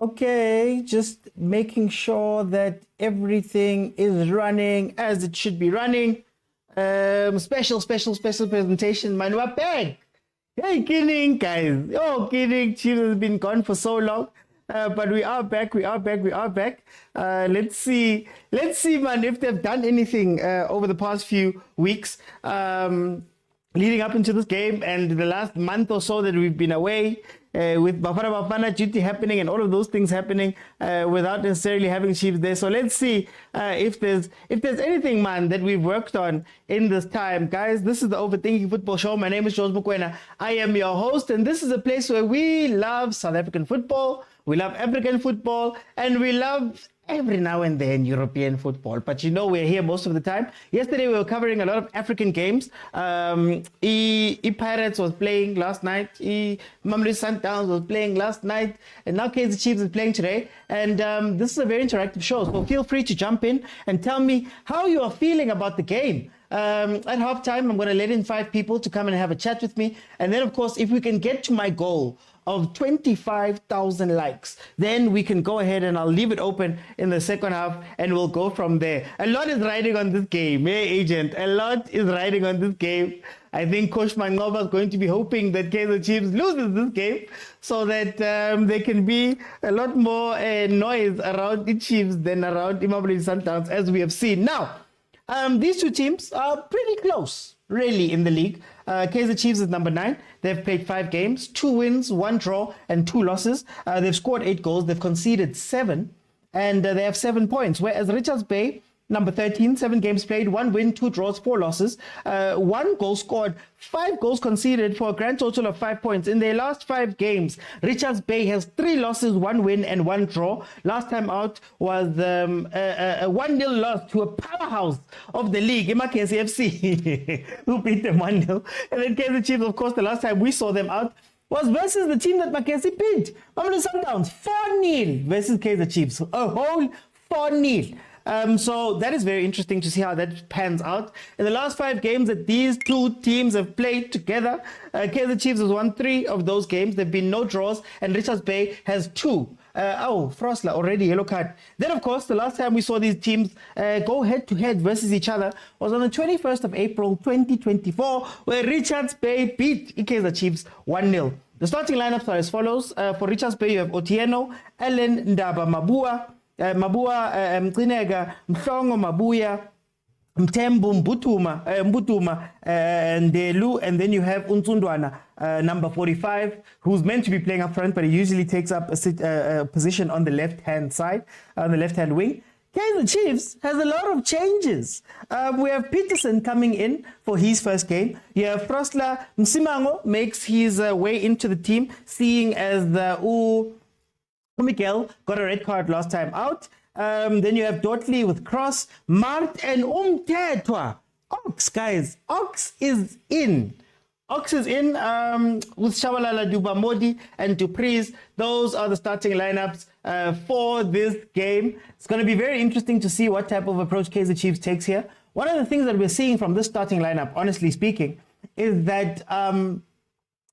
Okay, just making sure that everything is running as it should be running. Special presentation, man. We're back. Hey, kidding, guys. Oh, kidding. Chiefs has been gone for so long. But we are back. We are back. Let's see, man, if they've done anything over the past few weeks. Leading up into this game and the last month or so that we've been away with bafana duty happening and all of those things happening without necessarily having Chiefs there. So let's see if there's anything, man, that we've worked on in this time. Guys, this is the Overthinking Football Show. My name is Mokwena. I am your host, and this is a place where we love South African football, we love African football, and we love every now and then European football. But you know, we're here most of the time. Yesterday we were covering a lot of African games. Pirates was playing last night. Mamelodi Sundowns was playing last night. And now Kaizer Chiefs is playing today. And this is a very interactive show. So feel free to jump in and tell me how you are feeling about the game. At halftime, I'm going to let in 5 people to come and have a chat with me. And then, of course, if we can get to my goal of 25,000 likes, then we can go ahead and I'll leave it open in the second half and we'll go from there. A lot is riding on this game, agent. A lot is riding on this game. I think Coach Mangoba is going to be hoping that Kaizer Chiefs loses this game so that there can be a lot more noise around the Chiefs than around Mamelodi Sundowns, as we have seen. Now, these two teams are pretty close, really, in the league. Kaizer Chiefs is number 9. They've played 5 games, 2 wins, 1 draw, and 2 losses. They've scored 8 goals. They've conceded 7, and they have 7 points. Whereas Richards Bay, number 13, 7 games played, 1 win, 2 draws, 4 losses, 1 goal scored, 5 goals conceded for a grand total of 5 points. In their last 5 games, Richards Bay has 3 losses, 1 win, and 1 draw. Last time out was a 1-0 loss to a powerhouse of the league, idiski FC, who beat them 1-0. And then Kaizer Chiefs, of course, the last time we saw them out was versus the team that Mackenzie beat, Mamelodi Sundowns, 4-0 versus Kaizer Chiefs, a whole 4-0. So that is very interesting to see how that pans out. In the last 5 games that these two teams have played together, Kaizer Chiefs has won 3 of those games. There have been no draws, and Richards Bay has 2. Frosler, already yellow card. Then, of course, the last time we saw these teams go head-to-head versus each other was on the 21st of April, 2024, where Richards Bay beat Kaizer Chiefs 1-0. The starting lineups are as follows. For Richards Bay, you have Otieno, Ellen Ndaba Mabua, Mcinega, Mhlongo Mabuya, Mtembu Mbutuma, Ndelu, and then you have Unsundwana, number 45, who's meant to be playing up front, but he usually takes up a position on the left-hand side, on the left-hand wing. Kaizer Chiefs has a lot of changes. We have Peterson coming in for his first game. You have Frosla Msimango makes his way into the team, seeing as the Miguel got a red card last time out. Then you have Dotley with Cross, Mart, and Umtetwa. Ox, guys. Ox is in. Ox is in with Shabalala, Dubamodi, and Dupreez. Those are the starting lineups for this game. It's going to be very interesting to see what type of approach Kaizer Chiefs takes here. One of the things that we're seeing from this starting lineup, honestly speaking, is that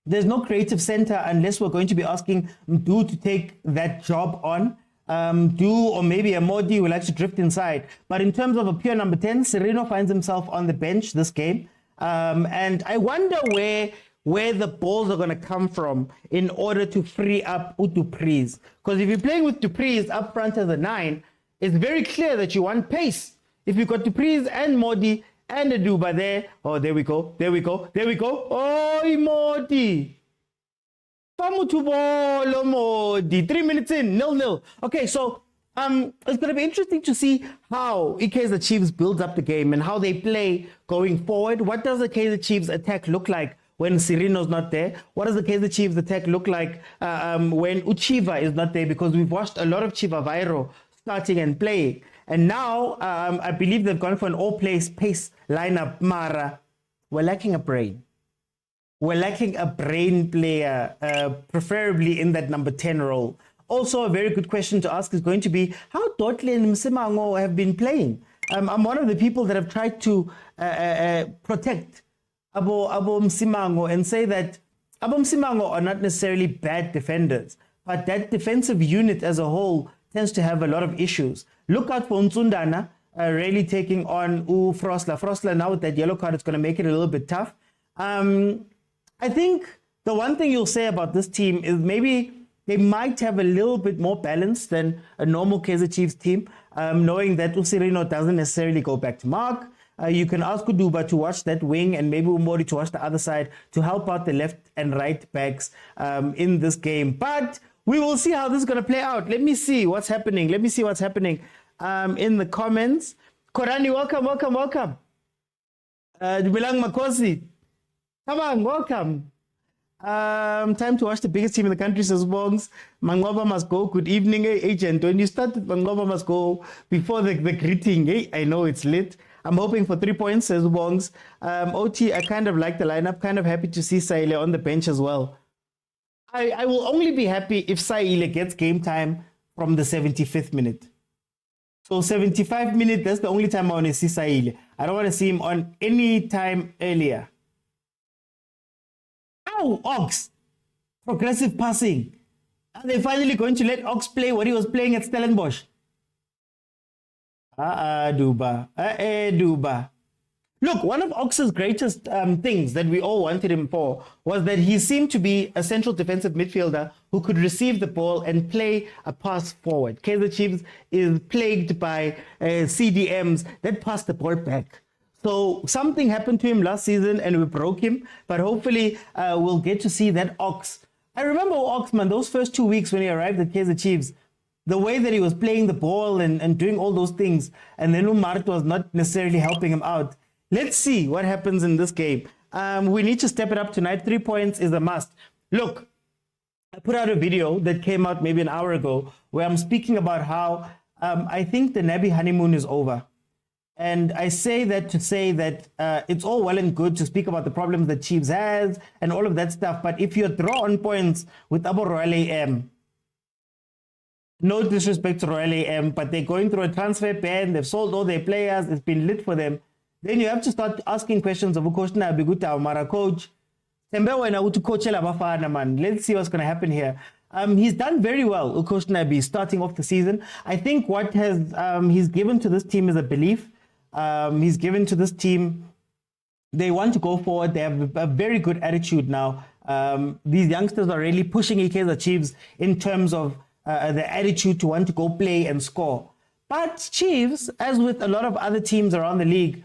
there's no creative center unless we're going to be asking Mdu to take that job on. Or maybe a Modi who likes to drift inside. But in terms of a pure number 10, Sereno finds himself on the bench this game. And I wonder where the balls are going to come from in order to free up Dupreez. Because if you're playing with Dupreez up front as a 9, it's very clear that you want pace. If you've got Dupreez and Modi and a Duba there. Oh, there we go. Oh, Modi. 3 minutes in, 0-0. Okay, so it's going to be interesting to see how Kaizer Chiefs builds up the game and how they play going forward. What does the Kaizer Chiefs attack look like when Sereno's not there? What does the Kaizer Chiefs attack look like when Uchiva is not there? Because we've watched a lot of Chiva Vairo starting and playing. And now, I believe they've gone for an all-pace lineup. Mara, we're lacking a brain. We're lacking a brain player, preferably in that number 10 role. Also, a very good question to ask is going to be how Dotley and Msimango have been playing. I'm one of the people that have tried to protect Abo Msimango and say that Abo Msimango are not necessarily bad defenders, but that defensive unit as a whole tends to have a lot of issues. Look out for Nsundana really taking on Frosler. Frosler, now with that yellow card, it's going to make it a little bit tough. I think the one thing you'll say about this team is maybe they might have a little bit more balance than a normal Kaizer Chiefs team, knowing that Usirino doesn't necessarily go back to mark. You can ask Kuduba to watch that wing and maybe Umori to watch the other side to help out the left and right backs in this game. But we will see how this is going to play out. Let me see what's happening. Let me see what's happening in the comments. Korani, welcome, welcome, welcome. Dumilang Makosi, come on, welcome. Time to watch the biggest team in the country, says Bongs. Mangoba must go. Good evening, agent. When you started, Mangoba must go before the greeting. Hey, I know it's lit. I'm hoping for 3 points, says Bongs. OT, I kind of like the lineup. Kind of happy to see Saile on the bench as well. I will only be happy if Saile gets game time from the 75th minute. So 75 minutes, that's the only time I want to see Saile. I don't want to see him on any time earlier. Oh, Ox. Progressive passing. Are they finally going to let Ox play what he was playing at Stellenbosch? Duba. Duba. Look, one of Ox's greatest things that we all wanted him for was that he seemed to be a central defensive midfielder who could receive the ball and play a pass forward. Kaizer Chiefs is plagued by CDMs that pass the ball back. So something happened to him last season and we broke him, but hopefully we'll get to see that Ox. I remember Ox, man, those first 2 weeks when he arrived at Kaizer Chiefs, the way that he was playing the ball and doing all those things, and then Umart was not necessarily helping him out. Let's see what happens in this game. We need to step it up tonight. 3 points is a must. Look, I put out a video that came out maybe an hour ago where I'm speaking about how I think the Nabi honeymoon is over. And I say that to say that it's all well and good to speak about the problems that Chiefs has and all of that stuff. But if you draw on points with Abu Royal AM, no disrespect to Royal AM, but they're going through a transfer ban. They've sold all their players. It's been lit for them. Then you have to start asking questions of coach na biguta Mara coach. Coach bafana man. Let's see what's going to happen here. He's done very well, Coach Nabi, starting off the season. I think what has he's given to this team is a belief. He's given to this team. They want to go forward. They have a very good attitude now. These youngsters are really pushing Kaizer Chiefs in terms of the attitude to want to go play and score. But Chiefs, as with a lot of other teams around the league,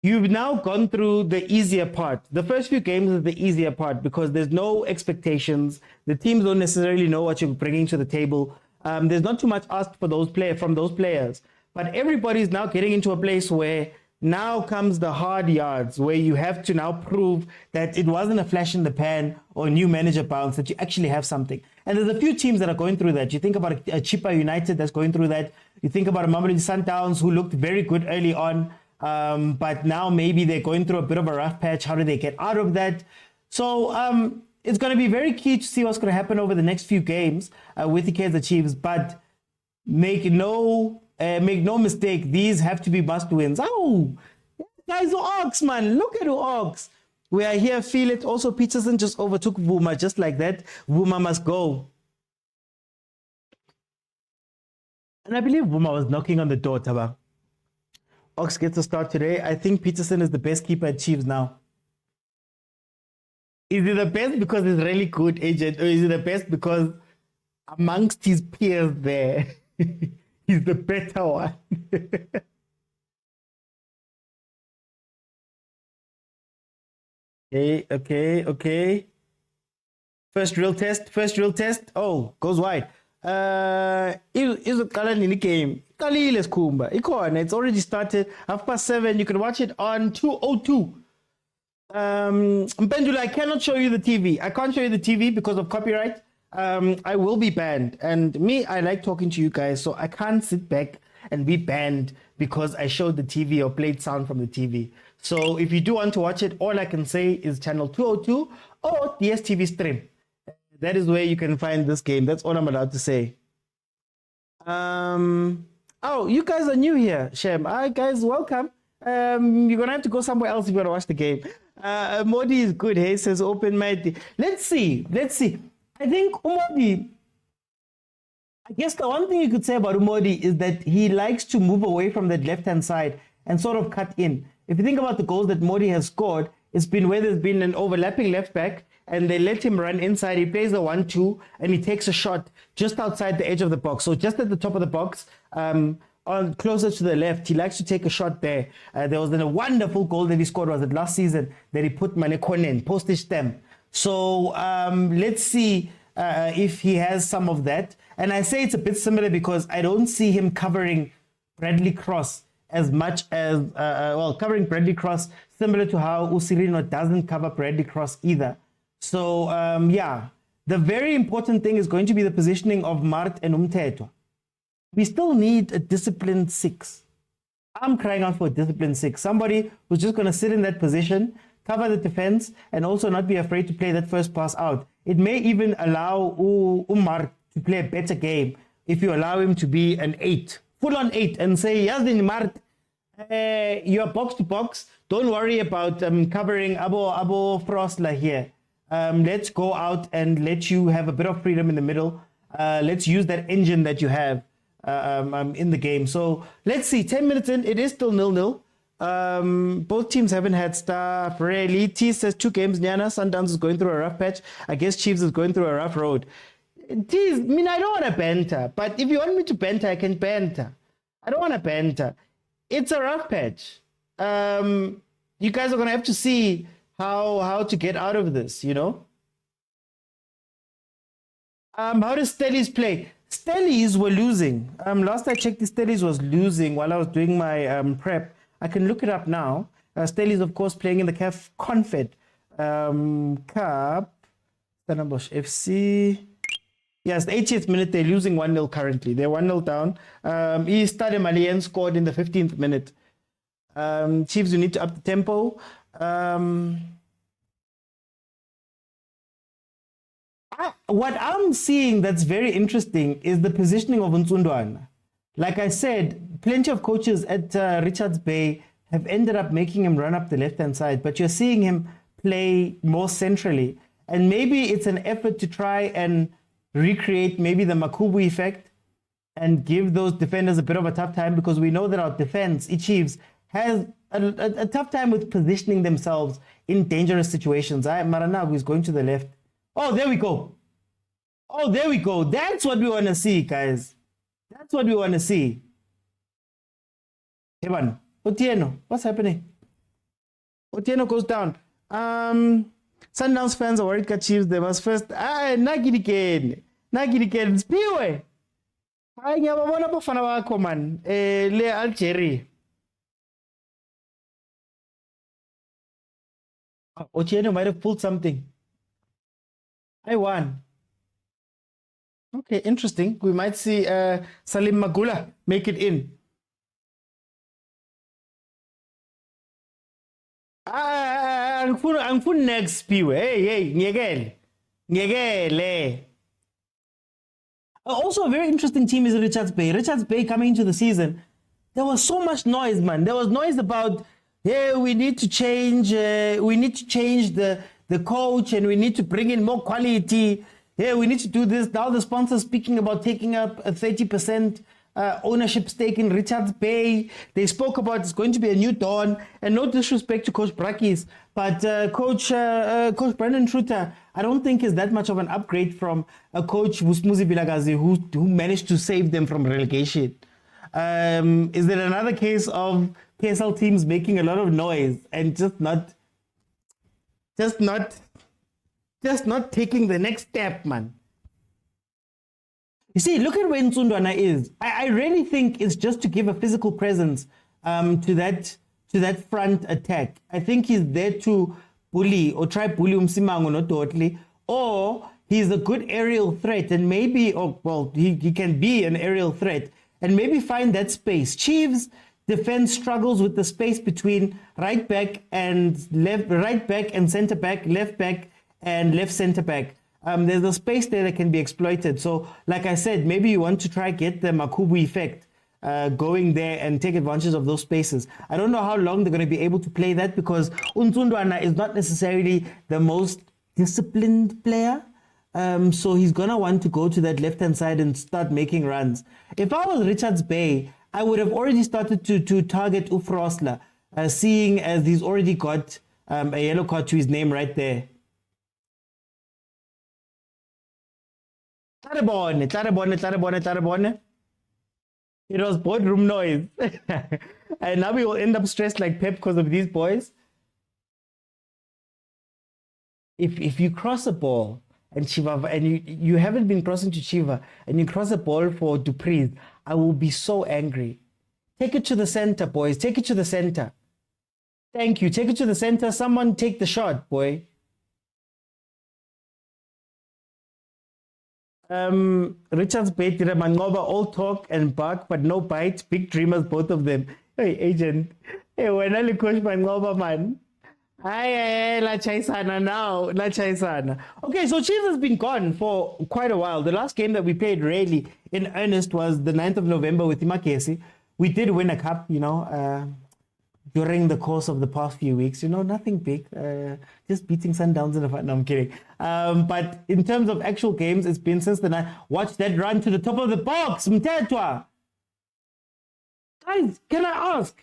you've now gone through the easier part. The first few games is the easier part because there's no expectations. The teams don't necessarily know what you're bringing to the table. There's not too much asked for from those players. But everybody's now getting into a place where now comes the hard yards, where you have to now prove that it wasn't a flash in the pan or a new manager bounce, that you actually have something. And there's a few teams that are going through that. You think about a Chippa United that's going through that. You think about a Mamelodi Sundowns who looked very good early on. But now maybe they're going through a bit of a rough patch. How do they get out of that? So it's going to be very key to see what's going to happen over the next few games with the Kaizer Chiefs. But make no mistake, these have to be must wins. Oh, guys, Ox, man. Look at Ox. We are here, feel it. Also, Peterson just overtook Vuma just like that. Vuma must go. And I believe Vuma was knocking on the door, Taba. Ox gets a start today. I think Peterson is the best keeper at Chiefs now. Is he the best because he's really good, agent? Or is he the best because amongst his peers there, he's the better one? Okay. First real test. Oh, goes wide. Is a color in the game. It's already started. 7:30. You can watch it on 202. Mpendula, I cannot show you the TV. I can't show you the TV because of copyright. I will be banned. And me, I like talking to you guys, so I can't sit back and be banned because I showed the TV or played sound from the TV. So if you do want to watch it, all I can say is channel 202 or dstv stream. That is where you can find this game. That's all I'm allowed to say. Oh, you guys are new here, Shem. Hi, guys, welcome. You're going to have to go somewhere else if you want to watch the game. Modi is good, hey, says open mighty. Let's see. I think Umodi, I guess the one thing you could say about Umodi is that he likes to move away from that left-hand side and sort of cut in. If you think about the goals that Modi has scored, it's been where there's been an overlapping left back and they let him run inside. He plays the 1-2 and he takes a shot just outside the edge of the box. So just at the top of the box, on closer to the left, he likes to take a shot there. There was a wonderful goal that he scored, was it last season, that he put Manekonen, postage stamp. So let's see if he has some of that. And I say it's a bit similar because I don't see him covering Bradley Cross as much as, covering Bradley Cross similar to how Usirino doesn't cover Bradley Cross either. So, yeah, the very important thing is going to be the positioning of Mart and Umteto. We still need a disciplined 6. I'm crying out for a disciplined 6. Somebody who's just going to sit in that position, cover the defense, and also not be afraid to play that first pass out. It may even allow Umar to play a better game if you allow him to be an 8, full-on 8, and say, Yazdin Mart, you're box to box. Don't worry about covering Abo Frostler here. Let's go out and let you have a bit of freedom in the middle. Let's use that engine that you have in the game. So let's see, 10 minutes in, it is still 0-0. Both teams haven't had stuff really. T says 2 games, Nyana. Sundowns is going through a rough patch. I guess Chiefs is going through a rough road. T, I mean, I don't want to banter, but if you want me to banter, I can banter. I don't want to banter. It's a rough patch. You guys are going to have to see how to get out of this, you know. How does Stellies play? Stellies were losing. Last I checked, the Stellies was losing while I was doing my prep. I can look it up now. Stellies, of course, playing in the CAF Confed Cup. Stellenbosch FC. Yes, the 80th minute, they're losing 1-0 currently. They're 1-0 down. Stade Malien scored in the 15th minute. Chiefs, you need to up the tempo. What I'm seeing that's very interesting is the positioning of Nsundwana. Like I said, plenty of coaches at Richards Bay have ended up making him run up the left-hand side, but you're seeing him play more centrally. And maybe it's an effort to try and recreate maybe the Makubu effect and give those defenders a bit of a tough time, because we know that our defense, Chiefs, has a tough time with positioning themselves in dangerous situations. Maranagu is going to the left. Oh, there we go. Oh, there we go. That's what we want to see, guys. That's what we want to see. Evan, Otieno, what's happening? Otieno goes down. Sundowns fans are worried that Chiefs, they must first. Nagidiken. Spiwe. Ay, ngiyababona bafana bakho man. Le Algeria. Otieno might have pulled something. I won. Okay, interesting. We might see Salim Magula make it in. I'm for next Piwe. Hey, Nyegele. Also, a very interesting team is Richards Bay. Richards Bay coming into the season, there was so much noise, man. There was noise about, hey, we need to change the coach, and we need to bring in more quality. Yeah, we need to do this. Now the sponsor speaking about taking up a 30% ownership stake in Richards Bay. They spoke about it's going to be a new dawn. And no disrespect to Coach Brakis, but Coach Brandon Truter, I don't think is that much of an upgrade from a coach Vusmuzi Vilakazi who managed to save them from relegation. Is there another case of KSL teams making a lot of noise and just not taking the next step, man? You see, look at where Nsundwana is. I really think it's just to give a physical presence to that front attack. I think he's there to bully or try bully Umsimango, not totally, or he's a good aerial threat, and maybe, he can be an aerial threat and maybe find that space. Chiefs defense struggles with the space between right back and center back, left back and left center back. There's a space there that can be exploited. So, like I said, maybe you want to try get the Makubu effect going there and take advantage of those spaces. I don't know how long they're going to be able to play that, because Nsundwana is not necessarily the most disciplined player. So he's gonna want to go to that left-hand side and start making runs. If I was Richards Bay, I would have already started to target Ufrosla, seeing as he's already got a yellow card to his name right there. Tlaribone. It was boardroom noise. And now we will end up stressed like Pep because of these boys. If you cross a ball and Chiva, and you haven't been crossing to Chiva, and you cross a ball for Dupree, I will be so angry. Take it to the center, boys. Take it to the center. Thank you. Take it to the center. Someone take the shot, boy. Richards Bay, Mangoba, all talk and bark, but no bite. Big dreamers, both of them. Hey, agent. Hey, when I coach Mangoba, man. Ay, la chaisana now. La chaisana. Okay, so Chiefs has been gone for quite a while. The last game that we played really in earnest was the 9th of November with Imakesi. We did win a cup, during the course of the past few weeks. Nothing big. Just beating Sundowns in the fight. No, I'm kidding. But in terms of actual games, it's been since the night. Watch that run to the top of the box. Mtetwa. Guys, can I ask?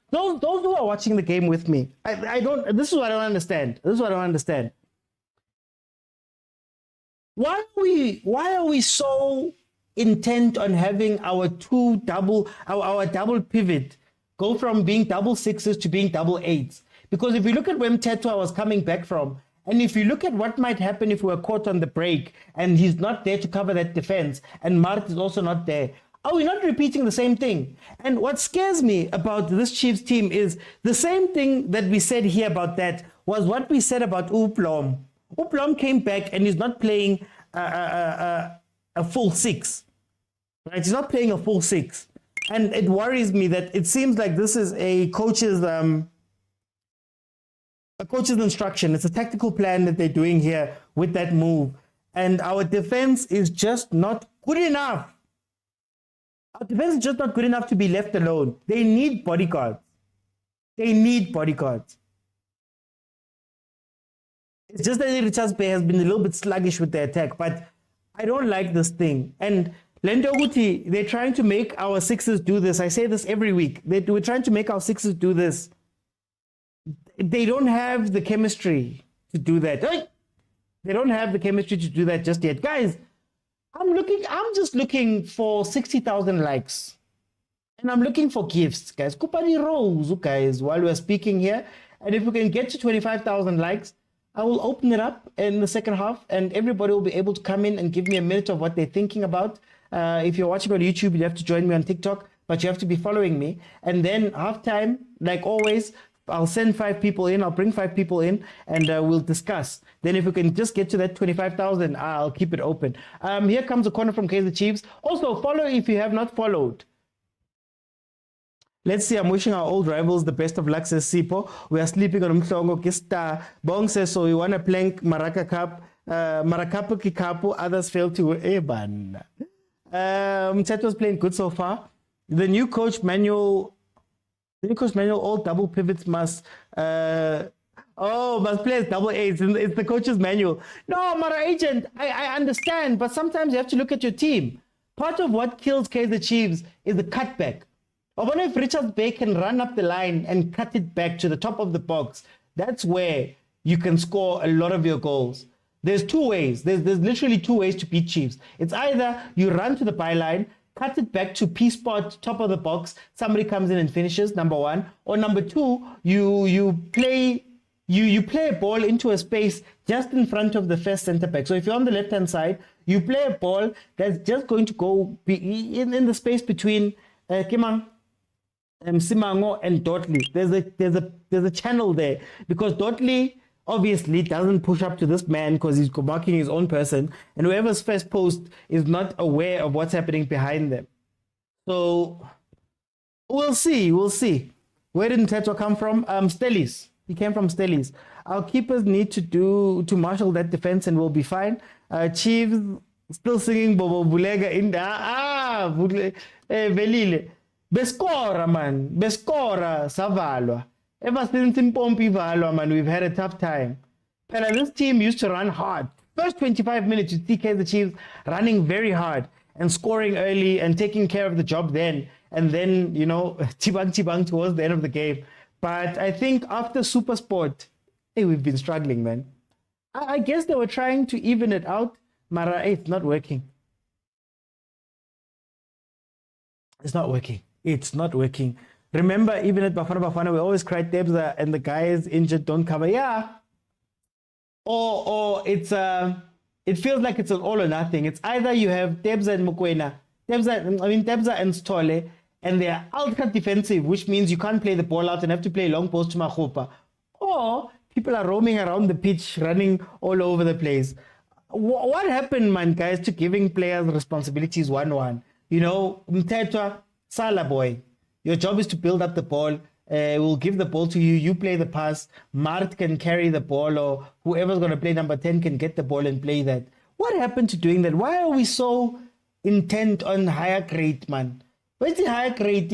Those who are watching the game with me, I don't. This is what I don't understand. Why are we so intent on having our double pivot go from being double sixes to being double eights? Because if you look at where Mtetwa was coming back from, and if you look at what might happen if we were caught on the break and he's not there to cover that defense, and Mart is also not there, are we not repeating the same thing? And what scares me about this Chiefs team is the same thing that we said here about that was what we said about Uplom. Uplom came back and he's not playing a full six. Right? He's not playing a full six. And it worries me that it seems like this is a coach's instruction. It's a tactical plan that they're doing here with that move. And our defense is just not good enough. Our defense is just not good enough to be left alone. They need bodyguards. It's just that Richards Bay has been a little bit sluggish with the attack, but I don't like this thing. And Lento Guti, they're trying to make our sixes do this. I say this every week. We're trying to make our sixes do this. They don't have the chemistry to do that. They don't have the chemistry to do that just yet. Guys, I'm just looking for 60,000 likes. And I'm looking for gifts, guys. Kupani Rose, guys, while we're speaking here. And if we can get to 25,000 likes, I will open it up in the second half and everybody will be able to come in and give me a minute of what they're thinking about. If you're watching on YouTube, you have to join me on TikTok, but you have to be following me. And then halftime, like always, I'll send 5 people in. I'll bring 5 people in and we'll discuss. Then if we can just get to that 25,000, I'll keep it open. Here comes a corner from Kaizer Chiefs. Also, follow if you have not followed. Let's see, I'm wishing our old rivals the best of luck, says Sipo. We are sleeping on Mhlongo Kista. Bong says, so we want to plank Maraka Cup. Marakapu Kikapu, others failed to Eban. Mtetwa's playing good so far. The new coach manual, all double pivots must play as double eights. It's the coach's manual. No, Mara agent, I understand, but sometimes you have to look at your team. Part of what kills Kaizer Chiefs is the cutback. I wonder if Richards Bay can run up the line and cut it back to the top of the box. That's where you can score a lot of your goals. There's 2 ways. There's literally 2 ways to beat Chiefs. It's either you run to the byline, cut it back to P spot, top of the box, somebody comes in and finishes, number 1. Or number 2, you play a ball into a space just in front of the first center back. So if you're on the left-hand side, you play a ball that's just going to go in the space between Simango and Dotley. There's a channel there because Dotley obviously doesn't push up to this man because he's marking his own person, and whoever's first post is not aware of what's happening behind them. So we'll see. Where did Mtetwa come from? Stellis. He came from Stellis. Our keepers need to marshal that defense and we'll be fine. Chiefs still singing Bobo Bulega in the Velile. Bescora, man. Bescora, Savalwa. Ever since in Pompi Valwa, man, we've had a tough time. But this team used to run hard. first 25 minutes, you see Kaizer Chiefs running very hard and scoring early and taking care of the job then. And then, you know, tibang towards the end of the game. But I think after Super Sport, hey, we've been struggling, man. I guess they were trying to even it out. Mara, hey, it's not working. It's not working. It's not working. Remember, even at Bafana, we always cried Tebza and the guys injured don't cover. Yeah. Or it's it feels like it's an all or nothing. It's either you have Tebza and Mokwena, Tebza and Stole, and they're ultra defensive, which means you can't play the ball out and have to play long post to Mahopa. Or people are roaming around the pitch, running all over the place. What happened, man, guys, to giving players responsibilities 1-1? You know, Mtetwa, Salah boy, your job is to build up the ball. We'll give the ball to you. You play the pass. Mart can carry the ball, or whoever's going to play number 10 can get the ball and play that. What happened to doing that? Why are we so intent on higher grade, man? Where's the higher grade?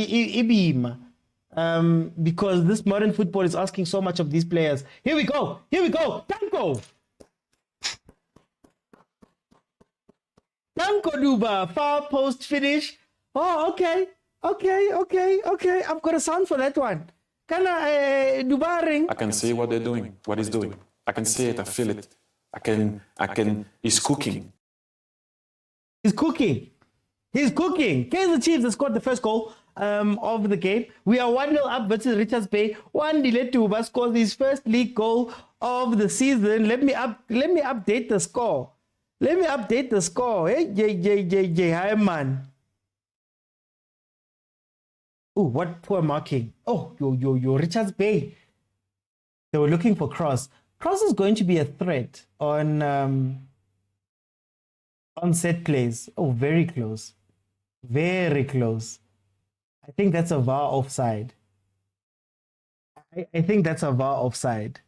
Because this modern football is asking so much of these players. Here we go. Danko Duba, far post finish. Oh, okay. I've got a sound for that one. I can see what they're doing, what he's doing. I can see it, I feel it. He's cooking. He's cooking. Kaizer Chiefs has scored the first goal of the game. We are 1-0 up versus Richards Bay. Duba scores his first league goal of the season. Let me update the score. Hey, hi, man. Oh, what poor marking. Oh, yo, Richards Bay. They were looking for Cross. Cross is going to be a threat on set plays. Oh, very close. Very close. I think that's a VAR offside. I think that's a VAR offside.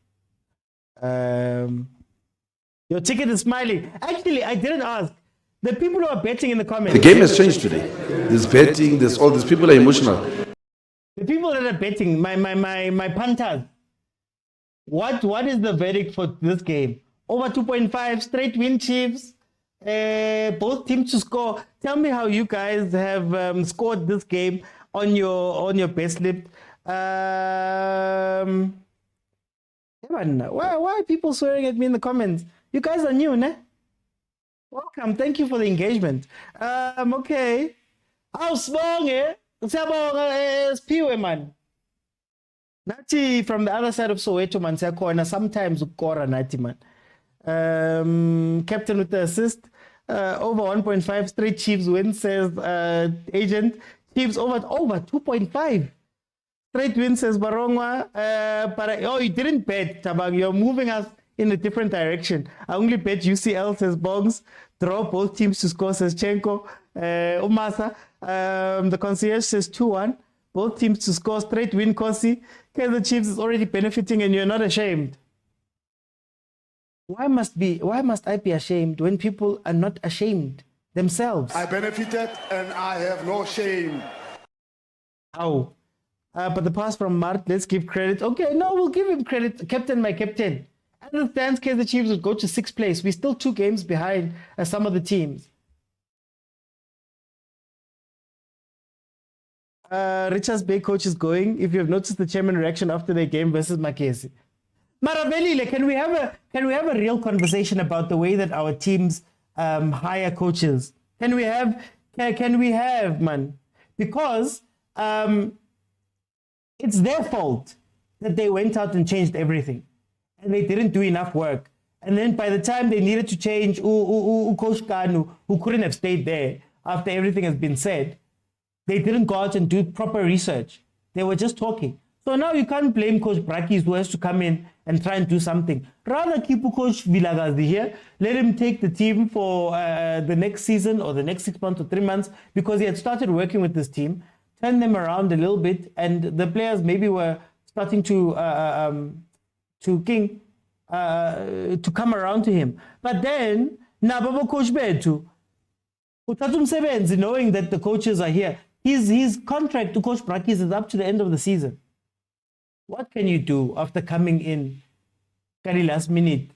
Your ticket is smiling. Actually, I didn't ask. The people who are betting in the comments. The game has changed today. There's betting, there's all these people are emotional. The people that are betting, my punters. What is the verdict for this game? Over 2.5, straight win Chiefs. Both teams to score. Tell me how you guys have scored this game on your best slip. Why are people swearing at me in the comments? You guys are new, ne? Welcome. Thank you for the engagement. Okay. Awusibonge. Siyabonga Spiwe man. Nathi from the other side of Soweto man siyakhona sometimes ukora nathi man. Captain with the assist. Over 1.5 straight Chiefs win, says agent. Chiefs over 2.5 straight win, says Barongwa. Oh, you didn't bet, Tabang. You're moving us in a different direction. I only bet UCL, says Bongs. Draw both teams to score, says Chenko. Umasa. The concierge says 2-1. Both teams to score, straight win, Kosi. Kaizer Chiefs is already benefiting and you're not ashamed. Why must I be ashamed when people are not ashamed themselves? I benefited and I have no shame. How? But the pass from Mart, let's give credit. Okay, no, we'll give him credit. Captain, my captain. As it stands, Kaizer Chiefs will go to 6th place. We're still 2 games behind some of the teams. Richards Bay coach is going. If you have noticed the chairman reaction after their game versus Makesi. Maravelile, can we have a real conversation about the way that our teams hire coaches? Can we have, man? Because it's their fault that they went out and changed everything, and they didn't do enough work. And then by the time they needed to change, Coach Kanu, who couldn't have stayed there after everything has been said, they didn't go out and do proper research. They were just talking. So now you can't blame Coach Brakis, who has to come in and try and do something. Rather keep Coach Vilakazi here. Let him take the team for the next season or the next 6 months or 3 months, because he had started working with this team, turn them around a little bit, and the players maybe were starting to come around to him. But then, Nababo Coach Betu, knowing that the coaches are here, his contract to Coach Brakis is up to the end of the season. What can you do after coming in very last minute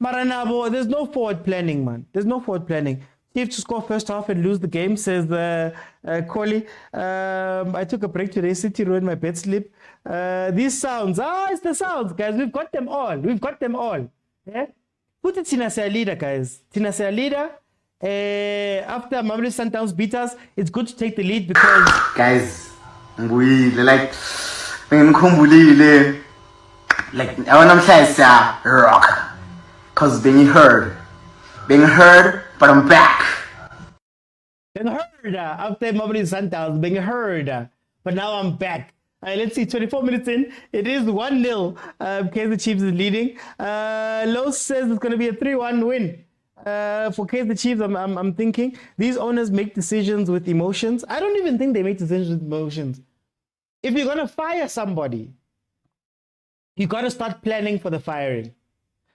Maranabo, there's no forward planning, man. There's no forward planning. Chiefs to score first half and lose the game, says Coley. I took a break today. City ruined my bed sleep. These sounds. It's the sounds, guys. We've got them all. We've got them all. Yeah? Put it Tina leader, guys. Tina leader. After Mamelodi Sundowns beat us, it's good to take the lead because... Guys, we like... Like, I want to say rock. Because being heard, but I'm back. Being heard after Mamelodi Sundowns, being heard, but now I'm back. Let's see, 24 minutes in, it is 1-0. Kaizer Chiefs is leading. Lowe says it's going to be a 3-1 win. For Kaizer Chiefs, I'm thinking these owners make decisions with emotions. I don't even think they make decisions with emotions. If you're going to fire somebody, you got to start planning for the firing.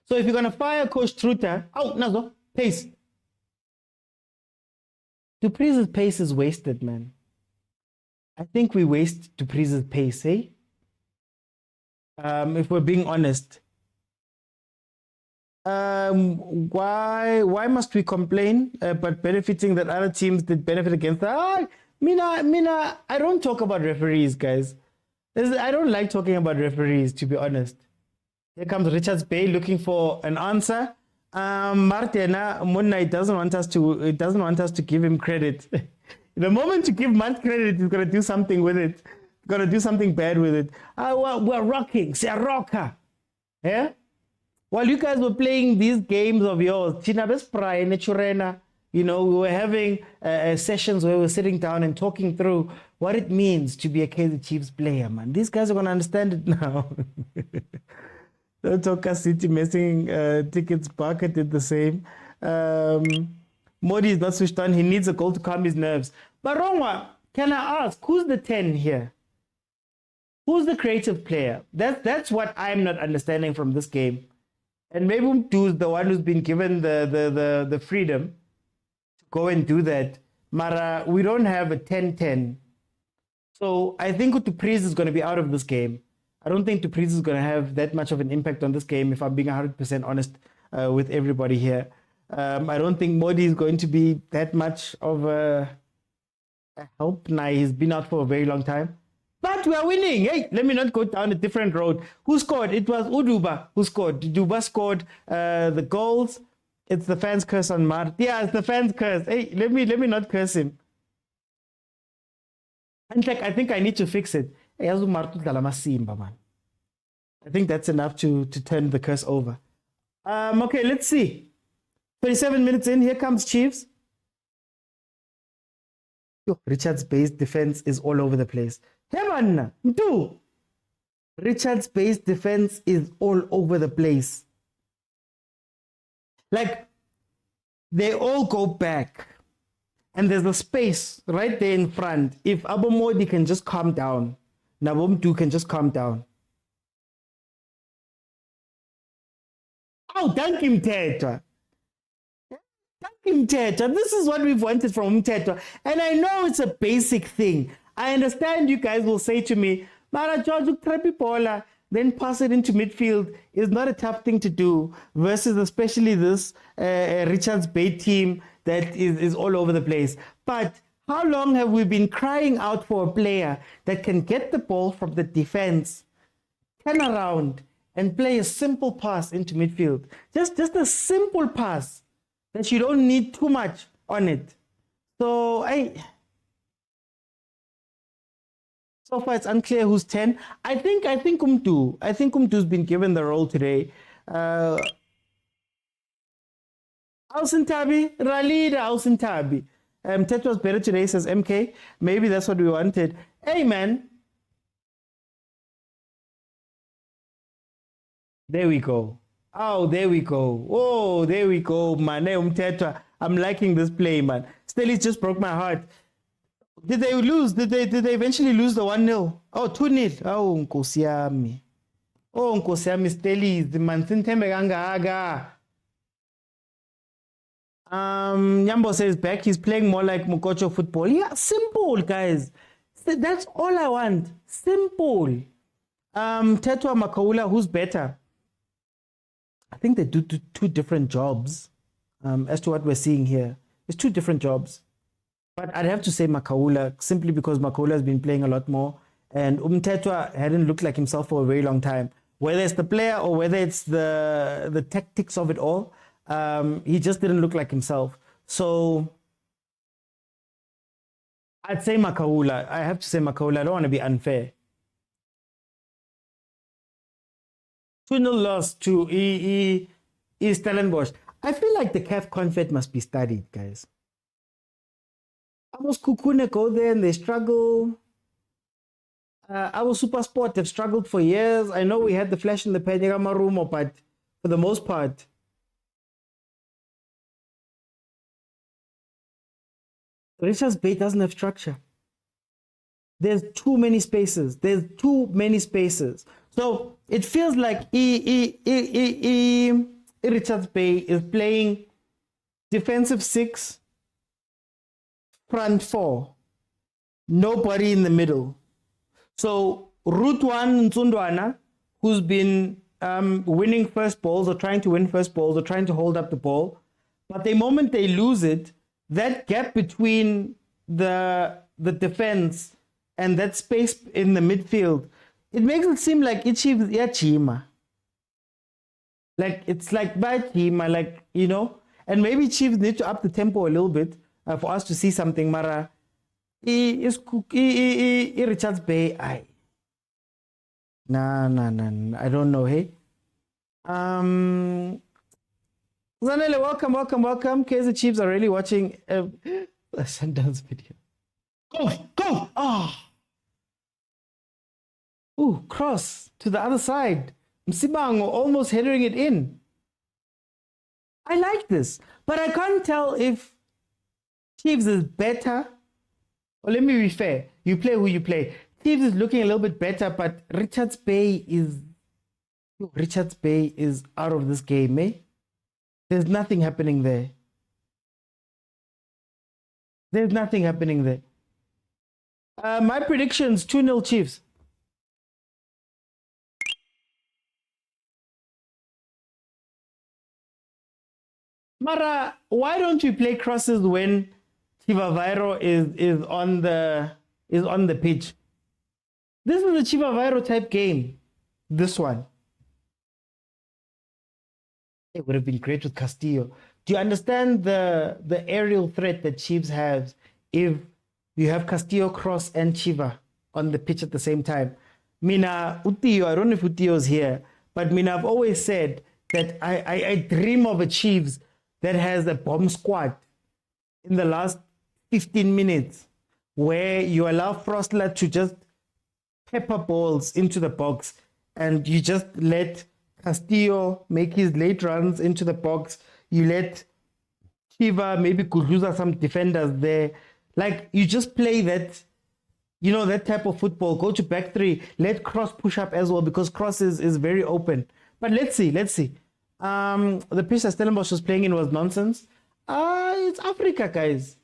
So if you're going to fire Coach Truter, Nazo, pace. Dupree's pace is wasted, man. I think we waste Dupree's pace, eh? If we're being honest. Why must we complain but benefiting that other teams did benefit against us? Mina, I don't talk about referees, guys. I don't like talking about referees, to be honest. Here comes Richards Bay looking for an answer. Martina Munna doesn't want us to give him credit. The moment you give Mart credit, he's gonna do something with it. He's gonna do something bad with it. We're rocking, say rocker. Yeah? While you guys were playing these games of yours, we were having sessions where we were sitting down and talking through what it means to be a Kaizer Chiefs player, man. These guys are gonna understand it now. Don't talk us City messing tickets. Barker did the same. Modi is not switched on. He needs a goal to calm his nerves. But Rongwa, can I ask, who's the 10 here? Who's the creative player? That's what I'm not understanding from this game. And maybe Umtu's the one who's been given the freedom to go and do that. Mara, we don't have a 10-10. So I think Dupree's is going to be out of this game. I don't think Dupree's is going to have that much of an impact on this game, if I'm being 100% honest with everybody here. I don't think Modi is going to be that much of a help. Nah, he's been out for a very long time. But we are winning. Hey, let me not go down a different road. Who scored? It was Uduba who scored. Duba scored the goals. It's the fans' curse on Mart. Yeah, it's the fans' curse. Hey, let me not curse him. And like, I think I need to fix it. I think that's enough to turn the curse over. Okay, let's see. 27 minutes in, here comes Chiefs. Richards Bay's defense is all over the place. Heman, Mtu. Richards Bay's defense is all over the place. Like, they all go back. And there's a space right there in front. If Abomodi can just calm down, Nabomtu can just calm down. Thank him, Teta. Thank him, Teta. This is what we've wanted from Teta. And I know it's a basic thing. I understand you guys will say to me, Mara George, Bola, then pass it into midfield is not a tough thing to do, versus especially this Richards Bay team that is all over the place. But how long have we been crying out for a player that can get the ball from the defense, turn around, and play a simple pass into midfield? Just a simple pass that you don't need too much on it. So so far it's unclear who's 10. I think Umtu. I think Umtu's been given the role today. Alcintabi, Ralida Alcintabi. Tet was better today, says MK. Maybe that's what we wanted. Hey, man. There we go. Oh, there we go. Oh, there we go, man. I'm liking this play, man. Stellis just broke my heart. Did they lose? Did they eventually lose the 1-0? Oh, 2-0. Oh, Nkosiami. Oh, Nkosiami Stellis. The man Sintembe Gangaga. Nyambo says back. He's playing more like Mukocho football. Yeah, simple, guys. That's all I want. Simple. Tetwa Makaula, who's better? I think they do two different jobs as to what we're seeing here. It's two different jobs. But I'd have to say Makaula, simply because Makaula has been playing a lot more. And Umtetwa hadn't looked like himself for a very long time. Whether it's the player or whether it's the tactics of it all, he just didn't look like himself. So I'd say Makaula. I have to say Makaula. I don't want to be unfair. 2-0 loss to Stellenbosch. I feel like the CAF confed must be studied, guys. Amos Kukune go there and they struggle. Our Supersport have struggled for years. I know we had the flash in the pan, Marumo, but for the most part, Richards Bay doesn't have structure. There's too many spaces. So it feels like Richards Bay is playing defensive 6, front 4, nobody in the middle. So Route 1 Sundowns, who's been winning first balls or trying to win first balls or trying to hold up the ball, but the moment they lose it, that gap between the defense and that space in the midfield, it makes it seem like Chiefs Chima. Like it's like by Chima, like, you know, and maybe Chiefs need to up the tempo a little bit for us to see something. Mara Richards Bay, nah, I don't know. Hey, Zanele, welcome. Kaizer Chiefs are really watching a Sundowns video. Go! Ooh, cross to the other side. Msibango almost headering it in. I like this, but I can't tell if Chiefs is better. Or let me be fair. You play who you play. Chiefs is looking a little bit better, but Richards Bay is out of this game, eh? There's nothing happening there. My predictions, 2-0 Chiefs. Mara, why don't we play crosses when Chivavairo is on the pitch? This is a Chivavairo type game. This one. It would have been great with Castillo. Do you understand the aerial threat that Chiefs have if you have Castillo, Cross, and Chiva on the pitch at the same time? Mina, Utiyo, I don't know if Utiyo's here, but Mina, I've always said that I dream of a Chiefs that has a bomb squad in the last 15 minutes where you allow Frostler to just pepper balls into the box and you just let Castillo make his late runs into the box. You let Chiva, maybe Kuzuza, some defenders there. Like, you just play that, you know, that type of football. Go to back three. Let Cross push up as well, because Cross is very open. But let's see. The pitch that Stellenbosch was playing in was nonsense. It's Africa, guys.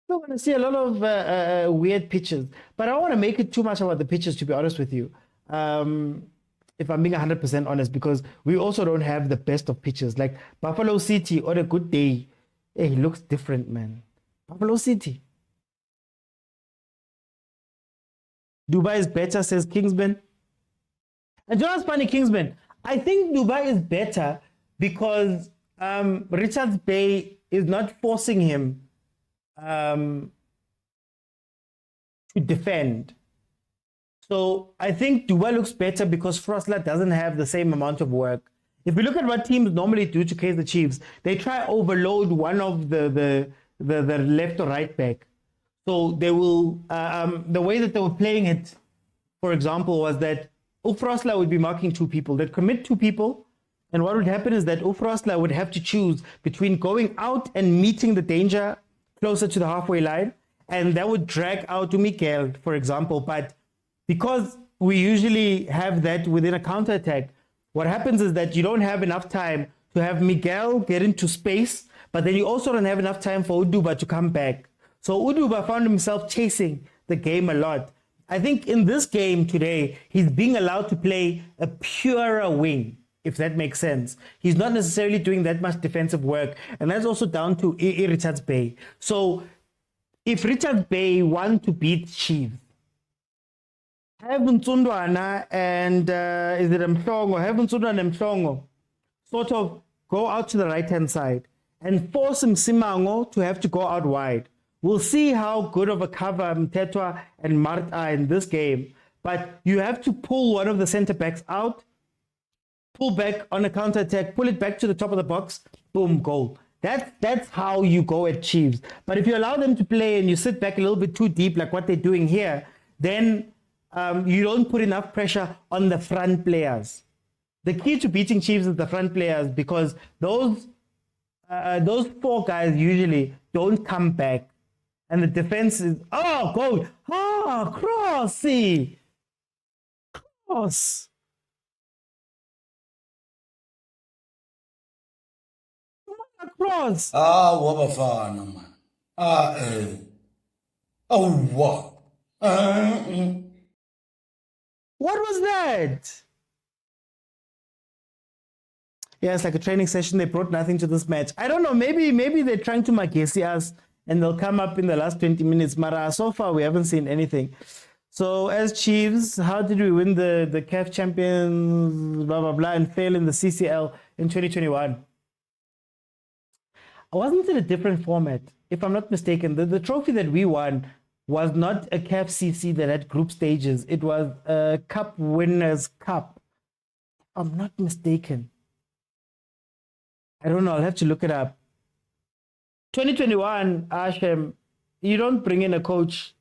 You're going to see a lot of weird pitches. But I don't want to make it too much about the pitches, to be honest with you. If I'm being 100% honest, because we also don't have the best of pitches. Like Buffalo City, on a good day, he looks different, man. Buffalo City. Dubai is better, says Kingsman. And Jonas Funny Kingsman, I think Dubai is better because Richards Bay is not forcing him to defend. So I think Dubai looks better because Frostler doesn't have the same amount of work. If you look at what teams normally do to Kaizer Chiefs, they try overload one of the left or right back. So they will, the way that they were playing it, for example, was that Frostler would be marking two people. They'd commit two people, and what would happen is that Frostler would have to choose between going out and meeting the danger closer to the halfway line, and that would drag out to Miguel, for example. But because we usually have that within a counterattack, what happens is that you don't have enough time to have Miguel get into space, but then you also don't have enough time for Uduba to come back. So Uduba found himself chasing the game a lot. I think in this game today, he's being allowed to play a purer wing, if that makes sense. He's not necessarily doing that much defensive work. And that's also down to Richards Bay. So if Richards Bay want to beat Chiefs, have Nsundwana and is it Mhlongo? Have Nsundwana and Mhlongo sort of go out to the right-hand side and force Msimango to have to go out wide. We'll see how good of a cover Mtetwa and Mart are in this game. But you have to pull one of the centre-backs out, pull back on a counter-attack, pull it back to the top of the box, boom, goal. That's how you go at Chiefs. But if you allow them to play and you sit back a little bit too deep like what they're doing here, then you don't put enough pressure on the front players. The key to beating Chiefs is the front players, because those four guys usually don't come back. And the defense is, oh, goal. Oh, crossy. Cross. Cross. Bafana, man. Oh, what? What was that? Yeah, it's like a training session. They brought nothing to this match. I don't know. Maybe they're trying to magesi us and they'll come up in the last 20 minutes. Mara, so far we haven't seen anything. So as Chiefs, how did we win the CAF Champions, blah, blah, blah, and fail in the CCL in 2021? Wasn't it a different format? If I'm not mistaken, the trophy that we won was not a CAF CC that had group stages. It was a Cup Winners' Cup. If I'm not mistaken. I don't know. I'll have to look it up. 2021, Ashem, you don't bring in a coach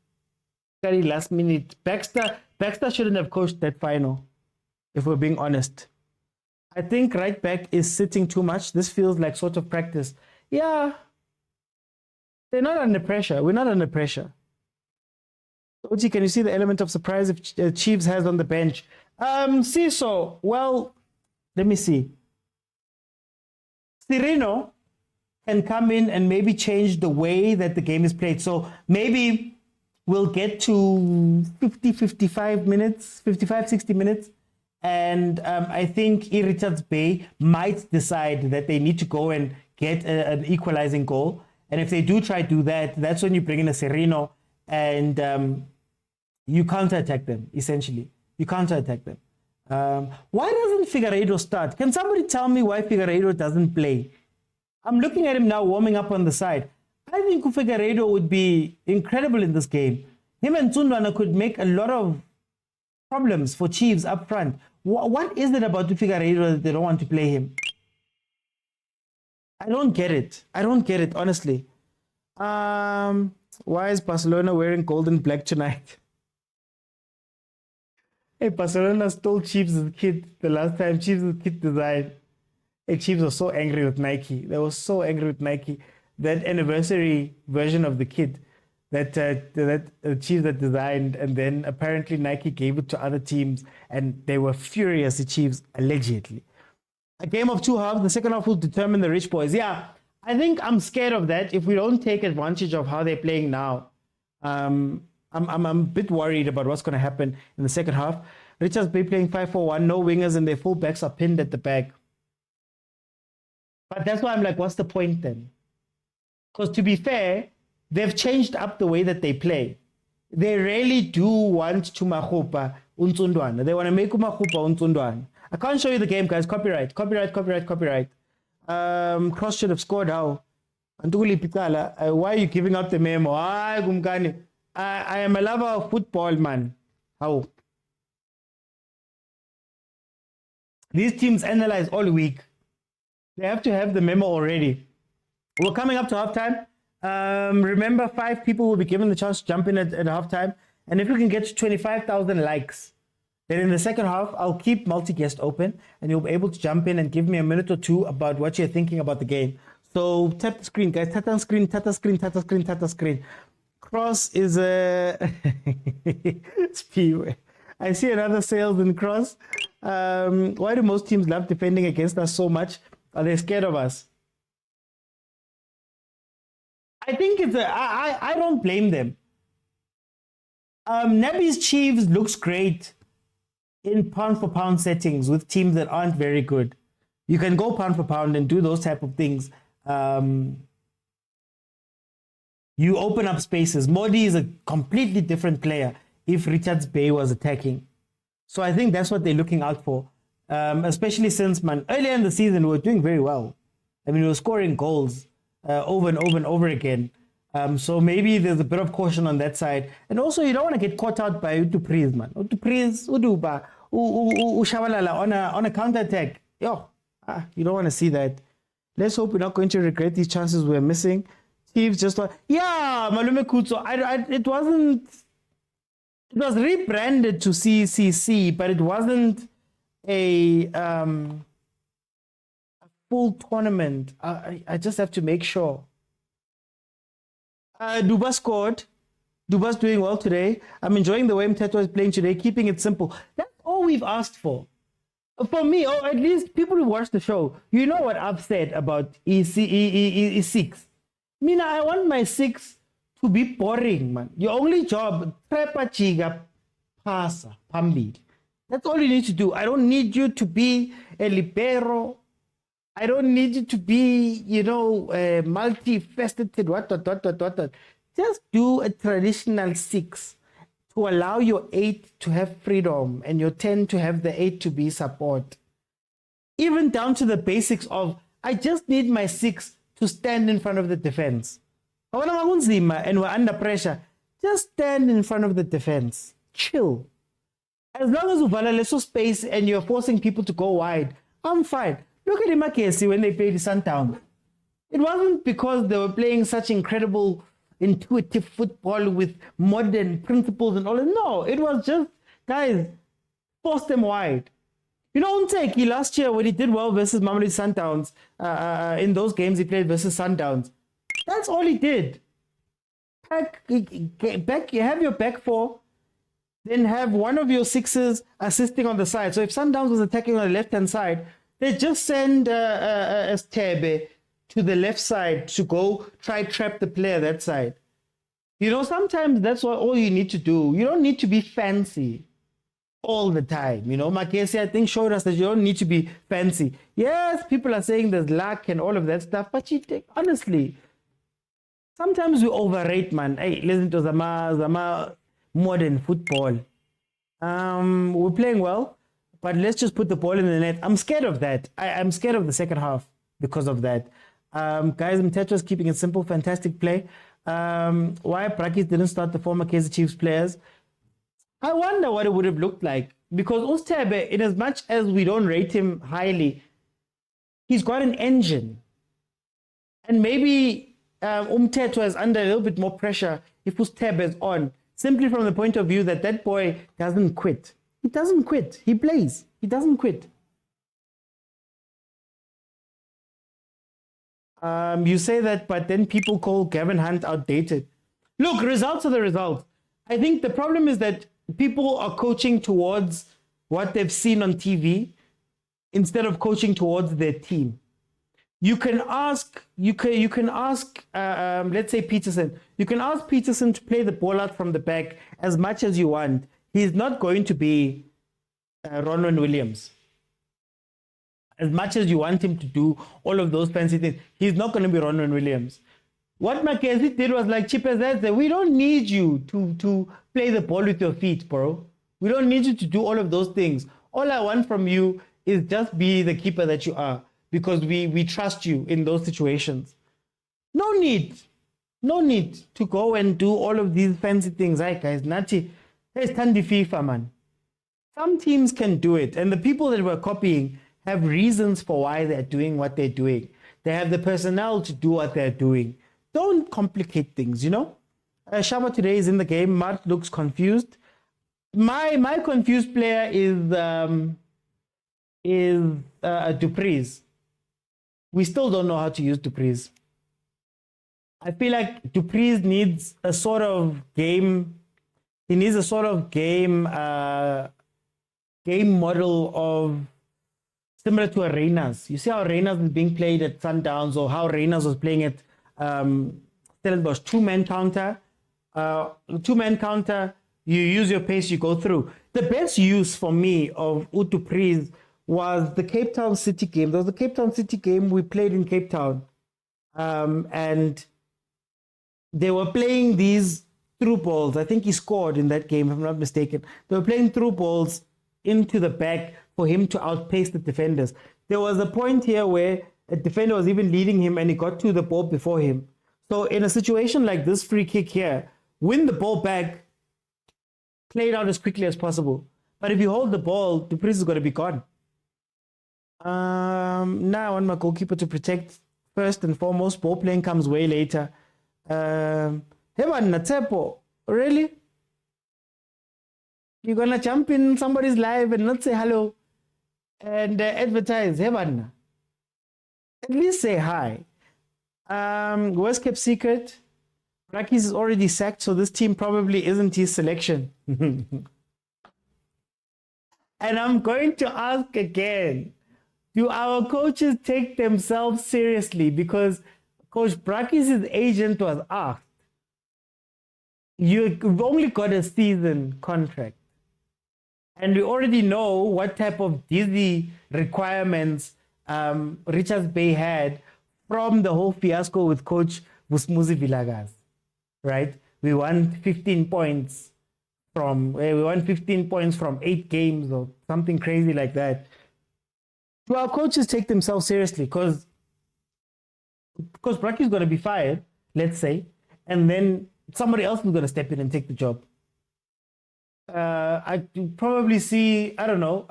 very last minute. Baxter shouldn't have coached that final, if we're being honest. I think right back is sitting too much. This feels like sort of practice. Yeah. They're not under pressure. We're not under pressure. Ochi, can you see the element of surprise if Chiefs has on the bench? So. Well, let me see. Cirino can come in and maybe change the way that the game is played. So maybe we'll get to 55 minutes, 55, 60 minutes. And I think Richards Bay might decide that they need to go and get an equalizing goal. And if they do try to do that, that's when you bring in a Cirino and you counter-attack them, essentially. You counter-attack them. Why doesn't Figueiredo start? Can somebody tell me why Figueiredo doesn't play? I'm looking at him now warming up on the side. I think Figueiredo would be incredible in this game. Him and Tsundwana could make a lot of problems for Chiefs up front. What is it about Figueiredo that they don't want to play him? I don't get it. I don't get it, honestly. Why is Barcelona wearing gold and black tonight? Hey, Barcelona stole Chiefs' kit the last time Chiefs' kit design. Hey, Chiefs were so angry with Nike. They were so angry with Nike. That anniversary version of the kit that Chiefs had designed, and then apparently Nike gave it to other teams, and they were furious, the Chiefs, allegedly. A game of two halves. The second half will determine the rich boys. Yeah, I think I'm scared of that. If we don't take advantage of how they're playing now, I'm a bit worried about what's going to happen in the second half. Richards Bay playing 5-4-1, no wingers, and their fullbacks are pinned at the back. But that's why I'm like, what's the point then? Because to be fair, they've changed up the way that they play. They really do want to Mahupa Unsundwana. They want to make Mahupa Unsundwana. I can't show you the game, guys. Copyright. Cross should have scored how? Antuli Pitala, why are you giving out the memo? I am a lover of football, man. How? These teams analyze all week. They have to have the memo already. We're coming up to halftime. Remember, 5 people will be given the chance to jump in at halftime. And if we can get to 25,000 likes, then in the second half, I'll keep multi-guest open and you'll be able to jump in and give me a minute or two about what you're thinking about the game. So tap the screen, guys. Tap the screen, tap the screen, tap the screen, tap the screen. Cross is a... It's P. I see another sales in Cross. Why do most teams love defending against us so much? Are they scared of us? I think it's I don't blame them. Naby's Chiefs looks great in pound for pound settings with teams that aren't very good. You can go pound for pound and do those type of things. You open up spaces. Modi is a completely different player if Richards Bay was attacking. So I think that's what they're looking out for. Especially since, man, earlier in the season, we were doing very well. I mean, we were scoring goals over and over and over again. So maybe there's a bit of caution on that side. And also, you don't want to get caught out by Udupriz, man. Udupriz, Uduba, Ushabalala on a counter-attack. You don't want to see that. Let's hope we're not going to regret these chances we're missing. Chiefs just thought, Malume Kutso, it was rebranded to CCC, but it wasn't a full tournament. I just have to make sure. Duba scored. Duba's doing well today. I'm enjoying the way Mteto is playing today, keeping it simple. That's all we've asked for. For me, or at least people who watch the show, you know what I've said about E6. Mina, I want my 6 to be boring, man. Your only job, prepa chiga pasa, pambili. That's all you need to do. I don't need you to be a libero. I don't need you to be, multifaceted, what. Just do a traditional 6 to allow your 8 to have freedom and your 10 to have the 8 to be support. Even down to the basics of, I just need my 6 to stand in front of the defense. And we're under pressure. Just stand in front of the defense. Chill. As long as you value space and you're forcing people to go wide, I'm fine. Look at Imakesi when they played the Sundowns. It wasn't because they were playing such incredible, intuitive football with modern principles and all. No, it was just, guys, force them wide. You know, Unteki last year when he did well versus Mamelodi Sundowns, in those games he played versus Sundowns, that's all he did. You have your back 4, then have one of your 6s assisting on the side. So if Sundowns was attacking on the left-hand side, they just send Stebe to the left side to go try trap the player that side. You know, sometimes that's all you need to do. You don't need to be fancy all the time. You know, Makesi, I think, showed us that you don't need to be fancy. Yes, people are saying there's luck and all of that stuff, but honestly, sometimes we overrate, man. Hey, listen to Zama modern football. We're playing well, but let's just put the ball in the net. I'm scared of that. I'm scared of the second half because of that. Guys, Mtetro's keeping it simple. Fantastic play. Why Prakis didn't start the former Kaizer Chiefs players? I wonder what it would have looked like. Because Ustebe, in as much as we don't rate him highly, he's got an engine. And maybe Mtetro is under a little bit more pressure if Ustebe is on. Simply from the point of view that boy doesn't quit. He doesn't quit. He plays. He doesn't quit. You say that, but then people call Gavin Hunt outdated. Look, results are the results. I think the problem is that people are coaching towards what they've seen on TV instead of coaching towards their team. You can ask, let's say Peterson. You can ask Peterson to play the ball out from the back as much as you want. He's not going to be Ronwen Williams. As much as you want him to do all of those fancy things, he's not going to be Ronwen Williams. What Mackenzie did was like Chipazette, we don't need you to play the ball with your feet, bro. We don't need you to do all of those things. All I want from you is just be the keeper that you are, because we trust you in those situations. No need to go and do all of these fancy things. Right, guys, Nachi, hey, Standi FIFA, man. Some teams can do it, and the people that we're copying have reasons for why they're doing what they're doing. They have the personnel to do what they're doing. Don't complicate things, you know? Shaba today is in the game. Mart looks confused. My confused player is Dupreez. We still don't know how to use Dupreez. I feel like Dupreez needs a sort of game. He needs a sort of game model of similar to a Reyners. You see how Reyners is being played at Sundowns, or how Reyners was playing at Stellenbosch. Two-man counter. You use your pace, you go through. The best use for me of Utupriz was the Cape Town City game. There was the Cape Town City game we played in Cape Town. And they were playing these through balls. I think he scored in that game, if I'm not mistaken. They were playing through balls into the back for him to outpace the defenders. There was a point here where a defender was even leading him and he got to the ball before him. So in a situation like this free kick here, win the ball back, play it out as quickly as possible. But if you hold the ball, the priest is going to be gone. Now I want my goalkeeper to protect first and foremost. Ball playing comes way later. Heban Natsepo, really? You're going to jump in somebody's live and not say hello and advertise? Heban, at least say hi. Worst kept secret. Rakis is already sacked, so this team probably isn't his selection. And I'm going to ask again, do our coaches take themselves seriously? Because Coach Brakis' agent was asked, you've only got a season contract. And we already know what type of dizzy requirements Richards Bay had from the whole fiasco with Coach Vusmuzi Vilakazi, right? We won 15 points from 8 games or something crazy like that. Do our coaches take themselves seriously? Because Braki is going to be fired, let's say, and then somebody else is going to step in and take the job. I probably see, I don't know,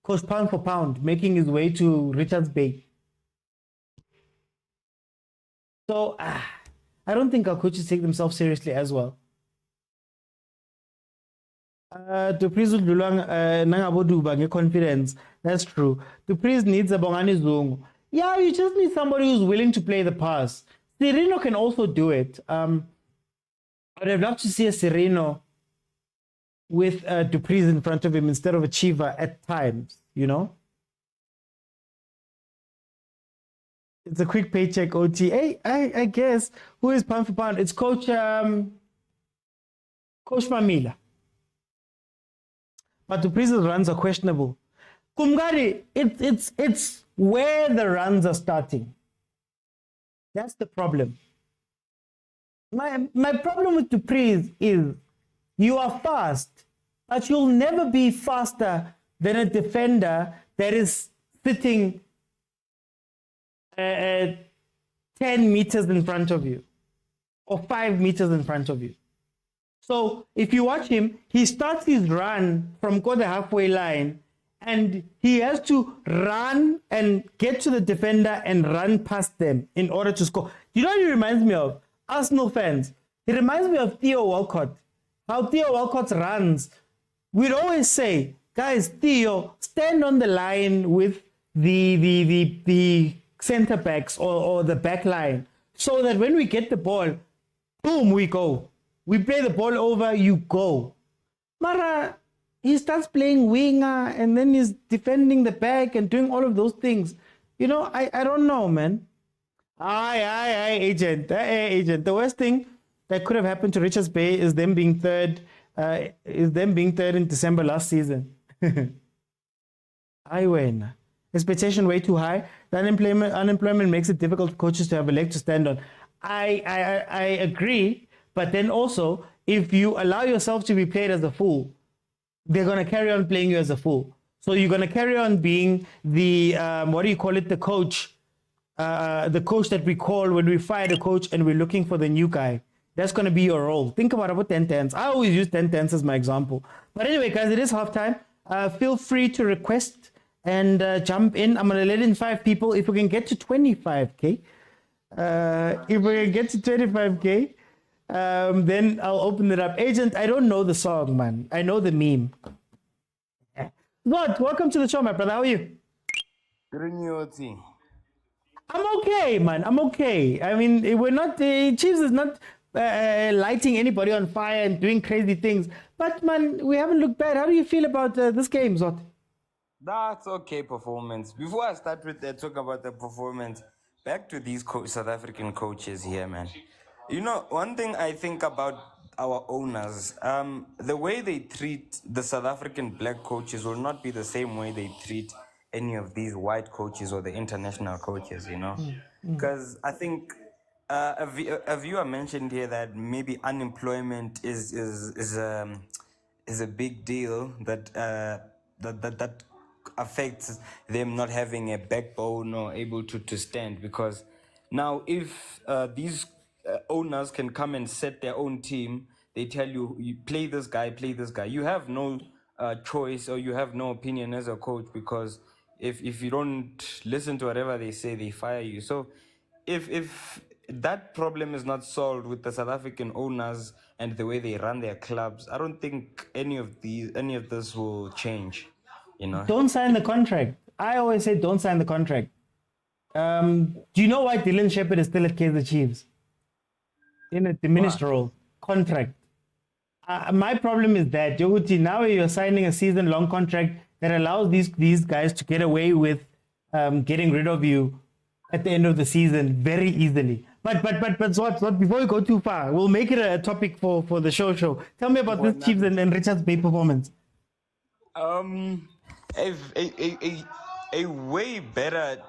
Coach Pound for Pound making his way to Richards Bay. So I don't think our coaches take themselves seriously as well. Dupriz Nangabo confidence. That's true. Dupriz needs a Bongani Zungu. Yeah, you just need somebody who's willing to play the pass. Sereno can also do it. I'd have loved to see a Sereno with Dupriz in front of him instead of a Chiva at times, you know? It's a quick paycheck OT. Hey, I guess. Who is pound for pound? It's Coach Mamila. But Dupri's runs are questionable. Kumgari, it's where the runs are starting. That's the problem. My problem with Dupri's is you are fast, but you'll never be faster than a defender that is sitting 10 meters in front of you or 5 meters in front of you. So if you watch him, he starts his run from the halfway line and he has to run and get to the defender and run past them in order to score. You know what he reminds me of? Arsenal fans. He reminds me of Theo Walcott. How Theo Walcott runs. We'd always say, guys, Theo, stand on the line with the center backs or the back line so that when we get the ball, boom, we go. We play the ball over, you go. Mara, he starts playing winger and then he's defending the back and doing all of those things. You know, I don't know, man. Aye, agent. Agent. The worst thing that could have happened to Richards Bay is them being third in December last season. I win. Expectation way too high. The unemployment makes it difficult for coaches to have a leg to stand on. I agree. But then also, if you allow yourself to be played as a fool, they're going to carry on playing you as a fool. So you're going to carry on being the, the coach, the coach that we call when we fire the coach and we're looking for the new guy. That's going to be your role. Think about 10-10s. I always use 10-10s as my example. But anyway, guys, it is halftime. Feel free to request and jump in. I'm going to let in 5 people. If we can get to 25K, then I'll open it up. Agent, I don't know the song, man. I know the meme. What? Welcome to the show, my brother. How are you? I'm okay, man. I'm okay. I mean, we're not, Chiefs is not lighting anybody on fire and doing crazy things. But, man, we haven't looked bad. How do you feel about this game, Zot? That's okay performance. Before I start with talk about the performance, back to these South African coaches here, man. You know, one thing I think about our owners, the way they treat the South African black coaches will not be the same way they treat any of these white coaches or the international coaches, you know? Because I think a viewer mentioned here that maybe unemployment is a big deal that affects them not having a backbone or able to stand, because now if these owners can come and set their own team, they tell you, you play this guy, you have no choice, or you have no opinion as a coach, because if you don't listen to whatever they say, they fire you. So if that problem is not solved with the South African owners and the way they run their clubs, I don't think any of this will change. You know, Don't sign the contract. I always say don't sign the contract. Do you know why Dylan Shepherd is still at Kaizer Chiefs? In a diminished role. Contract. My problem is that, Yoguti, now you're signing a season-long contract that allows these guys to get away with getting rid of you at the end of the season very easily. But what, before you go too far, we'll make it a topic for the show. Tell me about this Chiefs and Richard's Bay performance. A way better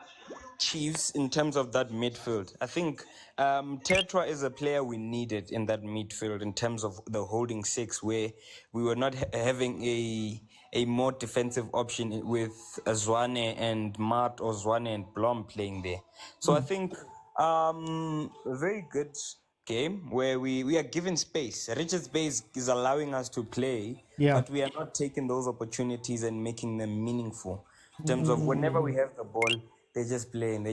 Chiefs in terms of that midfield. I think Tetra is a player we needed in that midfield in terms of the holding six, where we were not having a more defensive option with Zwane and Mart, or Zwane and Blom playing there. So I think a very good game where we are given space. Richards Bay is allowing us to play, but we are not taking those opportunities and making them meaningful. In terms of whenever we have the ball, they're just playing.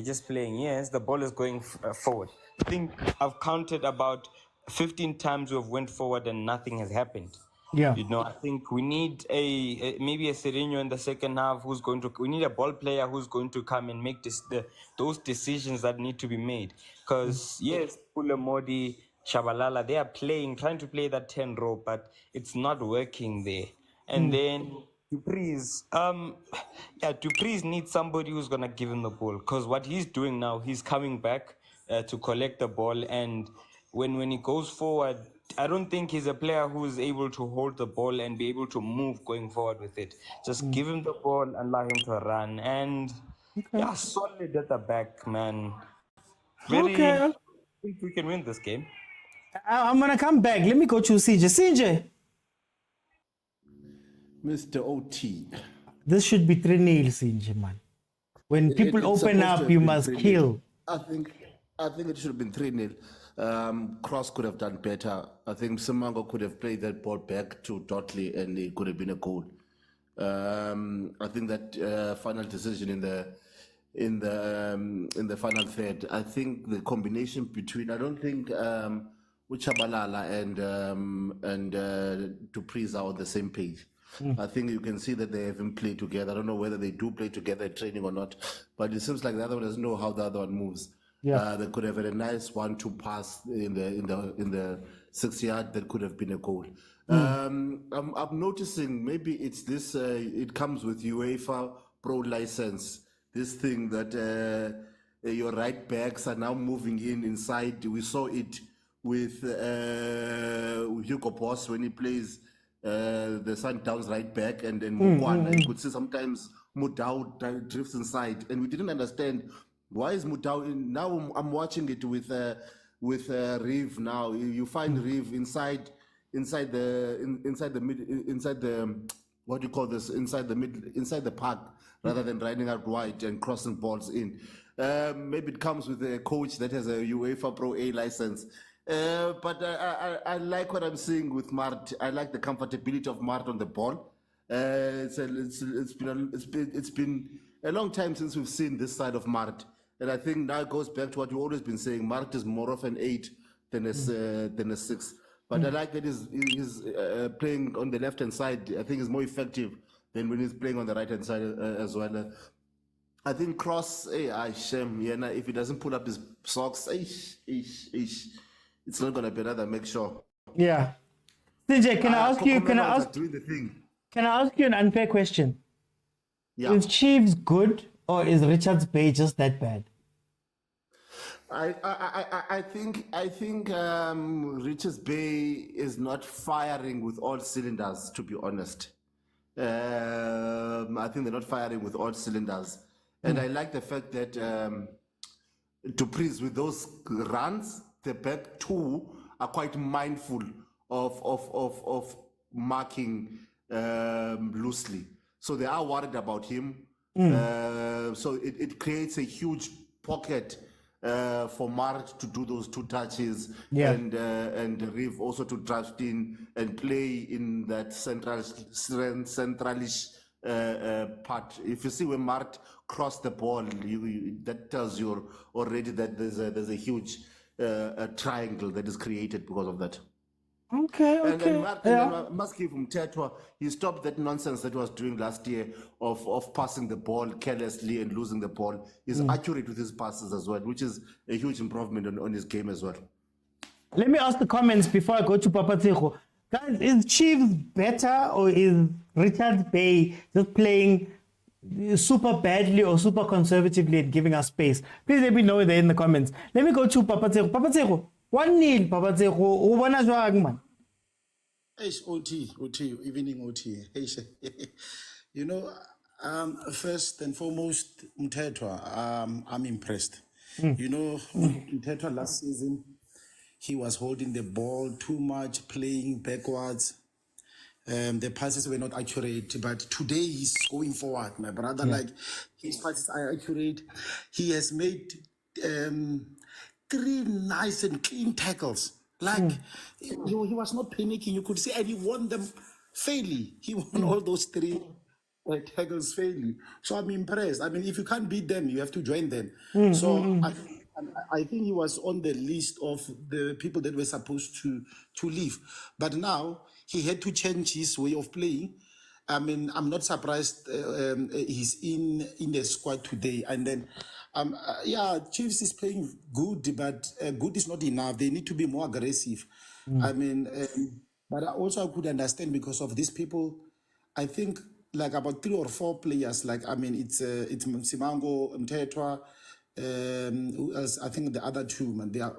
Yes, the ball is going forward. I think I've counted about 15 times we've went forward and nothing has happened. Yeah. You know, I think we need maybe a Sereno in the second half we need a ball player who's going to come and make those decisions that need to be made. Because, yes, Pule Modi, Shabalala, they are trying to play that 10 role, but it's not working there. And then Dupreez, Dupreez needs somebody who's going to give him the ball. Because what he's doing now, he's coming back to collect the ball. And when he goes forward, I don't think he's a player who's able to hold the ball and be able to move going forward with it. Just give him the ball and allow him to run. And solid at the back, man. I think we can win this game. I'm going to come back. Let me go to CJ. CJ. Mr. OT. This should be 3-0, CJ, man. When people open up, you must kill. I think it should have been 3-0. Cross could have done better. I think Simango could have played that ball back to Dotley and it could have been a goal. I think that final decision in the final third, I think the combination between, I don't think Uchabalala and Dupreez are on the same page. I think you can see that they haven't played together. I don't know whether they do play together at training or not, but it seems like the other one doesn't know how the other one moves. They could have had a nice 1-2 pass in the 6-yard that could have been a goal. I'm noticing maybe it's this. It comes with UEFA Pro license. This thing that your right backs are now moving inside. We saw it with Hugo Boss when he plays the Sundowns right back, and then Mokwena. You could see sometimes Motaung drifts inside, and we didn't understand. Why is Motaung? Now I'm watching it with Reeve. Now you find Reeve inside the what do you call this? Inside the park, rather than riding out wide and crossing balls in. Maybe it comes with a coach that has a UEFA Pro A license. But I like what I'm seeing with Mart. I like the comfortability of Mart on the ball. It's been a long time since we've seen this side of Mart. And I think now it goes back to what you've always been saying. Mart is more of an 8 than a 6. But I like that he's playing on the left-hand side. I think he's more effective than when he's playing on the right-hand side as well. I think Cross, shame. Yeah, if he doesn't pull up his socks, it's not going to be another make sure. Yeah. CJ, can I ask you an unfair question? Yeah. Is Chiefs good, or is Richards Bay just that bad? I think Richards Bay is not firing with all cylinders, to be honest. I think they're not firing with all cylinders. And I like the fact that to Patrice, with those runs, the back two are quite mindful of marking loosely. So they are worried about him. So it creates a huge pocket for Mart to do those two touches and Reeve also to draft in and play in that centralish part. If you see when Mart crossed the ball, that tells you already that there's a huge triangle that is created because of that. Okay. And then I must give him Tetwa. He stopped that nonsense that he was doing last year of passing the ball carelessly and losing the ball. He's accurate with his passes as well, which is a huge improvement on his game as well. Let me ask the comments before I go to Papa Tseho. Guys, is Chiefs better or is Richard Bay just playing super badly or super conservatively and giving us space? Please let me know there in the comments. Let me go to Papa Tseho. Papa Tseho, 1-0, Papa Tseho. O bona jwang man? OT, evening OT. You know, first and foremost, Mtetwa, I'm impressed. You know, Mtetwa last season, he was holding the ball too much, playing backwards. The passes were not accurate, but today he's going forward, my brother. Like, his passes are accurate. He has made 3 nice and clean tackles. Like, he was not panicking. You could see, and he won them fairly. He won all those 3 tackles fairly. So I'm impressed. I mean, if you can't beat them, you have to join them. So I think he was on the list of the people that were supposed to leave. But now he had to change his way of playing. I mean, I'm not surprised he's in the squad today. And then, Chiefs is playing good, but good is not enough. They need to be more aggressive. I mean, but I also could understand because of these people. I think like about 3 or 4 players. Like, I mean, it's Simango, Mtetwa. Who else? I think the other 2, man. They are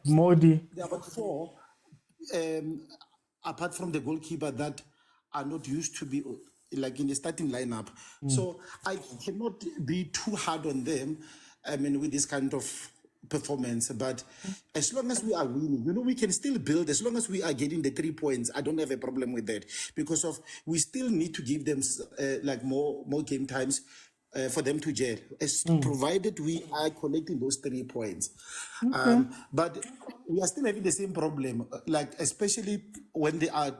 Modi. There are about 4. Apart from the goalkeeper that are not used to be like in the starting lineup. So I cannot be too hard on them, I mean, with this kind of performance. But as long as we are winning, you know, we can still build. As long as we are getting the 3 points, I don't have a problem with that. Because we still need to give them like more game times for them to gel, provided we are collecting those 3 points. But we are still having the same problem, like especially when they are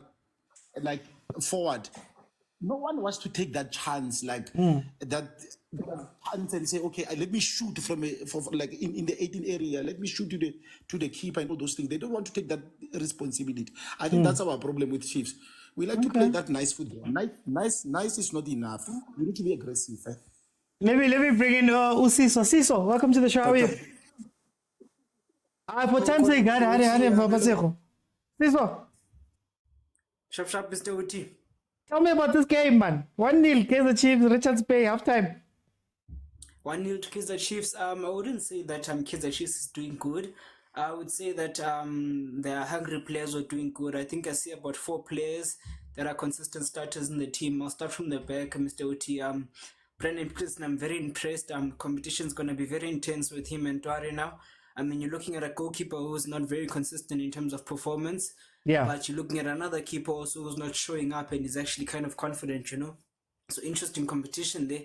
like forward. No one wants to take that chance, like that chance and say, okay, let me shoot from like in the 18 area, let me shoot to the keeper and all those things. They don't want to take that responsibility. I think that's our problem with Chiefs. We like to play that nice football. Nice is not enough. We need to be aggressive. Let me bring in Usiso. Siso, welcome to the show. How are you? For time's sake, Siso. Sharp, Mr. Uti. Tell me about this game, man. 1-0, Kaizer Chiefs, Richards Bay, halftime. 1-0 to Kaizer Chiefs. I wouldn't say that Kaizer Chiefs is doing good. I would say that their hungry players were doing good. I think I see about 4 players that are consistent starters in the team. I'll start from the back, Mr. Uti. Brendan Prison, I'm very impressed. Competition is going to be very intense with him and Tuare now. I mean, you're looking at a goalkeeper who's not very consistent in terms of performance. Yeah. But you're looking at another keeper also who's not showing up and is actually kind of confident, you know. So interesting competition there.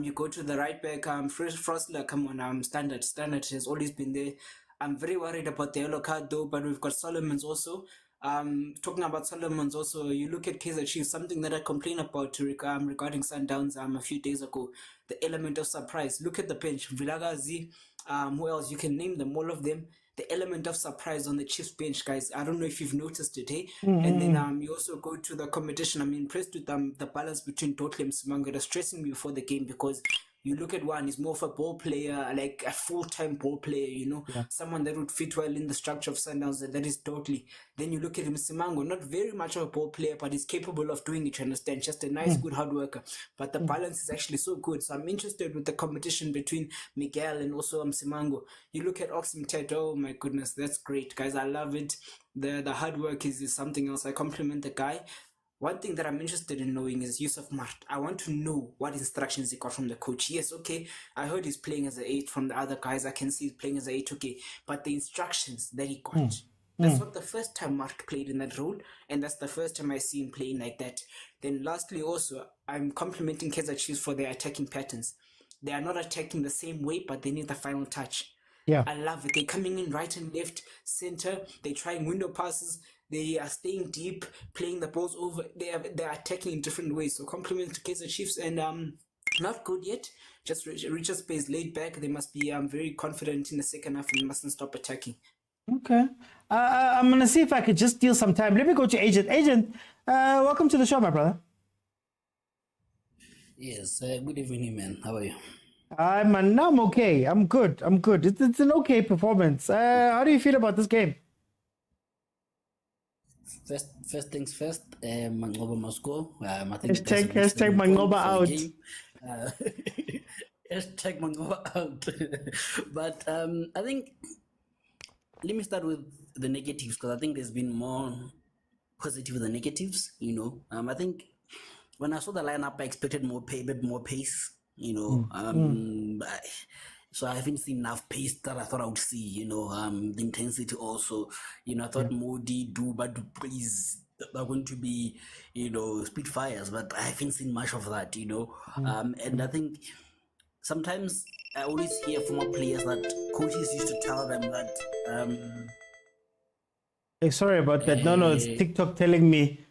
You go to the right back, Frostler, come on, Standard has always been there. I'm very worried about the yellow card though, but we've got Solomons also. Talking about Solomons also, you look at Kaizer Chiefs, something that I complained about regarding Sundowns a few days ago, the element of surprise. Look at the bench, vilakazi, who else? You can name them, all of them. The element of surprise on the Chiefs bench, guys. I don't know if you've noticed it, eh? And then you also go to the competition. I'm impressed with the balance between Dotle and Simango. It was stressing me before the game because You look at one, he's more of a ball player, like a full-time ball player, you know, someone that would fit well in the structure of Sundowns, and that is totally. Then you look at him, Simango, not very much of a ball player, but he's capable of doing it, you understand? Just a nice, good hard worker. But the balance is actually so good. So I'm interested with the competition between Miguel and also Simango. You look at Oxmted, oh my goodness, that's great, guys. I love it. The hard work is something else. I compliment the guy. One thing that I'm interested in knowing is Yusuf Mart. I want to know what instructions he got from the coach. Yes, okay, I heard he's playing as an 8 from the other guys. I can see he's playing as an 8, okay. But the instructions that he got, that's not the first time Mart played in that role, and that's the first time I see him playing like that. Then lastly also, I'm complimenting Kaizer Chiefs for their attacking patterns. They are not attacking the same way, but they need the final touch. Yeah. I love it. They're coming in right and left, center. They're trying window passes. They are staying deep, playing the balls over. They're attacking in different ways. So compliment to Kaizer Chiefs, and not good yet. Just Richard Space laid back. They must be very confident in the second half and mustn't stop attacking. Okay. I'm going to see if I could just steal some time. Let me go to Agent. Agent, welcome to the show, my brother. Yes, good evening, man. How are you? I'm okay. I'm good. It's an okay performance. How do you feel about this game? First things first, Mangoba must go. I think Hashtag Mangoba out. Hashtag Mangoba out. But I think, let me start with the negatives, because I think there's been more positive than negatives, you know. I think when I saw the lineup, I expected a bit more pace, you know. So I haven't seen enough pace that I thought I would see, you know. The intensity also, you know, I thought Modi, but Dupre's are going to be, you know, Spitfires, but I haven't seen much of that, you know. And I think sometimes I always hear from our players that coaches used to tell them that Hey, sorry about that. No, it's TikTok telling me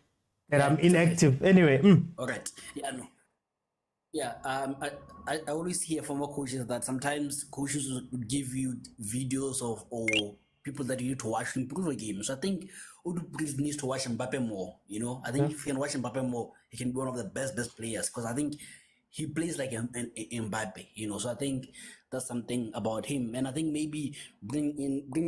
that I'm inactive. Anyway. All right. Yeah, no. Yeah, I always hear from our coaches that sometimes coaches would give you videos of or people that you need to watch to improve a game. So I think Udu needs to watch Mbappe more. You know, I think if you can watch Mbappe more, he can be one of the best players, because I think he plays like an Mbappe. You know, so I think that's something about him. And I think maybe bring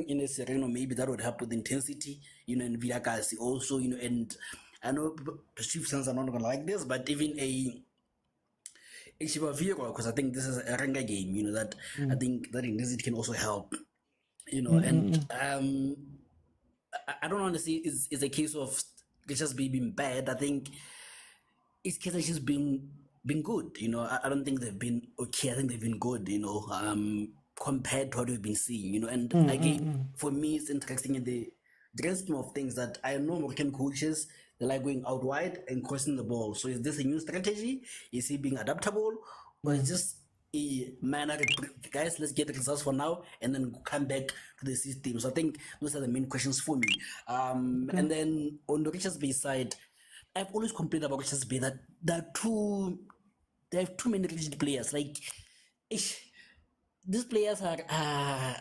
in a Sereno, maybe that would help with intensity. You know, and Vilakazi also. You know, and I know the Chiefs fans are not gonna like this, but even a because I think this is a Ranga game, you know, that I think that intensity can also help, you know, and I don't want to say it's a case of just being bad. I think it's case of just being good, you know. I don't think they've been okay. I think they've been good, you know, compared to what we've been seeing, you know. And again, for me, it's interesting in the grand scheme of things that I know Moroccan coaches, they like going out wide and crossing the ball. So is this a new strategy? Is he being adaptable? Or is just a manner, guys, let's get the results for now and then come back to the system? So I think those are the main questions for me. And then on the Richards Bay side, I've always complained about Richards Bay that they have too many rigid players. Like, these players are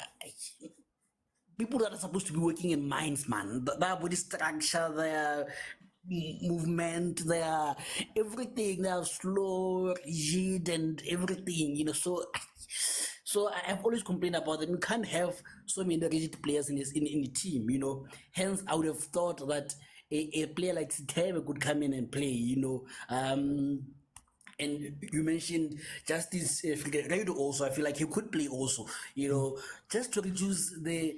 people that are supposed to be working in mines, man. Their body structure, their movement, their everything, they are slow, rigid, and everything, you know. So I've always complained about them. You can't have so many rigid players in the team, you know. Hence, I would have thought that a player like Sitebe could come in and play, you know. And you mentioned Justice Figueiredo also. I feel like he could play also, you know, just to reduce the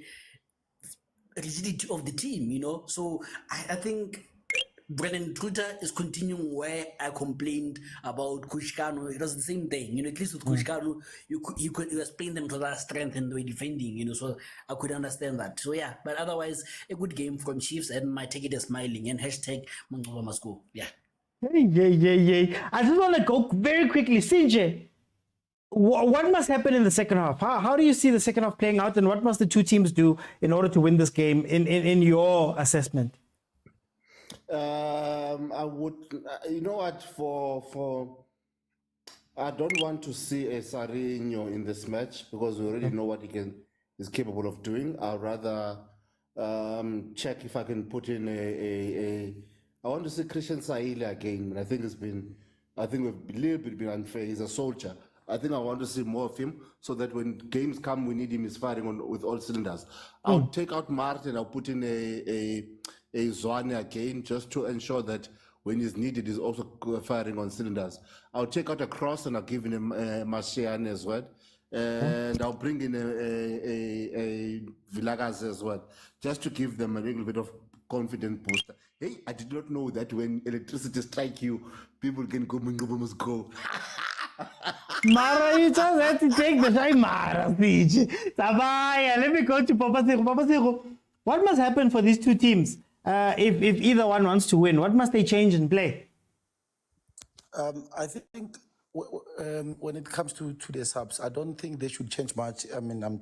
rigidity of the team, you know. So I think Brennan Truter is continuing where I complained about Kushkano. It was the same thing, you know. At least with Kushkano, you could explain them to that strength and the way defending, you know. So I could understand that. So yeah, but otherwise, a good game from Chiefs, and my ticket is smiling, and hashtag Mangoba must go. Yeah. Yeah. I just want to go very quickly. CJ, what must happen in the second half? How do you see the second half playing out, and what must the two teams do in order to win this game in your assessment? I would, you know what, for I don't want to see a Sarinho in this match, because we already know what is capable of doing. I'd rather check if I can put in I want to see Christian Saile again. I think we've a little bit been unfair. He's a soldier. I think I want to see more of him so that when games come, we need him is firing on with all cylinders. I'll take out Martin. I'll put in a Zwane again just to ensure that when he's needed, he's also firing on cylinders. I'll take out a Cross and I'll give him Mashiane as well. And I'll bring in a Vilakazi as well, just to give them a little bit of confident booster. Hey, I did not know that when electricity strike you, people can go, must go. Mara, you just have to take the shine, Mara, speech. Sabaya, let me go to Papa Sego. Papa Sego, what must happen for these two teams if either one wants to win? What must they change and play? I think when it comes to the subs, I don't think they should change much. I mean, I'm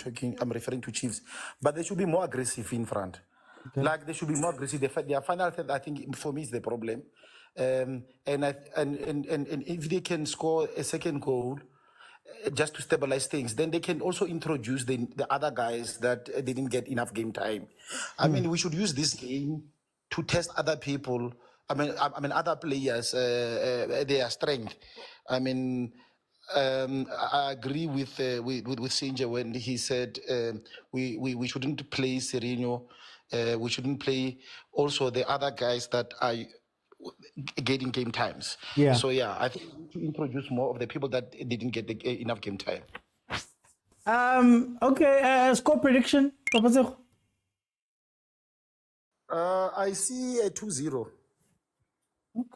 referring to Chiefs, but they should be more aggressive in front. Okay. Like they should be more aggressive. Their final third, I think, for me, is the problem. And if they can score a second goal, just to stabilize things, then they can also introduce the other guys that didn't get enough game time. I mean, we should use this game to test other people. I mean, other players, their strength. I mean, I agree with Sinja when he said we shouldn't play Sereno. We shouldn't play also the other guys that are getting game times. Yeah. So yeah, I think we need to introduce more of the people that didn't get enough game time. Okay. Score prediction, Papa Sego. I see a 2-0.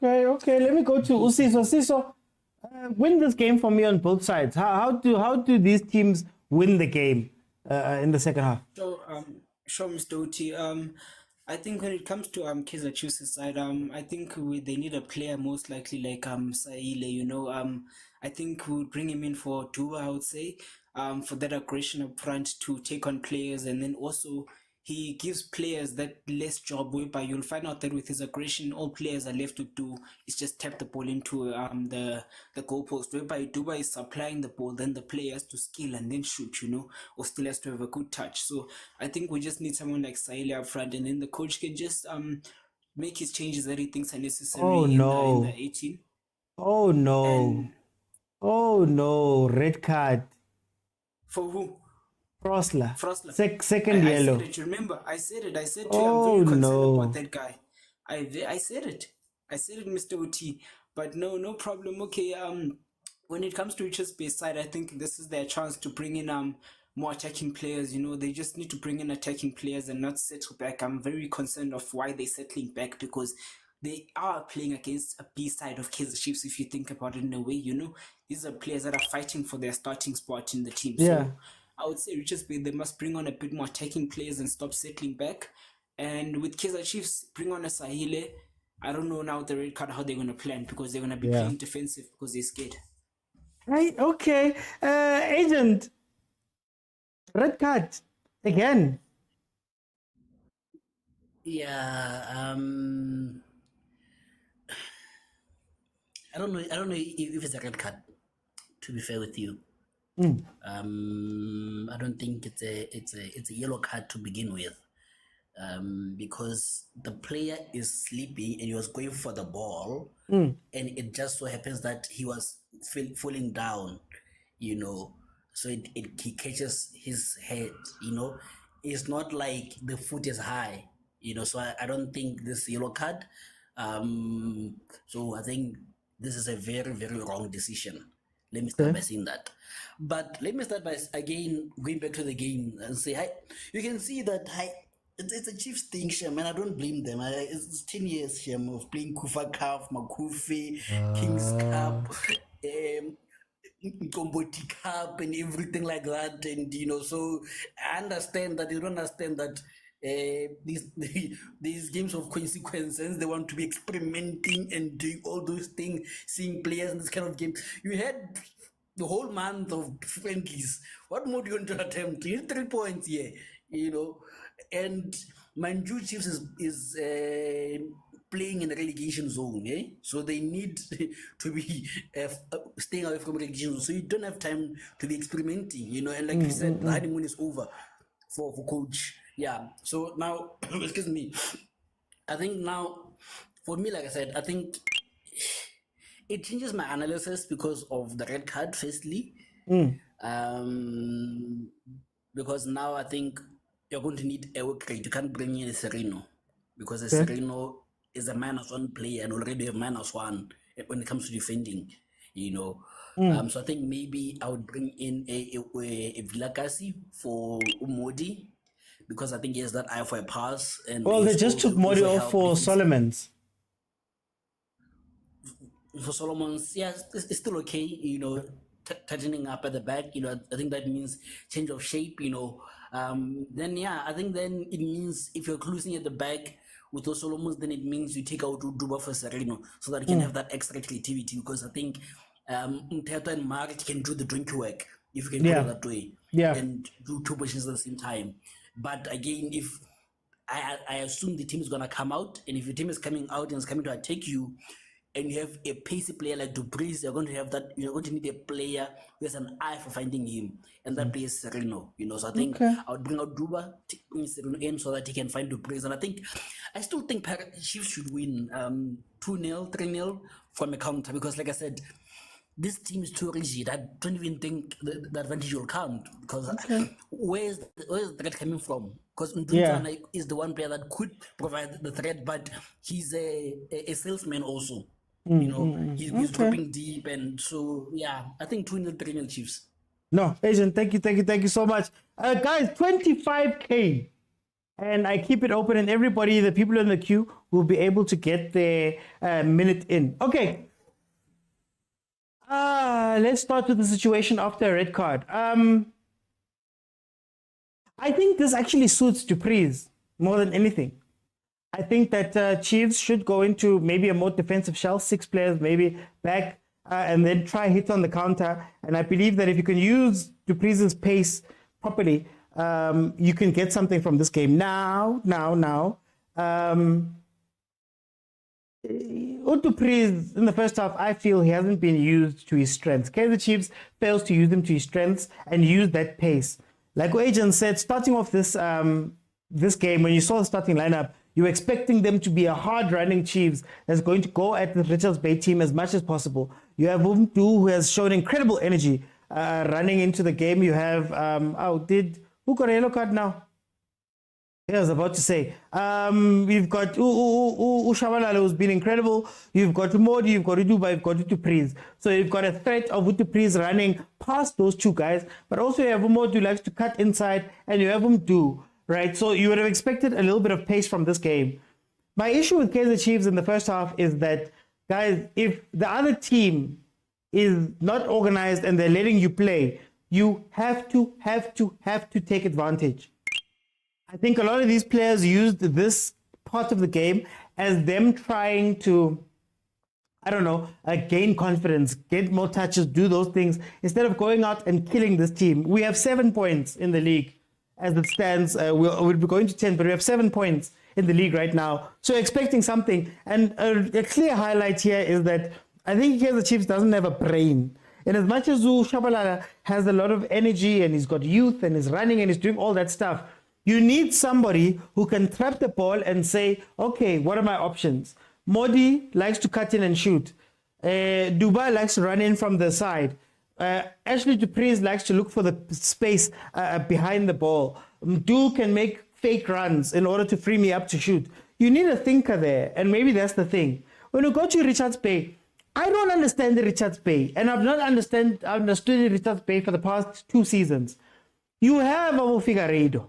Okay. Let me go to Usiso. Siso, win this game for me on both sides. How do these teams win the game in the second half? Sure, Mr. Uti. I think when it comes to Kaizer Chiefs' side, I think they need a player most likely like Saile. You know, I think we would bring him in for Duba, I would say, for that aggression up front to take on players, and then also he gives players that less job whereby you'll find out that with his aggression, all players are left to do is just tap the ball into the goalpost, whereby Duba is supplying the ball, then the player has to skill and then shoot, you know, or still has to have a good touch. So I think we just need someone like Saile up front, and then the coach can just make his changes that he thinks are necessary in the 18. Oh no. Oh no, red card. For who? Frosler. Second I yellow. said it, remember? I said to you, I'm very concerned about that guy. I said it, Mr. OT. But no problem. Okay, when it comes to Richards Bay side, I think this is their chance to bring in more attacking players. You know, they just need to bring in attacking players and not settle back. I'm very concerned of why they're settling back, because they are playing against a B side of Kaizer Chiefs, if you think about it in a way. You know, these are players that are fighting for their starting spot in the team. Yeah. So I would say Richards Bay, they must bring on a bit more attacking players and stop settling back. And with Kaizer Chiefs, bring on a Sahile. I don't know now the red card how they're going to plan, because they're going to be playing defensive because they're scared. Right, okay. Agent, red card again. Yeah, I don't know if it's a red card, to be fair with you. I don't think it's a yellow card to begin with, because the player is sleeping and he was going for the ball, and it just so happens that he was falling down, you know, so he catches his head, you know. It's not like the foot is high, you know, so I don't think this yellow card. So I think this is a very, very wrong decision. Let me start by saying that. But let me start by, again, going back to the game and say, you can see that it's a Chiefs thing, Shem, and I don't blame them. It's 10 years, Shem, of playing Kufa Cup, Makufi, Kings Cup, Komboti Cup, and everything like that. And, you know, so I understand that. You don't understand that these games of consequences, they want to be experimenting and doing all those things, seeing players in this kind of game. You had the whole month of friendlies. What more do you want to attempt? You need 3 points here, you know. And Manju Chiefs is playing in the relegation zone, so they need to be staying away from relegation zone. So you don't have time to be experimenting, you know. And like you said, the honeymoon is over for coach. Yeah. So now, excuse me. I think now, for me, like I said, I think it changes my analysis because of the red card, firstly. Because now I think you're going to need a work rate. You can't bring in a Sereno because a Sereno is a -1 player and already a -1 when it comes to defending, you know. So I think maybe I would bring in a vilakazi for Modi because I think he has that eye for a pass. And Well, they just took Modi off for Solomon's. For Solomon's, yes, it's still okay, you know, tightening up at the back, you know, I think that means change of shape, you know. Then, yeah, I think then it means if you're closing at the back with those Solomons, then it means you take out Duba for Sereno so that you can have that extra creativity because I think Mteto and Mark can do the donkey work, if you can put it that way, and do two positions at the same time. But again, if I assume the team is going to come out, and if your team is coming out and is coming to attack you, and you have a pacey player like Dupreez, you're going to have that. You're going to need a player who has an eye for finding him, and that player is Sereno. You know, so I think I would bring out Duba, bring Sereno in so that he can find Dupreez. And I still think Chiefs should win 2-0, 3-0 from a counter because, like I said, this team is too rigid. I don't even think the advantage will count because where's the threat coming from? Because Ndunzana is the one player that could provide the threat, but he's a salesman also. You know, he's dropping deep, and so I think 2-0, 3-0 Chiefs. No, Asian, thank you so much, guys. 25K, and I keep it open, and everybody, the people in the queue, will be able to get their minute in. Okay. Let's start with the situation after a red card. I think this actually suits Dupreez more than anything. I think that Chiefs should go into maybe a more defensive shell, 6 players maybe back, and then try hit on the counter. And I believe that if you can use Dupreez's pace properly, you can get something from this game. Now. Dupreez in the first half, I feel he hasn't been used to his strengths. Kaizer Chiefs fails to use him to his strengths and use that pace. Like what Agent said, starting off this game, when you saw the starting lineup, you were expecting them to be a hard-running Chiefs that's going to go at the Richards Bay team as much as possible. You have Umdu, who has shown incredible energy running into the game. You have, who got a yellow card now? I was about to say, we've got Shabalala, who's been incredible. You've got Modi, you've got Duba, you've got Dupreez. So you've got a threat of Dupreez running past those two guys, but also you have Modi who likes to cut inside, and you have Umdu, right? So you would have expected a little bit of pace from this game. My issue with Kaizer Chiefs in the first half is that, guys, if the other team is not organized and they're letting you play, you have to take advantage. I think a lot of these players used this part of the game as them trying to, gain confidence, get more touches, do those things, instead of going out and killing this team. We have 7 points in the league as it stands. We'll be going to 10, but we have 7 points in the league right now. So expecting something. And a clear highlight here is that I think the Chiefs doesn't have a brain. And as much as Shabalala has a lot of energy and he's got youth and he's running and he's doing all that stuff, you need somebody who can trap the ball and say, okay, what are my options? Modi likes to cut in and shoot. Duba likes to run in from the side. Ashley Dupreez likes to look for the space behind the ball. Du can make fake runs in order to free me up to shoot. You need a thinker there, and maybe that's the thing. When you go to Richards Bay, I don't understand the Richards Bay, and I've not understood the Richards Bay for the past 2 seasons. You have Abu Figueiredo,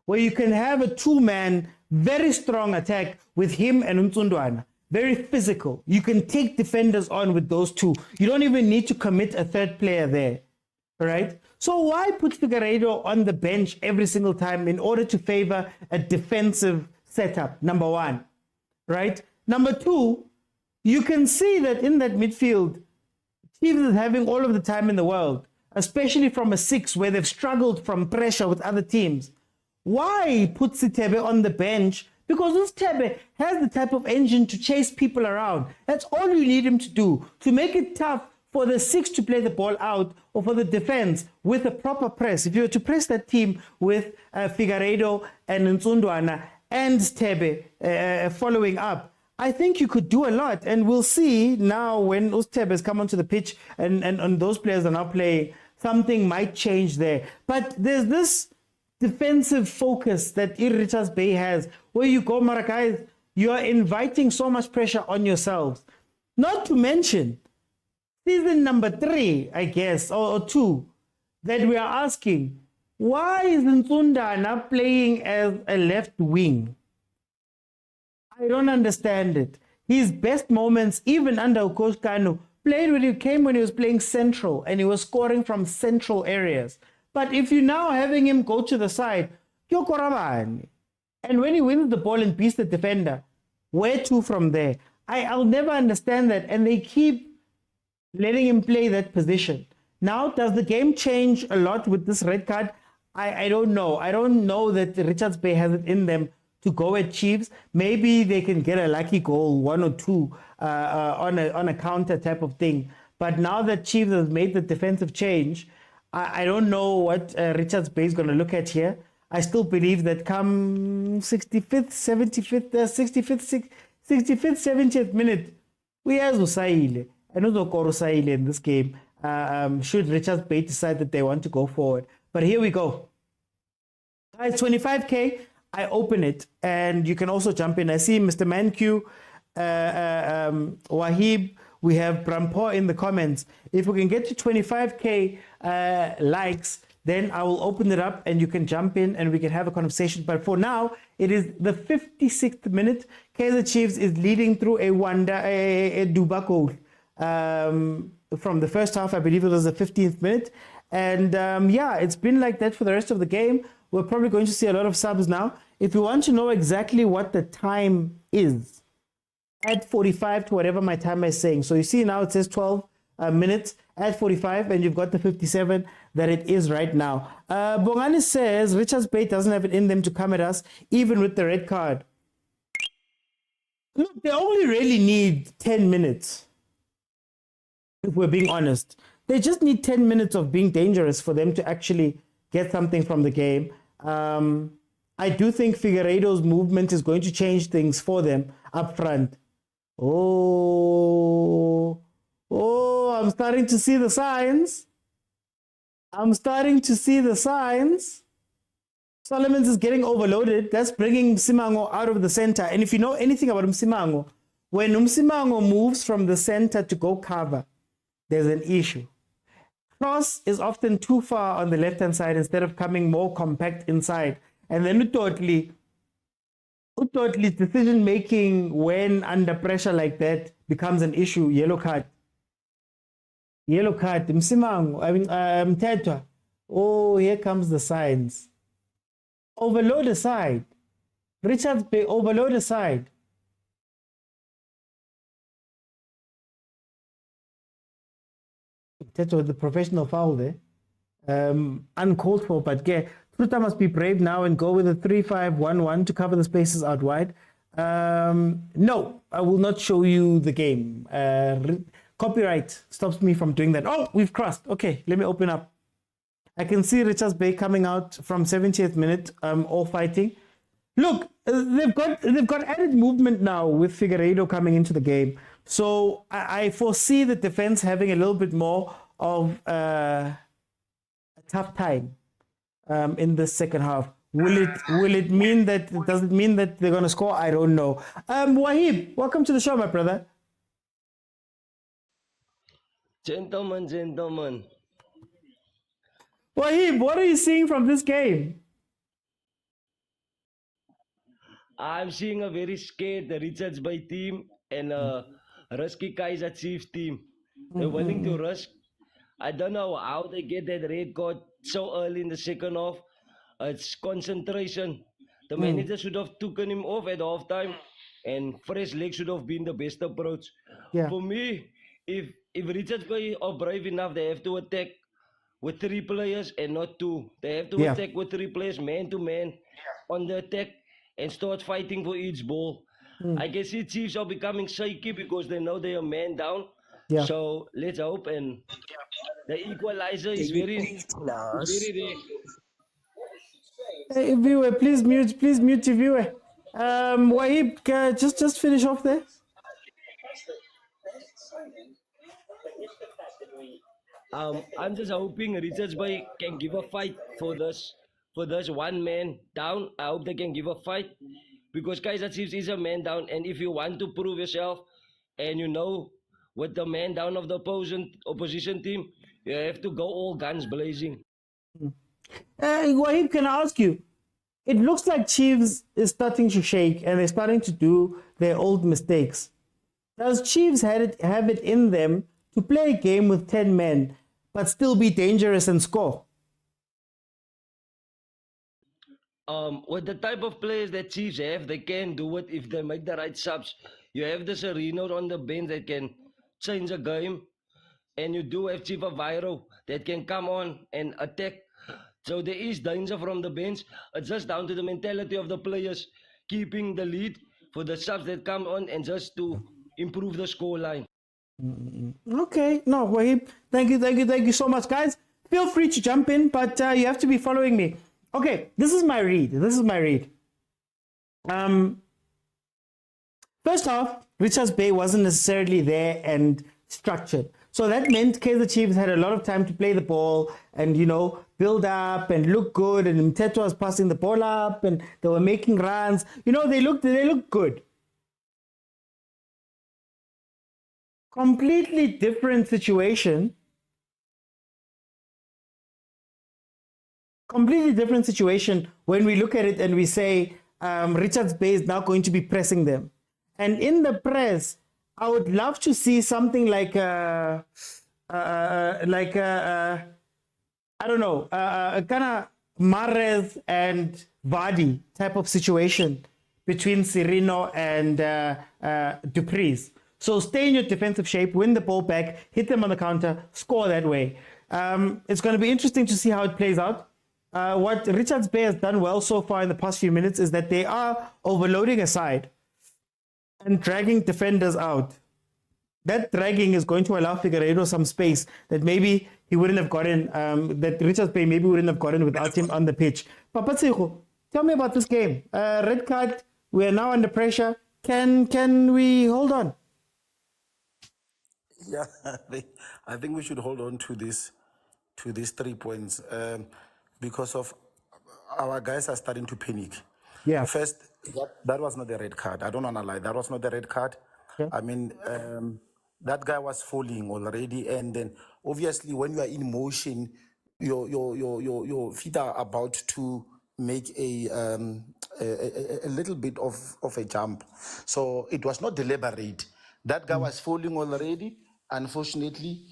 where you can have a 2-man, very strong attack with him and Ntsundwana. Very physical. You can take defenders on with those 2. You don't even need to commit a 3rd player there. All right? So why put Figueiredo on the bench every single time in order to favor a defensive setup, number 1? Right? Number 2, you can see that in that midfield, Chiefs is having all of the time in the world, especially from a 6 where they've struggled from pressure with other teams. Why put Sitebe on the bench? Because this Sitebe has the type of engine to chase people around. That's all you need him to do, to make it tough for the 6 to play the ball out or for the defense with a proper press. If you were to press that team with Figueiredo and Ntsundwana and Sitebe following up, I think you could do a lot. And we'll see now when Usteb has come onto the pitch and those players are now playing, something might change there. But there's this defensive focus that Richards Bay has, where you go, Marakai, you are inviting so much pressure on yourselves. Not to mention, season number 3, I guess, or 2, that we are asking, why is Nsunda not playing as a left wing? I don't understand it. His best moments, even under Coach Kanu, when he was playing central and he was scoring from central areas. But if you're now having him go to the side, you're Koraban. And when he wins the ball and beats the defender, where to from there? I'll never understand that. And they keep letting him play that position. Now, does the game change a lot with this red card? I don't know. I don't know that Richards Bay has it in them to go at Chiefs. Maybe they can get a lucky goal, 1 or 2 on a counter type of thing. But now that Chiefs has made the defensive change, I don't know what Richards Bay is going to look at here. I still believe that come 65th, 75th, 65th, 70th minute, we have Usaile. And Uzokoro Usaile in this game. Should Richards Bay decide that they want to go forward. But here we go. Guys, 25K. I open it and you can also jump in. I see Mr. Mancu, Wahib, we have Brampo in the comments. If we can get to 25K likes, then I will open it up and you can jump in and we can have a conversation. But for now, it is the 56th minute. Kaizer Chiefs is leading through a Duba goal. From the first half, I believe it was the 15th minute. And yeah, it's been like that for the rest of the game. We're probably going to see a lot of subs now. If you want to know exactly what the time is, add 45 to whatever my timer is saying. So you see now it says 12 minutes, add 45, and you've got the 57 that it is right now. Bongani says, Richards Bay doesn't have it in them to come at us, even with the red card. Look, they only really need 10 minutes, if we're being honest. They just need 10 minutes of being dangerous for them to actually get something from the game. I do think Figueiredo's movement is going to change things for them up front. Oh, I'm starting to see the signs. Solomons is getting overloaded. That's bringing Msimango out of the center. And if you know anything about Msimango, when Msimango moves from the center to go cover, there's an issue. Cross is often too far on the left-hand side instead of coming more compact inside. And then totally decision-making when under pressure like that becomes an issue. Yellow card. Msimango, Mtetwa. Oh, here comes the signs. Overload the side. Richards Bay, overload the side. That was the professional foul there. Uncalled for, but Truta must be brave now and go with a 3-5-1-1 to cover the spaces out wide. No, I will not show you the game. Copyright stops me from doing that. Oh, we've crossed. Okay, let me open up. I can see Richards Bay coming out from 70th minute, all fighting. Look, they've got added movement now with Figueiredo coming into the game. So I foresee the defense having a little bit more of a tough time in the second half. Will it mean that? Does it mean that they're going to score? I don't know. Wahib, welcome to the show, my brother. Gentlemen. Wahib, what are you seeing from this game? I'm seeing a very scared Richards Bay team and a risky Kaizer Chiefs team. They're willing to risk. I don't know how they get that red card so early in the second half. It's concentration. The manager should have taken him off at halftime, and fresh legs should have been the best approach. Yeah. For me, if Richards Bay are brave enough, they have to attack with 3 players and not 2. They have to attack with 3 players, man to man, on the attack and start fighting for each ball. I can see Chiefs are becoming shaky because they know they are man down. Yeah. So let's hope, and the equalizer is very rare. Hey, viewer, please mute your viewer. Wahib, just finish off there. I'm just hoping Richards Bay can give a fight for this one man down. I hope they can give a fight because Kaizer Chiefs is a man down, and if you want to prove yourself, and you know, with the man down of the opposition team, you have to go all guns blazing. Wahib, can I ask you? It looks like Chiefs is starting to shake and they're starting to do their old mistakes. Does Chiefs have it in them to play a game with 10 men but still be dangerous and score? With the type of players that Chiefs have, they can do it if they make the right subs. You have the Sereno on the bench that can change a game, and you do have Chief Viro that can come on and attack. So there is danger from the bench. It's just down to the mentality of the players keeping the lead for the subs that come on and just to improve the scoreline. Okay, no, Wahib, thank you so much, guys. Feel free to jump in, but you have to be following me. Okay, this is my read. First off, Richards Bay wasn't necessarily there and structured. So that meant Kaizer Chiefs had a lot of time to play the ball and, you know, build up and look good. And Mteto was passing the ball up and they were making runs. You know, they looked good. Completely different situation. Completely different situation when we look at it and we say Richards Bay is now going to be pressing them. And in the press, I would love to see something like I don't know, a kind of Mahrez and Vardy type of situation between Sereno and Dupreez. So stay in your defensive shape, win the ball back, hit them on the counter, score that way. It's going to be interesting to see how it plays out. What Richards Bay has done well so far in the past few minutes is that they are overloading a side and dragging defenders out. That dragging is going to allow Figueiredo some space that maybe he wouldn't have gotten, that Richards Bay maybe wouldn't have gotten without him on the pitch. Papa Tsego, tell me about this game. Red card, we are now under pressure. Can we hold on? Yeah, I think we should hold on to these 3 points because of our guys are starting to panic. Yeah. First, that was not the red card. I don't want to lie. That was not the red card. Okay. I mean, that guy was falling already, and then obviously when you are in motion, your feet are about to make a little bit of a jump. So it was not deliberate. That guy was falling already. Unfortunately,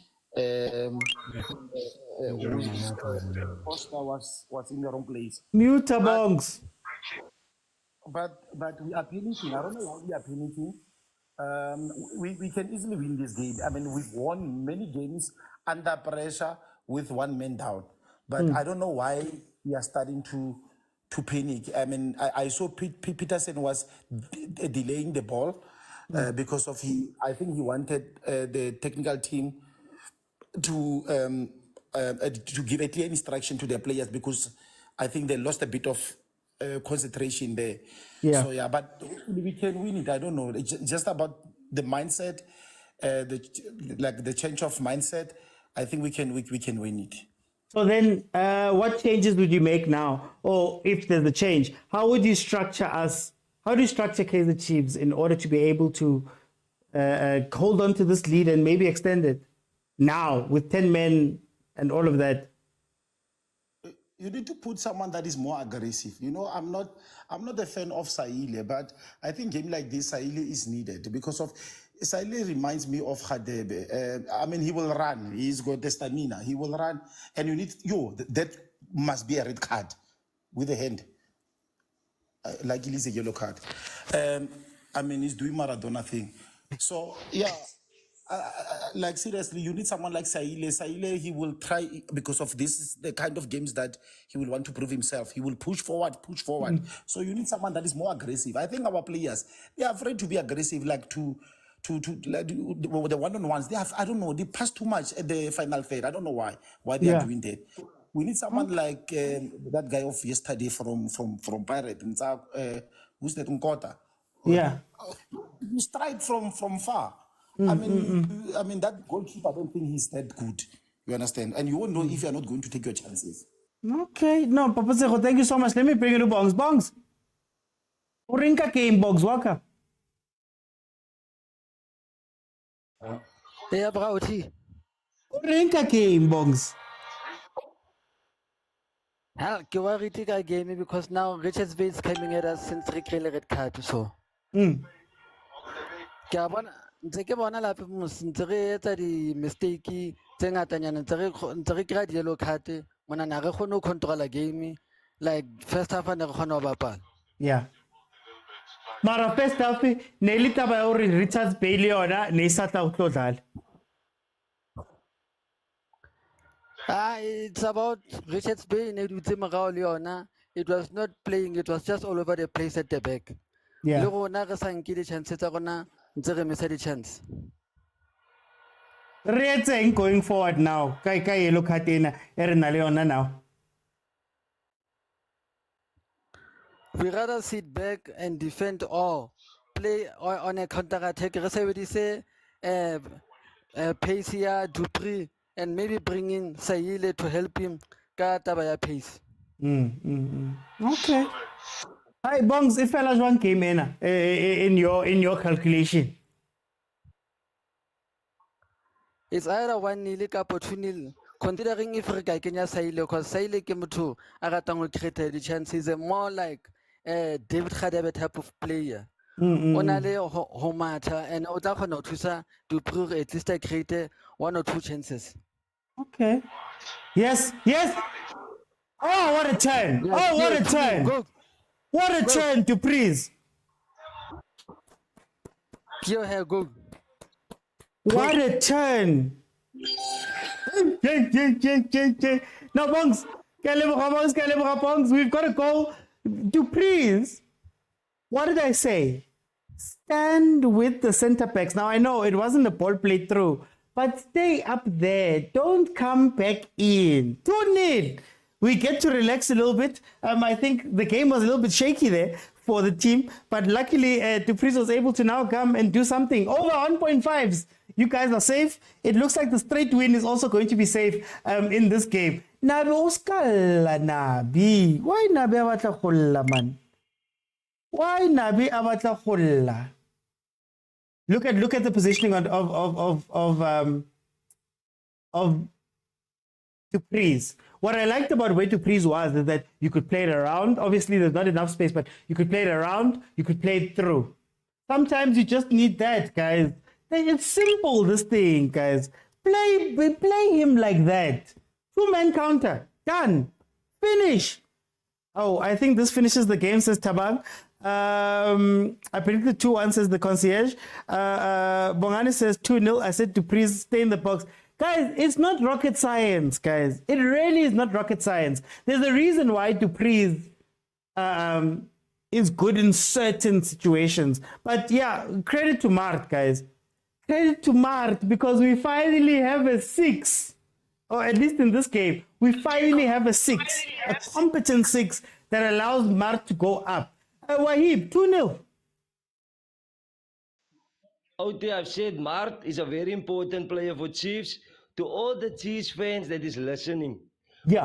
Costa was in the wrong place. Mutabongs. But we are panicking. I don't know why we are panicking. We can easily win this game. I mean, we've won many games under pressure with one man down. But I don't know why we are starting to panic. I mean, I saw Peterson was delaying the ball because of I think he wanted the technical team to give a clear instruction to their players because I think they lost a bit of concentration there. Yeah. So yeah, but we can win it. I don't know. It's just about the mindset, the change of mindset. I think we can win it. So then, what changes would you make now, or if there's a change? How would you structure us? How do you structure Kaizer Chiefs in order to be able to hold on to this lead and maybe extend it now with 10 men and all of that? You need to put someone that is more aggressive. You know, I'm not a fan of Saile, but I think game like this, Saile is needed because of Saile reminds me of Hadebe. I mean, he will run. He's got the stamina. He will run, and you need that must be a red card with a hand, like it is a yellow card. I mean, he's doing Maradona thing. So yeah. Like seriously, you need someone like Saile. Saile, he will try because of this is the kind of games that he will want to prove himself. He will push forward. So you need someone that is more aggressive. I think our players, they are afraid to be aggressive, like to like the one-on-ones. They have, I don't know, they pass too much at the final third. I don't know why they are doing that. We need someone like that guy of yesterday from Pirate, who's that Nkota? Yeah. You strike from far. I mean, that goalkeeper, I don't think he's that good. You understand? And you won't know if you're not going to take your chances. Okay. No, Papa Sejo, thank you so much. Let me bring you to Bongs. Bongs. Urinka game, Bongs, waka. Yeah, Brauti. Urinka game, Bongs. Hell, ke worried ka game because now Richards Bay is coming at us since Rick red card so. Ke a bona ntse ke bona lape mos ntse re etsa di mistake tse ngatanyana ntse re kry yellow card mona na re kgone ho controla game like first half ne re kgona ho bapala. Yeah. Mara first half, ne taba ya hore Richards Bay le yona ne sa tla ho tlo dlala. It's about Richards Bay ne dutse morao le yona. It was not playing, it was just all over the place at the back. Yeah. Le rona re sa nke di chance tsa rona ntse re misa di chance. Re etseng going forward now. Ka yellow card ena e re na le yona now. We rather sit back and defend or play on a counter attack. Re sebedise pace ya Dupree and maybe bring in Saile to help him ka taba ya pace. Okay. Hi Bongs, if fellas one came in your calculation. It's either 1-0 ka 2-0. Considering if re ka kenya Saile, because Saile ke motho a ratang ho create the chances, more like David Khadebe type of player. Ona le ho matha and o tla kgona ho thusa Dupree at least create 1 or 2 chances. Okay. Yes. Oh, what a turn! Yes, What a turn! Go. What a turn to Priest! Pure hair, go. What a turn! Now, Bongs, Bongs, we've got to go to Priest. What did I say? Stand with the centre backs. Now, I know it wasn't the ball played through, but stay up there. Don't come back in. 2-0. We get to relax a little bit. I think the game was a little bit shaky there for the team, but luckily Dupree was able to now come and do something. Over 1.5s. You guys are safe. It looks like the straight win is also going to be safe in this game. Nabi Oskala Nabi. Why Nabi abatla khulla man? Why Nabi abatla khulla? Look at the positioning of Dupree's. What I liked about where Dupree's was is that you could play it around. Obviously, there's not enough space, but you could play it around. You could play it through. Sometimes you just need that, guys. It's simple, this thing, guys. Play him like that. 2-man counter. Done. Finish. Oh, I think this finishes the game, says Tabang. I predicted 2-1, says the concierge. Bongani says 2-0. I said Dupree's stay in the box. Guys, it's not rocket science, guys. It really is not rocket science. There's a reason why Dupree's is good in certain situations. But yeah, credit to Mart, guys. Credit to Mart, because we finally have a 6. Or at least in this game, we finally have a 6. A competent 6 that allows Mart to go up. Wahib, 2-0. Outi, I've said Mart is a very important player for Chiefs. To all the Chiefs fans that is listening,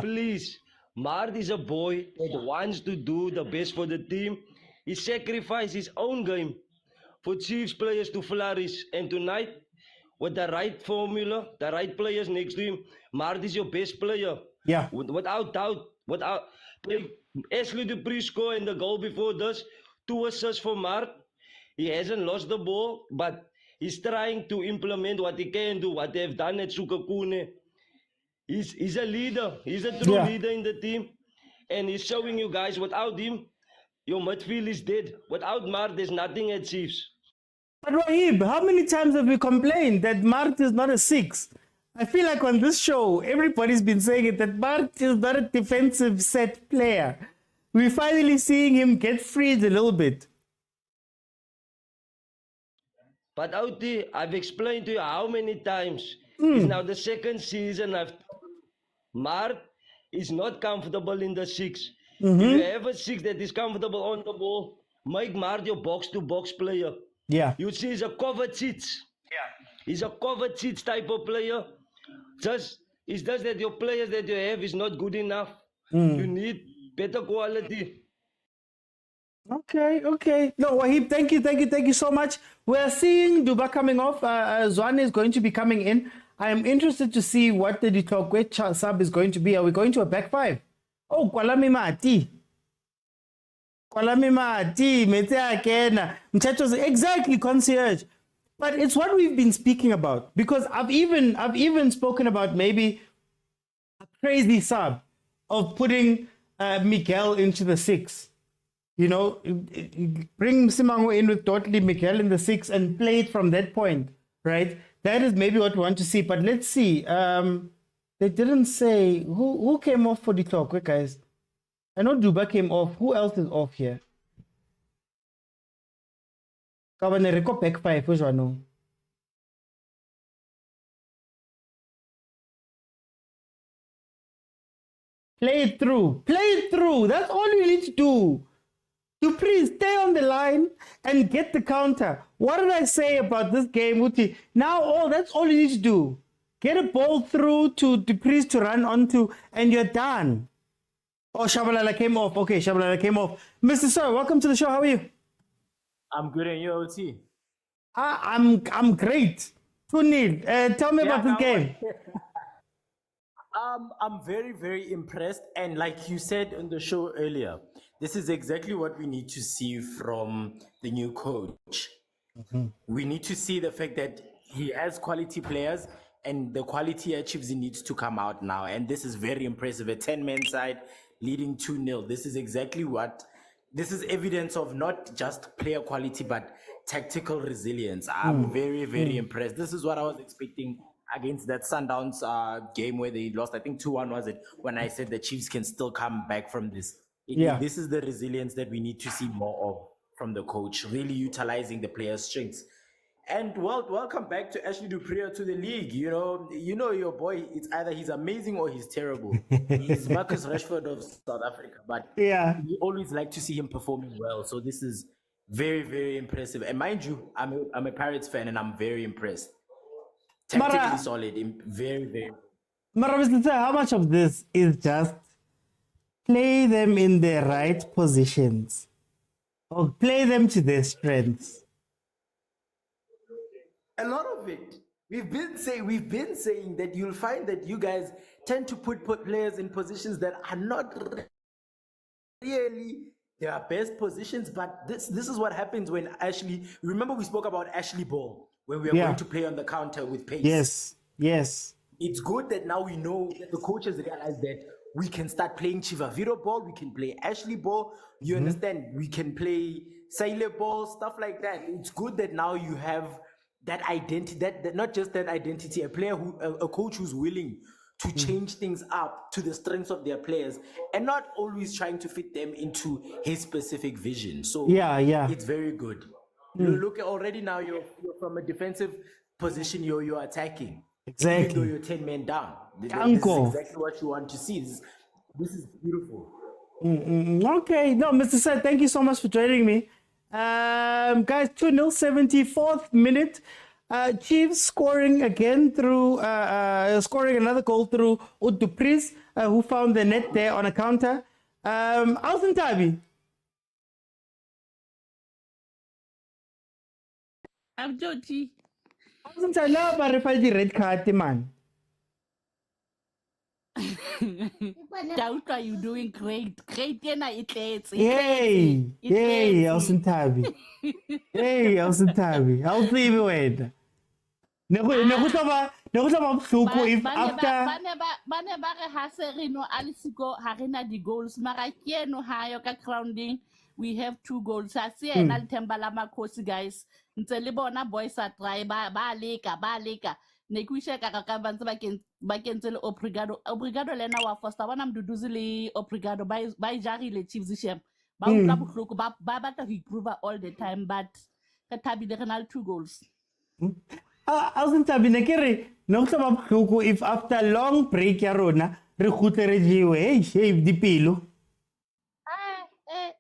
please, Mart is a boy that wants to do the best for the team. He sacrificed his own game for Chiefs players to flourish. And tonight, with the right formula, the right players next to him, Mart is your best player. Yeah. Without doubt. Ashley Dupree score and the goal before this, 2 assists for Mart. He hasn't lost the ball, but he's trying to implement what he can do, what they've done at Sukakune. He's a leader. He's a true leader in the team. And he's showing you guys, without him, your midfield is dead. Without Mart, there's nothing at Chiefs. But Wahib, how many times have we complained that Mart is not a 6? I feel like on this show, everybody's been saying it, that Mart is not a defensive set player. We're finally seeing him get freed a little bit. But Outi, I've explained to you how many times. It's now the second season Mart is not comfortable in the 6. If you have a 6 that is comfortable on the ball, Mike Mardio box-to-box player. Yeah. You see, he's a covered seats. Yeah. He's a covered seats type of player. It's just that your players that you have is not good enough. You need better quality. Okay. No, Wahib, thank you so much. We're seeing Duba coming off. Zwane is going to be coming in. I am interested to see what the Ditokwe sub is going to be. Are we going to a back five? Oh, Kwalami Mati, Mete Akena. Mchacho's exactly concierge. But it's what we've been speaking about, because I've even spoken about maybe a crazy sub of putting Miguel into the 6. You know, bring Simango in with totally Miguel in the 6 and play it from that point, right? That is maybe what we want to see. But let's see. They didn't say who came off for the talk, guys. I know Duba came off. Who else is off here? Kabanerico back 5, which one? No? Play it through. That's all you need to do. To please stay on the line and get the counter. What did I say about this game, Uti? Now, that's all you need to do. Get a ball through to Patrice to run onto, and you're done. Oh, Shabalala came off. Okay, Shabalala came off. Mr. Sir, welcome to the show. How are you? I'm good, and you, OT? I'm great. 2-0. Tell me about this game. I'm very, very impressed. And like you said on the show earlier, this is exactly what we need to see from the new coach. We need to see the fact that he has quality players, and the quality achieves needs to come out now. And this is very impressive. A 10-man side leading 2-0. This is evidence of not just player quality, but tactical resilience. I'm very, very impressed. This is what I was expecting against that Sundowns game where they lost, I think 2-1 was it, when I said the Chiefs can still come back from this. This is the resilience that we need to see more of from the coach, really utilizing the players' strengths. And welcome back to Ashley Dupree to the league. You know your boy, it's either he's amazing or he's terrible. He's Marcus Rashford of South Africa, but we always like to see him performing well. So this is very, very impressive. And mind you, I'm a Pirates fan and I'm very impressed. Tactically solid, very, very. Mara, how much of this is just play them in the right positions or play them to their strengths? A lot of it. We've been saying that you'll find that you guys tend to put players in positions that are not really their best positions. But this is what happens when Ashley. Remember we spoke about Ashley Ball when we are going to play on the counter with pace. Yes. It's good that now we know that the coaches realize that we can start playing Chivaviro ball, we can play Ashley ball. You understand? We can play Saile ball, stuff like that. It's good that now you have that identity, that not just that identity, a coach who's willing to change things up to the strengths of their players and not always trying to fit them into his specific vision. So it's very good. You look at already now you're from a defensive position, you're attacking. Exactly. Even though you're 10 men down. This is exactly what you want to see. This is beautiful. Okay. No, Mr. Seth, thank you so much for joining me. Guys, 2-0, 74th minute. Chiefs scoring again through, scoring another goal through Udupris, who found the net there on a counter. Alton Tabi. I'm Georgie. Alton Tabi, now the red card, man. Dauka, you doing great. Great, Yay, Alton Tabi. Hey, Alton Tabi. I'll see you later. If after bane ba re ha se re no alisiko ha re na di goals mara ke no ha yo ka grounding we have 2 goals ha se ena le themba la makhosi guys ntse le bona boys a try ba leka ne ku ishe ka bantse ba kentse le obrigado lena wa foster bona mduduzi le obrigado ba jarile Chiefs shem ba utla bohloko ba batla to improve all the time but ka thabile re na le 2 goals. Alton Tabi, if after long break ya rona re khutle re jiwe hey shave dipelo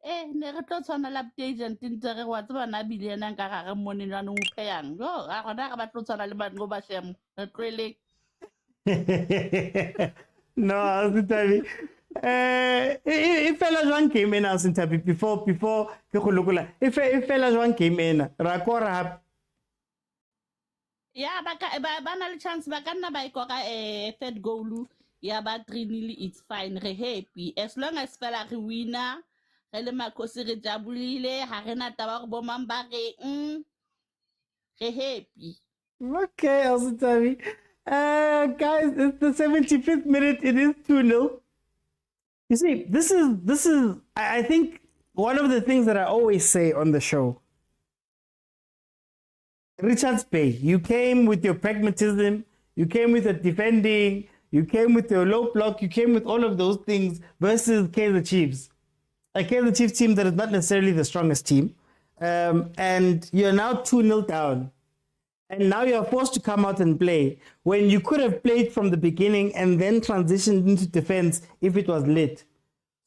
ne re tlo tshwana la agent ntse re wa tseba na bile nang ka gare mone nang o pheyang yo ga gona ga ba tlo tshwana le batho ba shemo re tlwele No, Sintabi. If fella Juan came in, Sintabi, before ke go lokola. If fella Juan came in, ra ko ra ya ba na le chance ba ka nna ba ikoka third goal ya ba 3-0 it's fine re happy as long as fela re winner re le makosi re jabulile ha re na taba go bo mang ba re re happy. Okay, Sintabi. Guys, it's the 75th minute. It is 2-0. You see, this is I think one of the things that I always say on the show. Richards Bay, you came with your pragmatism, you came with the defending, you came with your low block, you came with all of those things versus Kaizer Chiefs. A Kaizer Chiefs team that is not necessarily the strongest team. And you're now 2-0 down. And now you're forced to come out and play when you could have played from the beginning and then transitioned into defense if it was lit.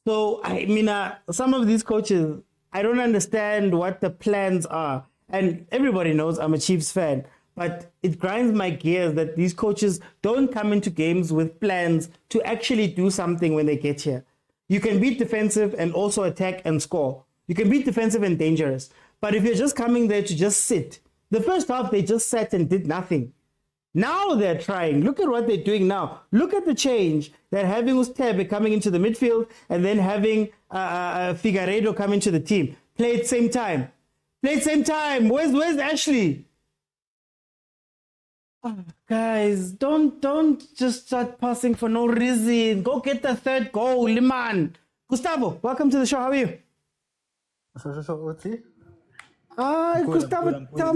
So, I mean, some of these coaches, I don't understand what the plans are. And everybody knows I'm a Chiefs fan, but it grinds my gears that these coaches don't come into games with plans to actually do something when they get here. You can be defensive and also attack and score. You can be defensive and dangerous. But if you're just coming there to just sit, the first half, they just sat and did nothing. Now they're trying. Look at what they're doing now. Look at the change. They're having Ustebe coming into the midfield and then having Figueiredo come into the team. Play at same time. Play at same time. Where's Ashley? Oh, guys, don't just start passing for no reason. Go get the third goal, man. Gustavo, welcome to the show. How are you? Gustavo, tell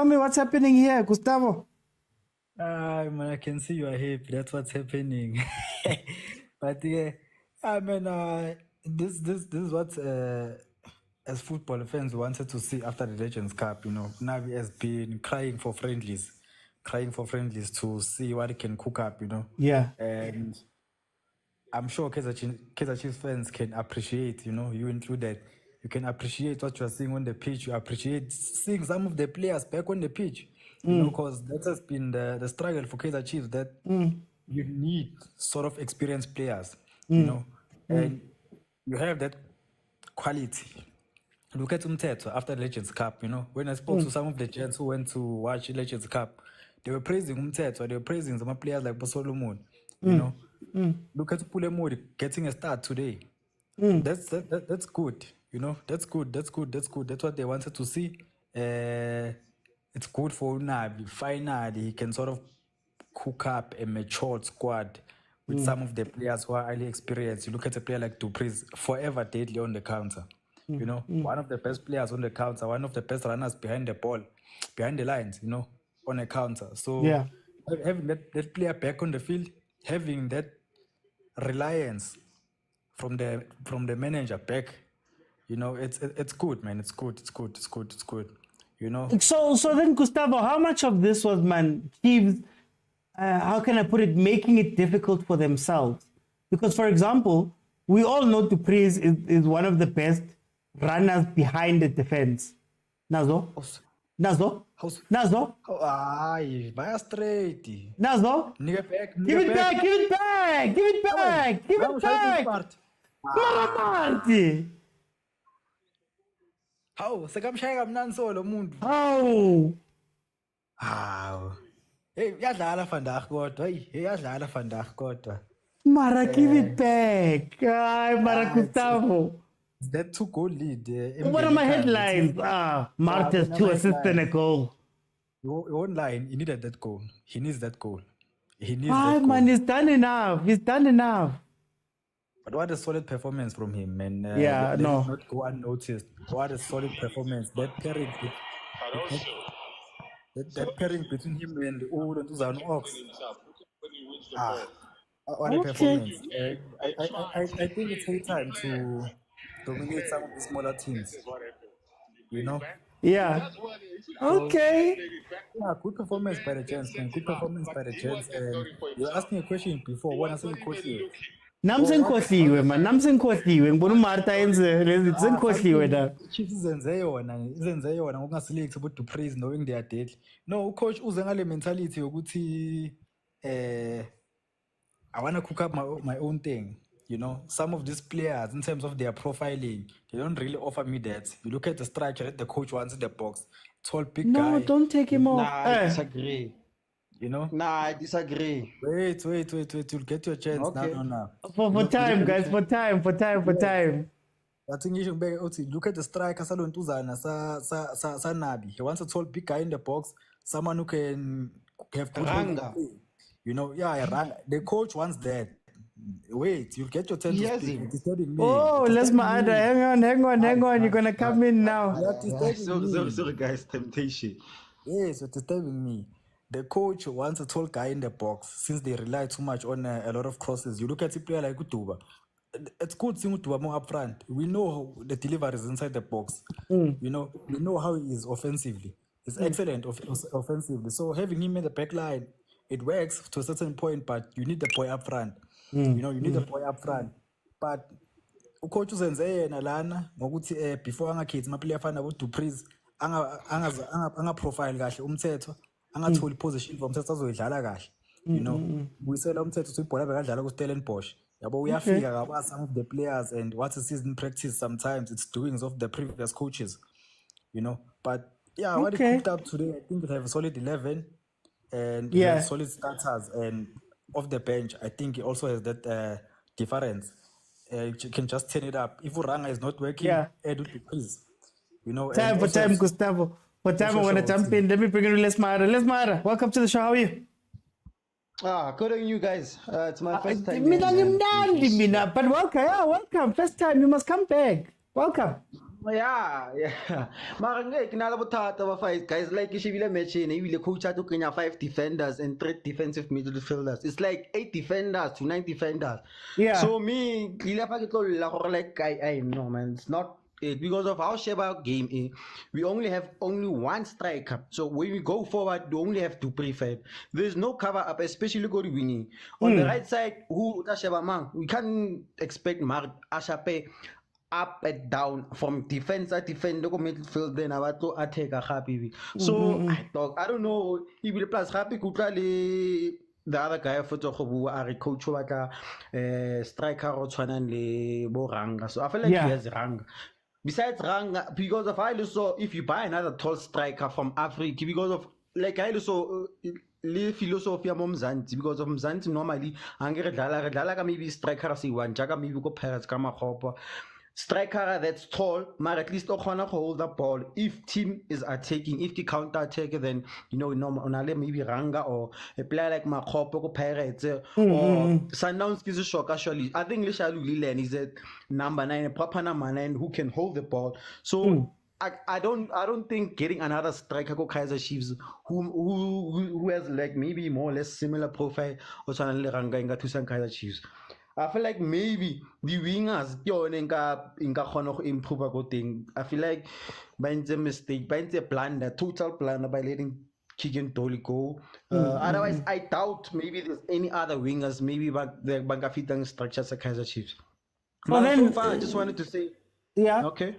me what's happening here, Gustavo. Man, I can see you are happy. That's what's happening. But yeah, I mean, this is what as football fans wanted to see after the Legends Cup. You know, Navi has been crying for friendlies to see what he can cook up. You know, yeah. And I'm sure Kaizer Chiefs fans can appreciate. You know, you included. You can appreciate what you are seeing on the pitch. You appreciate seeing some of the players back on the pitch. You know, because that has been the struggle for Kaizer Chiefs, that you need sort of experienced players, you know, and you have that quality. Look at Umthetho after Legends Cup, you know. When I spoke to some of the gents who went to watch Legends Cup, they were praising Umthetho, they were praising some players like Bosolomon, you know. Look at Pulemori getting a start today. That's good. You know, that's good. That's what they wanted to see. It's good for Nabi. Finally, he can sort of cook up a matured squad with some of the players who are highly experienced. You look at a player like Dupreez, forever deadly on the counter. You know, one of the best players on the counter, one of the best runners behind the ball, behind the lines, you know, on a counter. So having that player back on the field, having that reliance from the manager back, you know, it's good, man. It's good. You know. So then, Gustavo, how much of this was, man, Chiefs, how can I put it, making it difficult for themselves? Because, for example, we all know Dupreez is one of the best runners behind the defense. Nazo? Aye, vaya straight. Nazo? Give it back! Maramarti! Hawu, sekamshaya kamnandi solo umuntu. Hawu. Hey, yadlala vandag kodwa. Hey, yadlala vandag kodwa. Mara, give it back. Ay, Mara Gustavo. That 2-goal lead. What are my headlines? Martes 2 assists and a goal. One line, he needed that goal. He needs that goal. Man, he's done enough. But what a solid performance from him, man. Let not go unnoticed. What a solid performance. That pairing between him and Old and Uzan Ox. What a performance. I think it's high time to dominate some of the smaller teams. You know? Yeah. Okay. Yeah, good performance by the Gents, man. Good performance by the Gents. And you asked me a question before. What I say, coach you. Nam sengikhohliwe man, nam sengikhohliwe. Ngibona uMartha yenze lezi sengikhohliwe na. Chiefs izenze yona ngokungaselect uBudupriest knowing they are deadly. No, ucoach uze ngale mentality yokuthi I want to cook up my own thing. You know, some of these players, in terms of their profiling, they don't really offer me that. You look at the striker that the coach wants in the box. Tall, big guy. No, don't take him off. Nah, I disagree. You know? Nah, I disagree. Wait. You'll get your chance. Okay. No. For time, guys. For time. I think you should look at the striker, Salontuzana, sa Nabi. He wants a tall, big guy in the box. Someone who can have good Ranga. You know, Ranga. The coach wants that. Wait, you'll get your turn to speak. Disturbing me. Oh, let's my hang on. You're gonna come in now. Sorry, guys. Temptation. Yes, you're disturbing me. The coach wants a tall guy in the box since they rely too much on a lot of crosses. You look at a player like Utuba. It's good seeing Utuba more up front. We know the delivery is inside the box. You know, we know how he is offensively. He's excellent offensively. So having him in the back line, it works to a certain point, but you need the boy up front. You know, you need the boy up front. But ucoach uzenze yena lana ngokuthi before angakhethi amaplayer afana boDupriest anga profile kahle umthetho angatholi position for umthetho azoyidlala kahle. You know, uyisela umthetho uthi ibhola bekadlala ku Stellenbosch. Yabo uyafika ngaba some of the players and what is season practice sometimes it's doings of the previous coaches. You know, but yeah, what they cooked up today, I think they have a solid 11 and have solid starters and off the bench, I think he also has that difference. You can just turn it up. If Uranga is not working, add Dupriest. You know, time, Gustavo. For time, I want to jump in. Let me bring in Lesmara. Lesmara, welcome to the show. How are you? Good on you guys. It's my first time. But welcome. First time, you must come back. Welcome. Yeah. Mara ngeke nala bothata ba fight guys like ishibile match ene ibile coach ato kenya 5 defenders and 3 defensive midfielders. It's like 8 defenders to 9 defenders. Yeah. So me ile fa ke tlo la gore like I know man, it's not it because of our Sheba game. We only have one striker. So when we go forward, we only have 2 preferred. There's no cover up, especially go to winning. On the right side, who Sheba man, we can't expect Mark Ashape up and down from defense local midfield then about to attack a happy. So I don't know if the plus happy could the other guy for a coach striker or le Boranga. So I feel like he has Rang. Besides Rang, because of I saw if you buy another tall striker from Africa, because of like I saw le philosophy of Mzansi, because of Mzansi normally angere dala maybe striker si one jaga maybe go Paris kama khopa. Striker that's tall, but at least Okona hold the ball. If team is attacking, if the counter attack, then you know maybe Ranga or a player like Makopo Pirates or Sundowns is a shock actually. I think Lishalu Lilen is a number 9, a proper number 9 who can hold the ball. So I don't think getting another striker go Kaizer Chiefs who has like maybe more or less similar profile or something Ranga in Kaizer Chiefs. I feel like maybe the wingers improve a thing. I feel like by a mistake, by a blunder, total blunder by letting Chicken Dolly go. Otherwise, I doubt maybe there's any other wingers, maybe but the Bangafitang structures a Kaizer Chiefs. Well, then, so far, I just wanted to say. Yeah. Okay.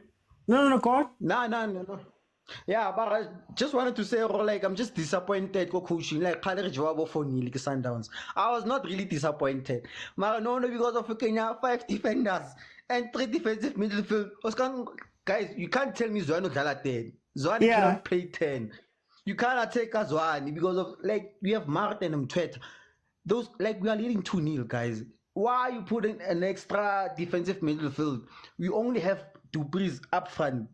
No, go on. No. Yeah, but I just wanted to say, like, I'm just disappointed coaching. Like, for Sundowns. I was not really disappointed. But no, because of Kenya, 5 defenders and 3 defensive midfield. Guys, you can't tell me Zwano Dala 10. Zwano cannot play 10. You can't attack Zwani because of, like, we have Martin and Twet. Those, like, we are leading 2-0, guys. Why are you putting an extra defensive midfield? We only have Dupriest up front.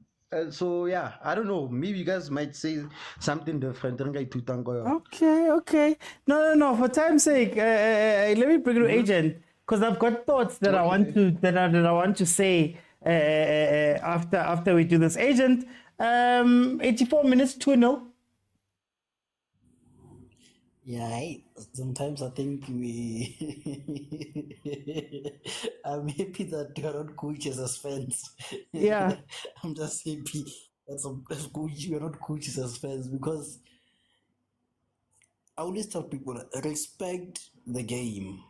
So yeah, I don't know. Maybe you guys might say something different. Okay. No. For time's sake, let me bring you agent because I've got thoughts that I want to say after we do this. Agent, 84 minutes, 2-0. Yeah, sometimes I think we I'm happy that we are not coaches as fans. Yeah. I'm just happy that we are not coaches as fans because I always tell people respect the game.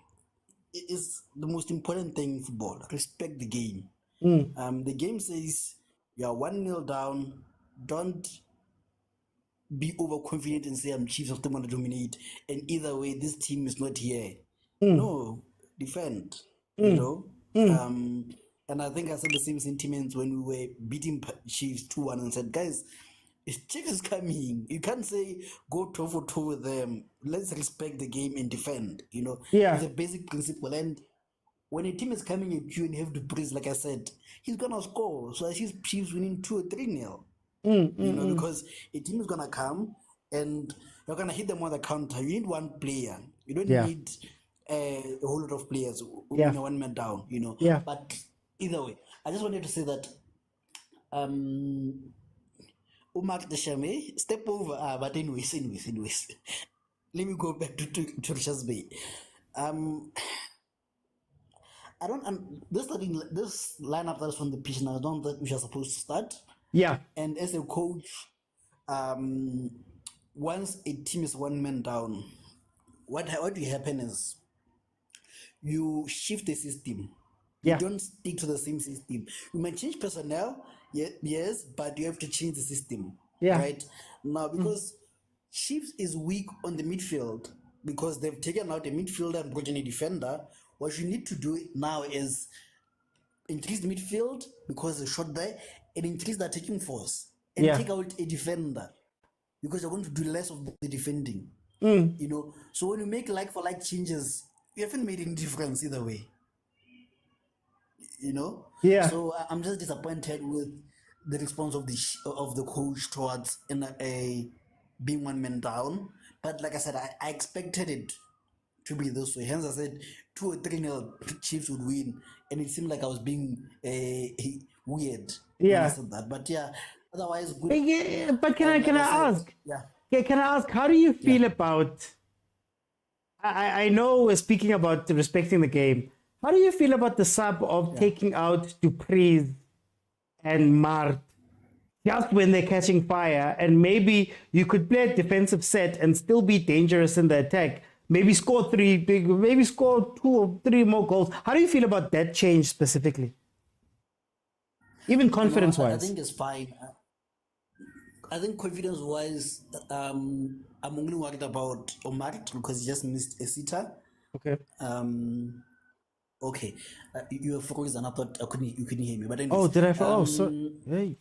is the most important thing in football. Respect the game. The game says you are 1-0 down. Don't be overconfident and say I'm Chiefs of the want to dominate. And either way, this team is not here. No, defend. You know. And I think I said the same sentiments when we were beating Chiefs 2-1 and said, guys, Chiefs is coming. You can't say go toe for toe with them. Let's respect the game and defend. You know, it's a basic principle. And when a team is coming at you and you have to praise, like I said, he's gonna score. So I see Chiefs winning 2 or 3-0. You know, because a team is gonna come and you're gonna hit them on the counter. You need one player. You don't need a whole lot of players when you're one man down. You know. But either way, I just wanted to say that. Umar Deshame, step over. But anyways. Let me go back to Richards Bay. I don't. This lineup that is on the pitch now. I don't think we are supposed to start. Yeah. And as a coach, once a team is one man down, what will happen is you shift the system. You don't stick to the same system. You might change personnel, yes, but you have to change the system. Right? Now, because Chiefs is weak on the midfield, because they've taken out a midfielder and brought in a defender, what you need to do now is increase the midfield because they're short there, and increase the attacking force, and take out a defender, because you're going to do less of the defending. You know, so when you make like-for-like changes, you haven't made any difference either way. You know, so I'm just disappointed with the response of the coach towards being one man down. But like I said, I expected it to be this way. Hence, I said 2 or 3-0 Chiefs would win, and it seemed like I was being weird when I said that. But otherwise good. But can I ask? Can I ask? How do you feel about? I know we're speaking about respecting the game. How do you feel about the sub of taking out Dupreez and Mart just when they're catching fire, and maybe you could play a defensive set and still be dangerous in the attack? Maybe score 2 or 3 more goals. How do you feel about that change specifically? Even confidence-wise. I think it's fine. I think confidence-wise, I'm only worried about Omar because he just missed a sitter. Okay. Okay, you were frozen. I thought you couldn't hear me. But anyways, oh, did I? Hey.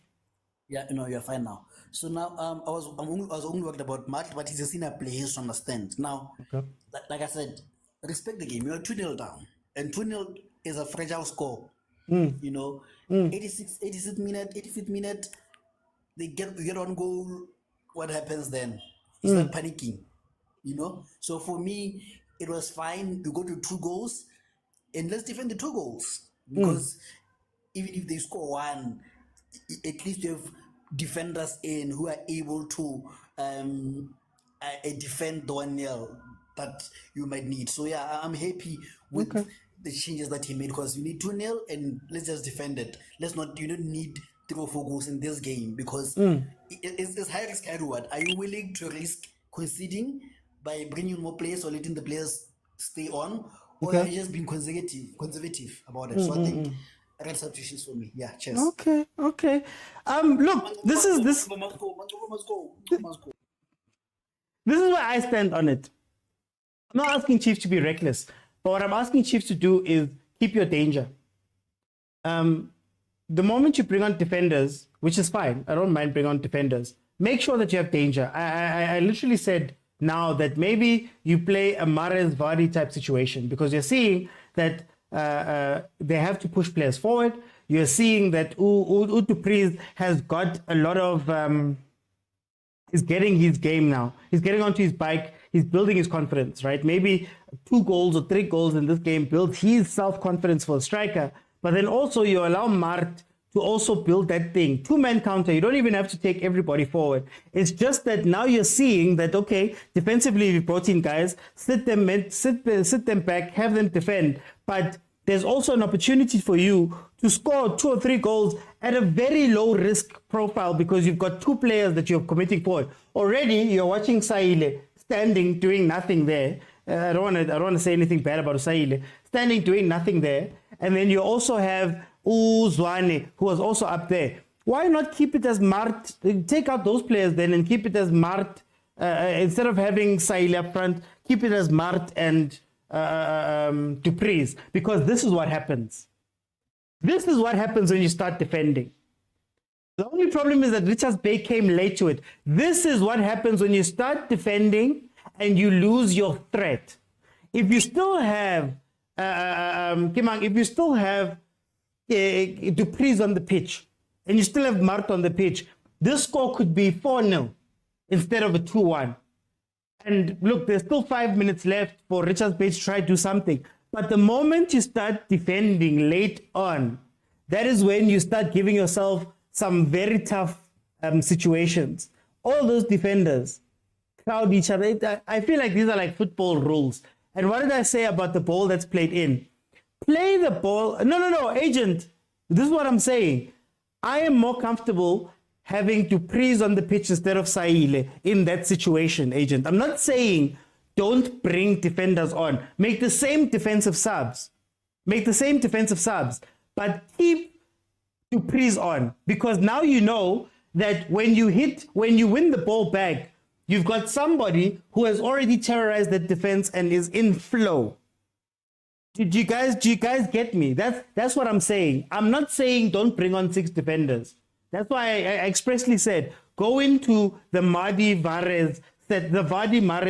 Yeah, you're fine now. So now, I was only worried about Mark, but he's a senior player. He has to understand. Now, like I said, respect the game. You're 2-0 down, and 2-0 is a fragile score. You know, 86th minute, 85th minute, you get one goal. What happens then? You start panicking. You know. So for me, it was fine. You go to 2 goals. And let's defend the 2 goals, because even if they score 1, at least you have defenders in who are able to defend the 1-0 that you might need. So I'm happy with the changes that he made, because you need 2-0 and let's just defend it. You don't need 3 or 4 goals in this game, because it's high risk, high reward. Are you willing to risk conceding by bringing more players or letting the players stay on? Or are you just being conservative about it? So I think red substitutions for me. Yeah, cheers. Okay. Look, this is where I stand on it. I'm not asking Chiefs to be reckless, but what I'm asking Chiefs to do is keep your danger. The moment you bring on defenders, which is fine, I don't mind bringing on defenders, make sure that you have danger. I literally said now that maybe you play a Mahrez Vardy type situation, because you're seeing that they have to push players forward. You're seeing that Dupreez has got a lot of he's getting his game now. He's getting onto his bike. He's building his confidence, right? Maybe 2 goals or 3 goals in this game builds his self-confidence for a striker. But then also you allow Mart to also build that thing. 2-man counter. You don't even have to take everybody forward. It's just that now you're seeing that, okay, defensively we brought in guys, sit them back, have them defend. But there's also an opportunity for you to score 2 or 3 goals at a very low risk profile, because you've got 2 players that you're committing forward. Already you're watching Saile standing, doing nothing there. I don't want to say anything bad about Saile. standing doing nothing there, and then you also have Uzwane, who was also up there. Why not keep it as Mart? Take out those players then and keep it as Mart. Instead of having Saile up front, keep it as Mart and Dupreez, because this is what happens. This is what happens when you start defending. The only problem is that Richards Bay came late to it. This is what happens when you start defending and you lose your threat. If you still have Dupreez on the pitch and you still have Mart on the pitch, this score could be 4-0 instead of a 2-1. And look, there's still 5 minutes left for Richards Bay to try to do something. But the moment you start defending late on, that is when you start giving yourself some very tough situations. All those defenders crowd each other. I feel like these are like football rules. And what did I say about the ball that's played in? Play the ball. No, agent. This is what I'm saying. I am more comfortable having to Dupreez on the pitch instead of Saile in that situation, agent. I'm not saying don't bring defenders on. Make the same defensive subs. But keep Dupreez on, because now you know that when you win the ball back, you've got somebody who has already terrorized the defense and is in flow. Do you guys get me? That's what I'm saying. I'm not saying don't bring on 6 defenders. That's why I expressly said go into the Vardy Mahrez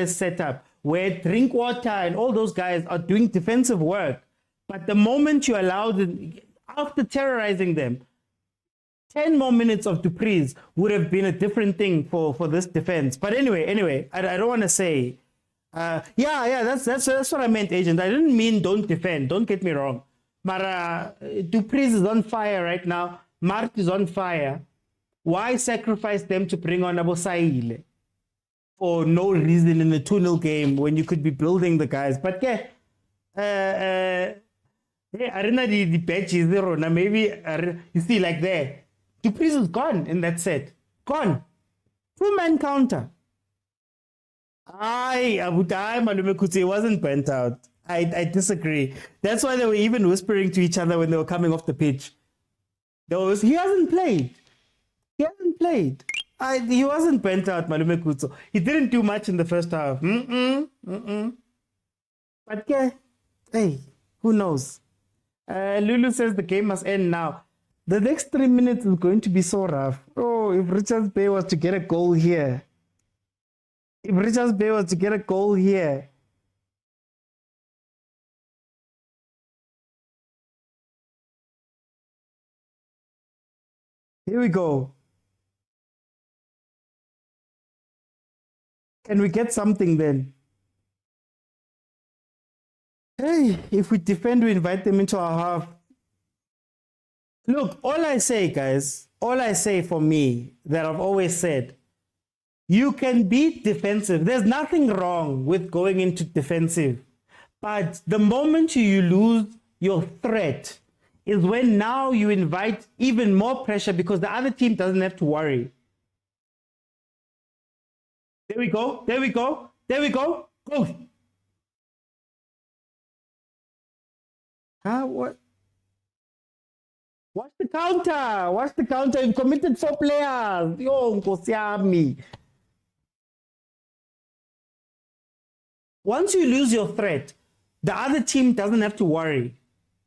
setup where Drinkwater and all those guys are doing defensive work. But the moment you allow them, after terrorizing them, 10 more minutes of Dupreez would have been a different thing for this defense. But anyway, I don't want to say, that's what I meant, agent. I didn't mean don't defend. Don't get me wrong. Mara, Dupreez is on fire right now. Mart is on fire. Why sacrifice them to bring on Abu Saile for no reason in a 2-0 game when you could be building the guys? But Arena the patch is zero. Now maybe you see like there. Dupreez is gone in that set. Gone. 2-man counter. Malume Kutse wasn't burnt out. I disagree. That's why they were even whispering to each other when they were coming off the pitch. He hasn't played. He wasn't burnt out, Malume Kutso. He didn't do much in the first half. But hey, who knows? Lulu says the game must end now. The next 3 minutes is going to be so rough. Oh, if Richards Bay was to get a goal here. Here we go. Can we get something then? Hey, if we defend, we invite them into our half. Look, all I say, guys, for me that I've always said, you can be defensive. There's nothing wrong with going into defensive. But the moment you lose your threat is when now you invite even more pressure because the other team doesn't have to worry. There we go. Go. What? Watch the counter. You've committed 4 players. Yo, Nkosiami. Once you lose your threat, the other team doesn't have to worry,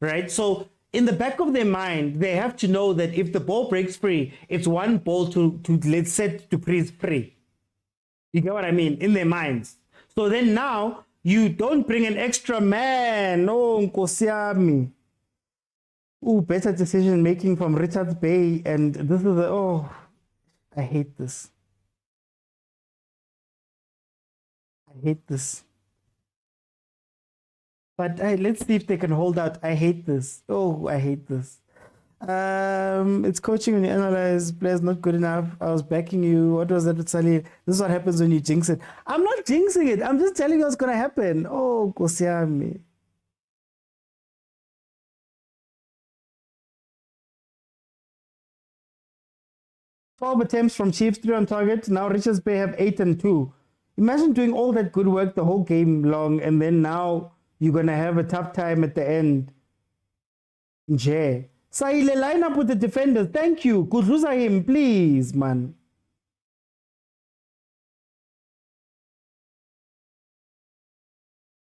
right? So in the back of their mind, they have to know that if the ball breaks free, it's one ball to let's set Dupreez free. You get what I mean? In their minds. So then now you don't bring an extra man. Oh, Nkosiami. Ooh, better decision making from Richards Bay. And this is I hate this. But let's see if they can hold out. I hate this. It's coaching when you analyze players not good enough. I was backing you. What was that with Salih? This is what happens when you jinx it. I'm not jinxing it. I'm just telling you what's going to happen. Oh, Kosiami. Twelve attempts from Chiefs, 3 on target. Now Richards Bay have 8 and 2. Imagine doing all that good work the whole game long, and then now you're going to have a tough time at the end. Nje. Saile, line up with the defenders. Thank you. Kudluza him, please, man.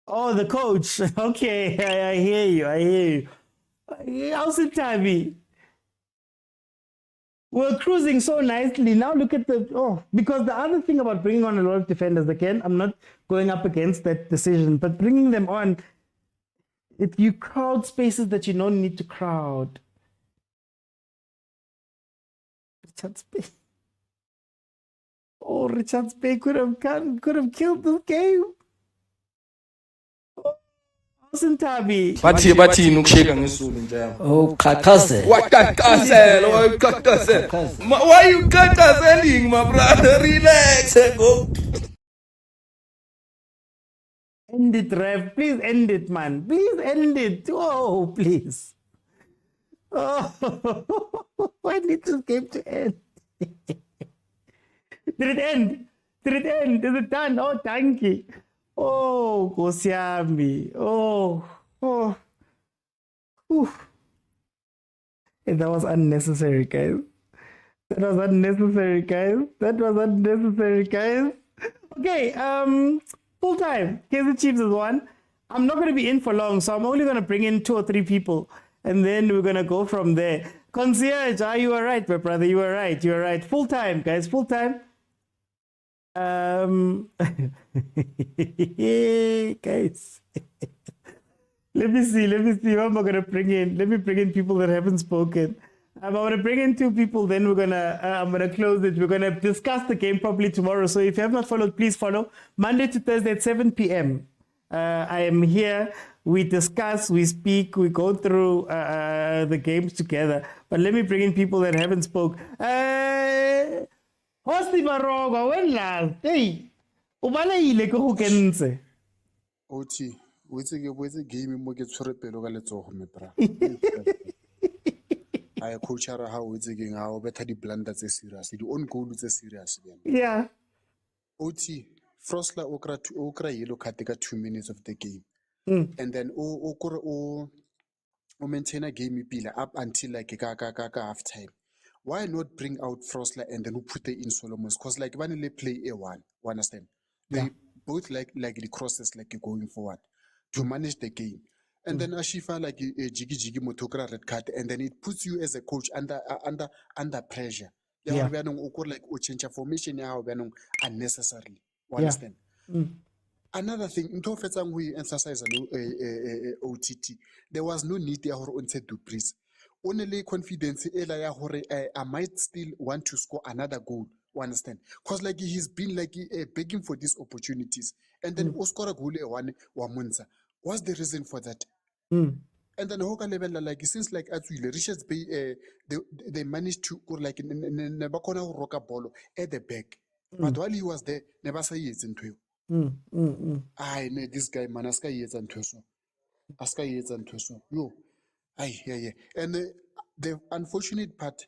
Oh, the coach. Okay, I hear you. I hear you. How's it, Tavi? We're cruising so nicely. Now look at because the other thing about bringing on a lot of defenders, again, I'm not going up against that decision, but bringing them on, you crowd spaces that you don't need to crowd. Richard Spey. Oh, Richard Spey could have killed this game. Tabi. Bathi nukusheka ngesulu njalo. Oh, kakase. Kakase. Why you kakaseling, my brother? Relax. Go. End it, Rev. Please end it, man. Please end it. Oh, please. Oh, I need this game to end. Did it end? Did it end? Is it done? Oh, thank you. Oh, Kosiami. Oh. Hey, that was unnecessary, guys. That was unnecessary, guys. Okay, full time. Kaizer Chiefs is one. I'm not going to be in for long, so I'm only going to bring in 2 or 3 people, and then we're going to go from there. Concierge, you are right, my brother. You are right. Full time, guys. Full time. Guys. Let me see who am I going to bring in. Let me bring in people that haven't spoken. I'm going to bring in 2 people, then I'm going to close it. We're going to discuss the game properly tomorrow. So if you have not followed, please follow. Monday to Thursday at 7 p.m. I am here. We discuss, we speak, we go through the games together. But let me bring in people that haven't spoke. Hosti Baroga, when last? Hey, Ubalaile ko kense. Oti, wetse game mo ke tshwere pelo ka letsogo me bra. I coach her how wetse game how better the blunder tse serious, the own goal tse serious then. Yeah. Oti, Frostler okra yellow card take 2 minutes of the game. And then o maintain a game pila up until like half time. Why not bring out Frostler and then put it in Solomons? Because like when they play A1, understand? They both like the crosses like going forward to manage the game. And then Ashifa like a jiggy motokra red card, and then it puts you as a coach under pressure. Yeah. Like change formation now unnecessarily. Understand? Another thing, in we emphasize OTT, there was no need there on set to please. Only confidence I might still want to score another goal. Understand? Because like he's been like begging for these opportunities, and then Oscar goal one Wamunza. What's the reason for that? And then Hoka level like since like actually Richards Bay they managed to go like never corner rock a ball at the back, but while he was there, never say it's into you. I know this guy man aska yets and toso. Yo. Yeah. And the unfortunate part,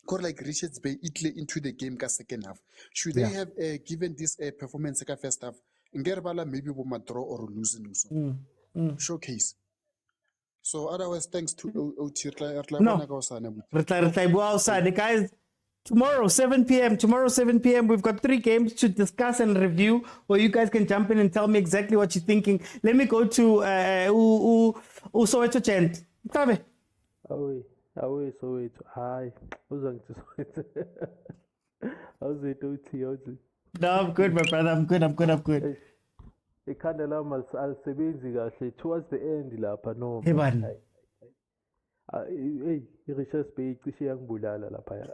like Richards Bay Italy into the game ka second half. Should they have given this performance ka first half? Ngerbala maybe we might draw or losing also. Showcase. So otherwise, thanks to OT. Guys, tomorrow 7 p.m. We've got 3 games to discuss and review, where you guys can jump in and tell me exactly what you're thinking. Let me go to Soweto Chant. Tabe. Away, Soweto. Hi. How's it, OT? No, I'm good, my brother. I'm good. Ikhanda lami alisebenzi kahle towards the end lapha no. Hey man. Hey, Richards Bay cishe yangibulala lapha.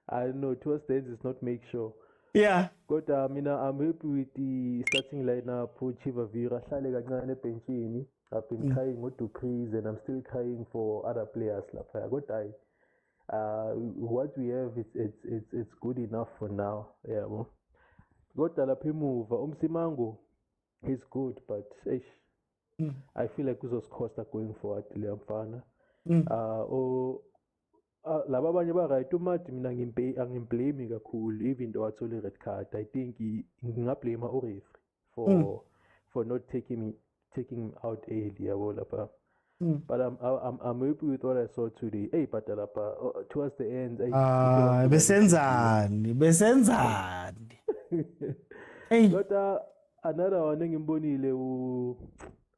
I know towards the end is not make sure. Yeah. But I'm happy with the starting lineup. Chiva Vira hlale kancane ebenchini. I've been crying with Dupreez and I'm still crying for other players lapha. But what we have it's good enough for now. Yeah, well. Got lapha emuva umsimango is good, but I feel like uzoscosta going forward le mfana. Laba abanye ba right uMati mina angimblame kakhulu even though athole red card. I think ngingablame ureferee for not taking him out early. But I'm happy with what I saw today. Hey, but towards the end, besenzani. But another one ngimbonile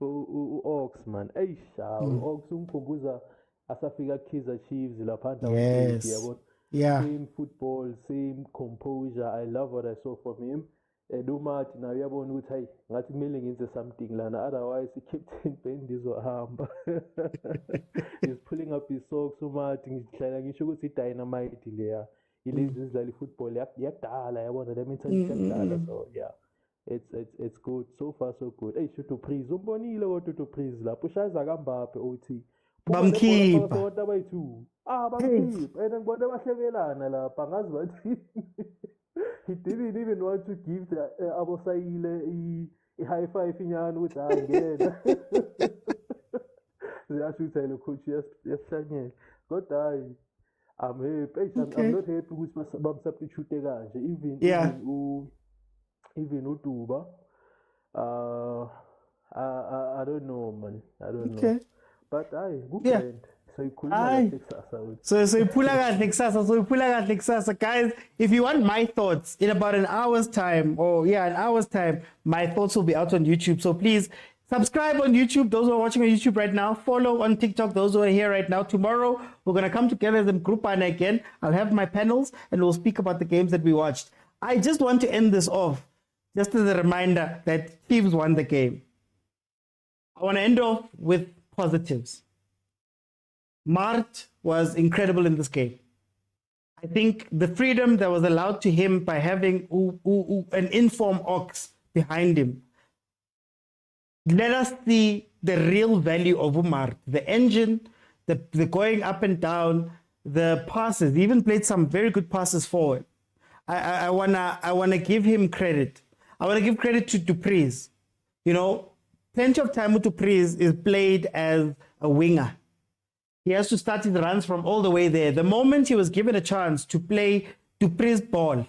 u-Ox man. Hey, u-Ox umkhumbuza asafika Kaizer Chiefs lapha Yes. Yeah. Same football, same composure. I love what I saw from him. Umathi now uyabona ukuthi hayi ngathi kumele ngenze something lana, otherwise i-captain band izohamba. He's pulling up his socks. Umathi ngihlala ngisho ukuthi i-dynamite leya ilezi zidlala i-football yakudala yabona le mentality yakudala. So yeah, it's good so far, so good. Hey, Tutu Prize umbonile Tutu Prize lapho ushaza kaMbappe uthi bamkhipha bamkhipha and ngibona bahlebelana lapha ngazi bathi he didn't even want to give the abosayile i-high five inyana ukuthi angena ziyashutha lo coach yasihlanyela kodwa hayi I'm happy. I'm not happy ukuthi bamsubstitute kanje even uDuba. I don't know, man. I don't know. But good friend. So you could guys, if you want my thoughts in about an hour's time, my thoughts will be out on YouTube. So please subscribe on YouTube, those who are watching on YouTube right now. Follow on TikTok, those who are here right now. Tomorrow, we're going to come together as a group and again. I'll have my panels and we'll speak about the games that we watched. I just want to end this off, just as a reminder that Chiefs won the game. I want to end off with positives. Mart was incredible in this game. I think the freedom that was allowed to him by having an informed Ox behind him, let us see the real value of Umar. The engine, the going up and down, the passes. He even played some very good passes forward. I wanna give him credit. I wanna give credit to Dupreez. You know, plenty of time with Dupreez is played as a winger. He has to start his runs from all the way there. The moment he was given a chance to play Dupreez ball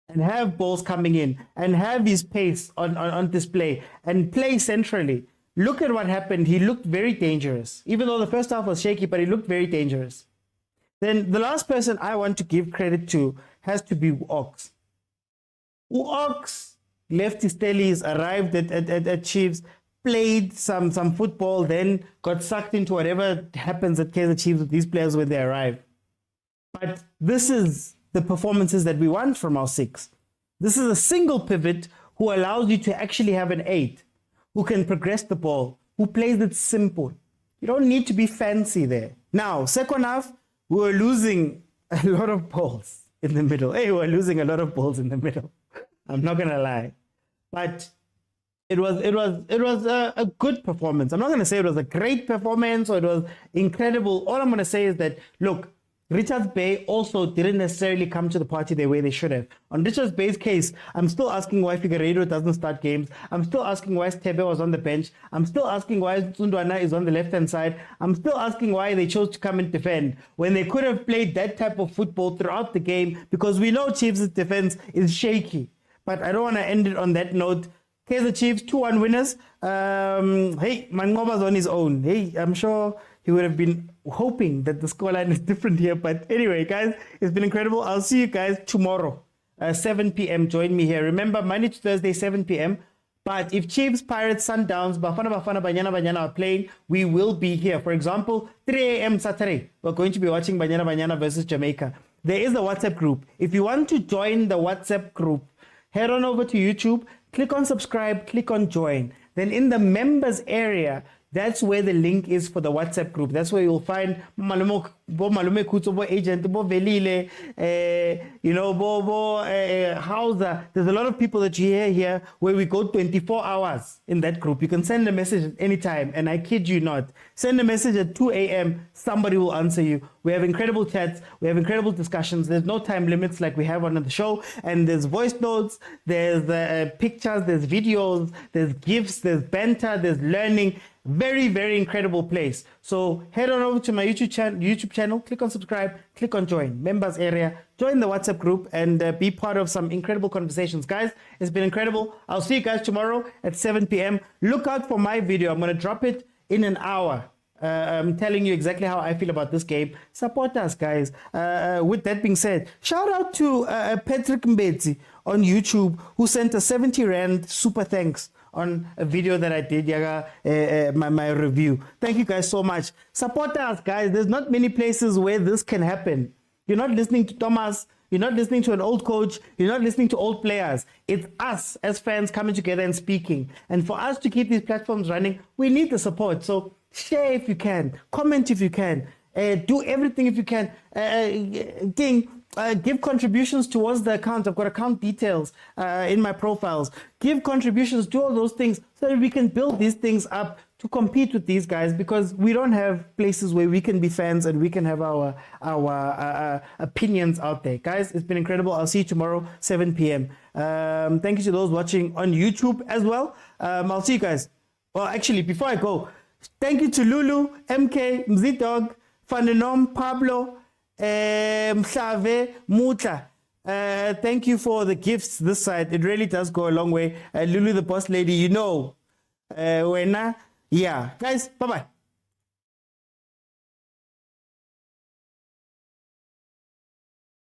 and have balls coming in and have his pace on display and play centrally, look at what happened. He looked very dangerous. Even though the first half was shaky, but he looked very dangerous. Then the last person I want to give credit to has to be Ox. Ox left his tellies, arrived at Chiefs, played some football, then got sucked into whatever happens at Kaizer Chiefs with these players when they arrive. But this is the performances that we want from our six. This is a single pivot who allows you to actually have an 8, who can progress the ball, who plays it simple. You don't need to be fancy there. Now, second half, we were losing a lot of balls in the middle. Hey, we were losing a lot of balls in the middle. I'm not going to lie. But it was a good performance. I'm not going to say it was a great performance or it was incredible. All I'm going to say is that, look, Richards Bay also didn't necessarily come to the party the way they should have. On Richards Bay's case, I'm still asking why Figueiredo doesn't start games. I'm still asking why Stebe was on the bench. I'm still asking why Sundowns is on the left-hand side. I'm still asking why they chose to come and defend when they could have played that type of football throughout the game, because we know Chiefs' defense is shaky. But I don't want to end it on that note. Kaizer Chiefs, 2-1 winners. Hey, Mangoba's on his own. Hey, I'm sure he would have been hoping that the scoreline is different here. But anyway, guys, it's been incredible. I'll see you guys tomorrow, 7 p.m. Join me here. Remember, Monday to Thursday, 7 p.m. But if Chiefs, Pirates, Sundowns, Bafana, Banyana are playing, we will be here. For example, 3 a.m. Saturday, we're going to be watching Banyana versus Jamaica. There is a WhatsApp group. If you want to join the WhatsApp group, head on over to YouTube, click on subscribe, click on join. Then in the members area, that's where the link is for the WhatsApp group. That's where you'll find Malume Kutso, Bo Agent, Bo Velile, Bo Hausa. There's a lot of people that you hear here where we go 24 hours in that group. You can send a message at any time, and I kid you not. Send a message at 2 a.m. Somebody will answer you. We have incredible chats. We have incredible discussions. There's no time limits like we have on the show. And there's voice notes, there's pictures, there's videos, there's GIFs, there's banter, there's learning. Very, very incredible place. So head on over to my YouTube channel, click on subscribe, click on join, members area, join the WhatsApp group, and be part of some incredible conversations. Guys, it's been incredible. I'll see you guys tomorrow at 7 p.m. Look out for my video. I'm going to drop it in an hour. I'm telling you exactly how I feel about this game. Support us, guys. With that being said, shout out to Patrice Motsepe on YouTube, who sent a 70 Rand super thanks on a video that I did, my review. Thank you guys so much. Support us, guys. There's not many places where this can happen. You're not listening to Thomas. You're not listening to an old coach. You're not listening to old players. It's us as fans coming together and speaking. And for us to keep these platforms running, we need the support. So share if you can. Comment if you can. Do everything if you can. Give contributions towards the account. I've got account details in my profiles. Give contributions, do all those things so that we can build these things up to compete with these guys, because we don't have places where we can be fans and we can have our opinions out there. Guys, it's been incredible. I'll see you tomorrow, 7 p.m. Thank you to those watching on YouTube as well. I'll see you guys. Well, actually, before I go, thank you to Lulu, MK, Mzidog, Fanenom, Pablo, Mhlave, Mutla. Thank you for the gifts this side. It really does go a long way. Lulu, the boss lady, you know. Yeah. Guys, bye-bye.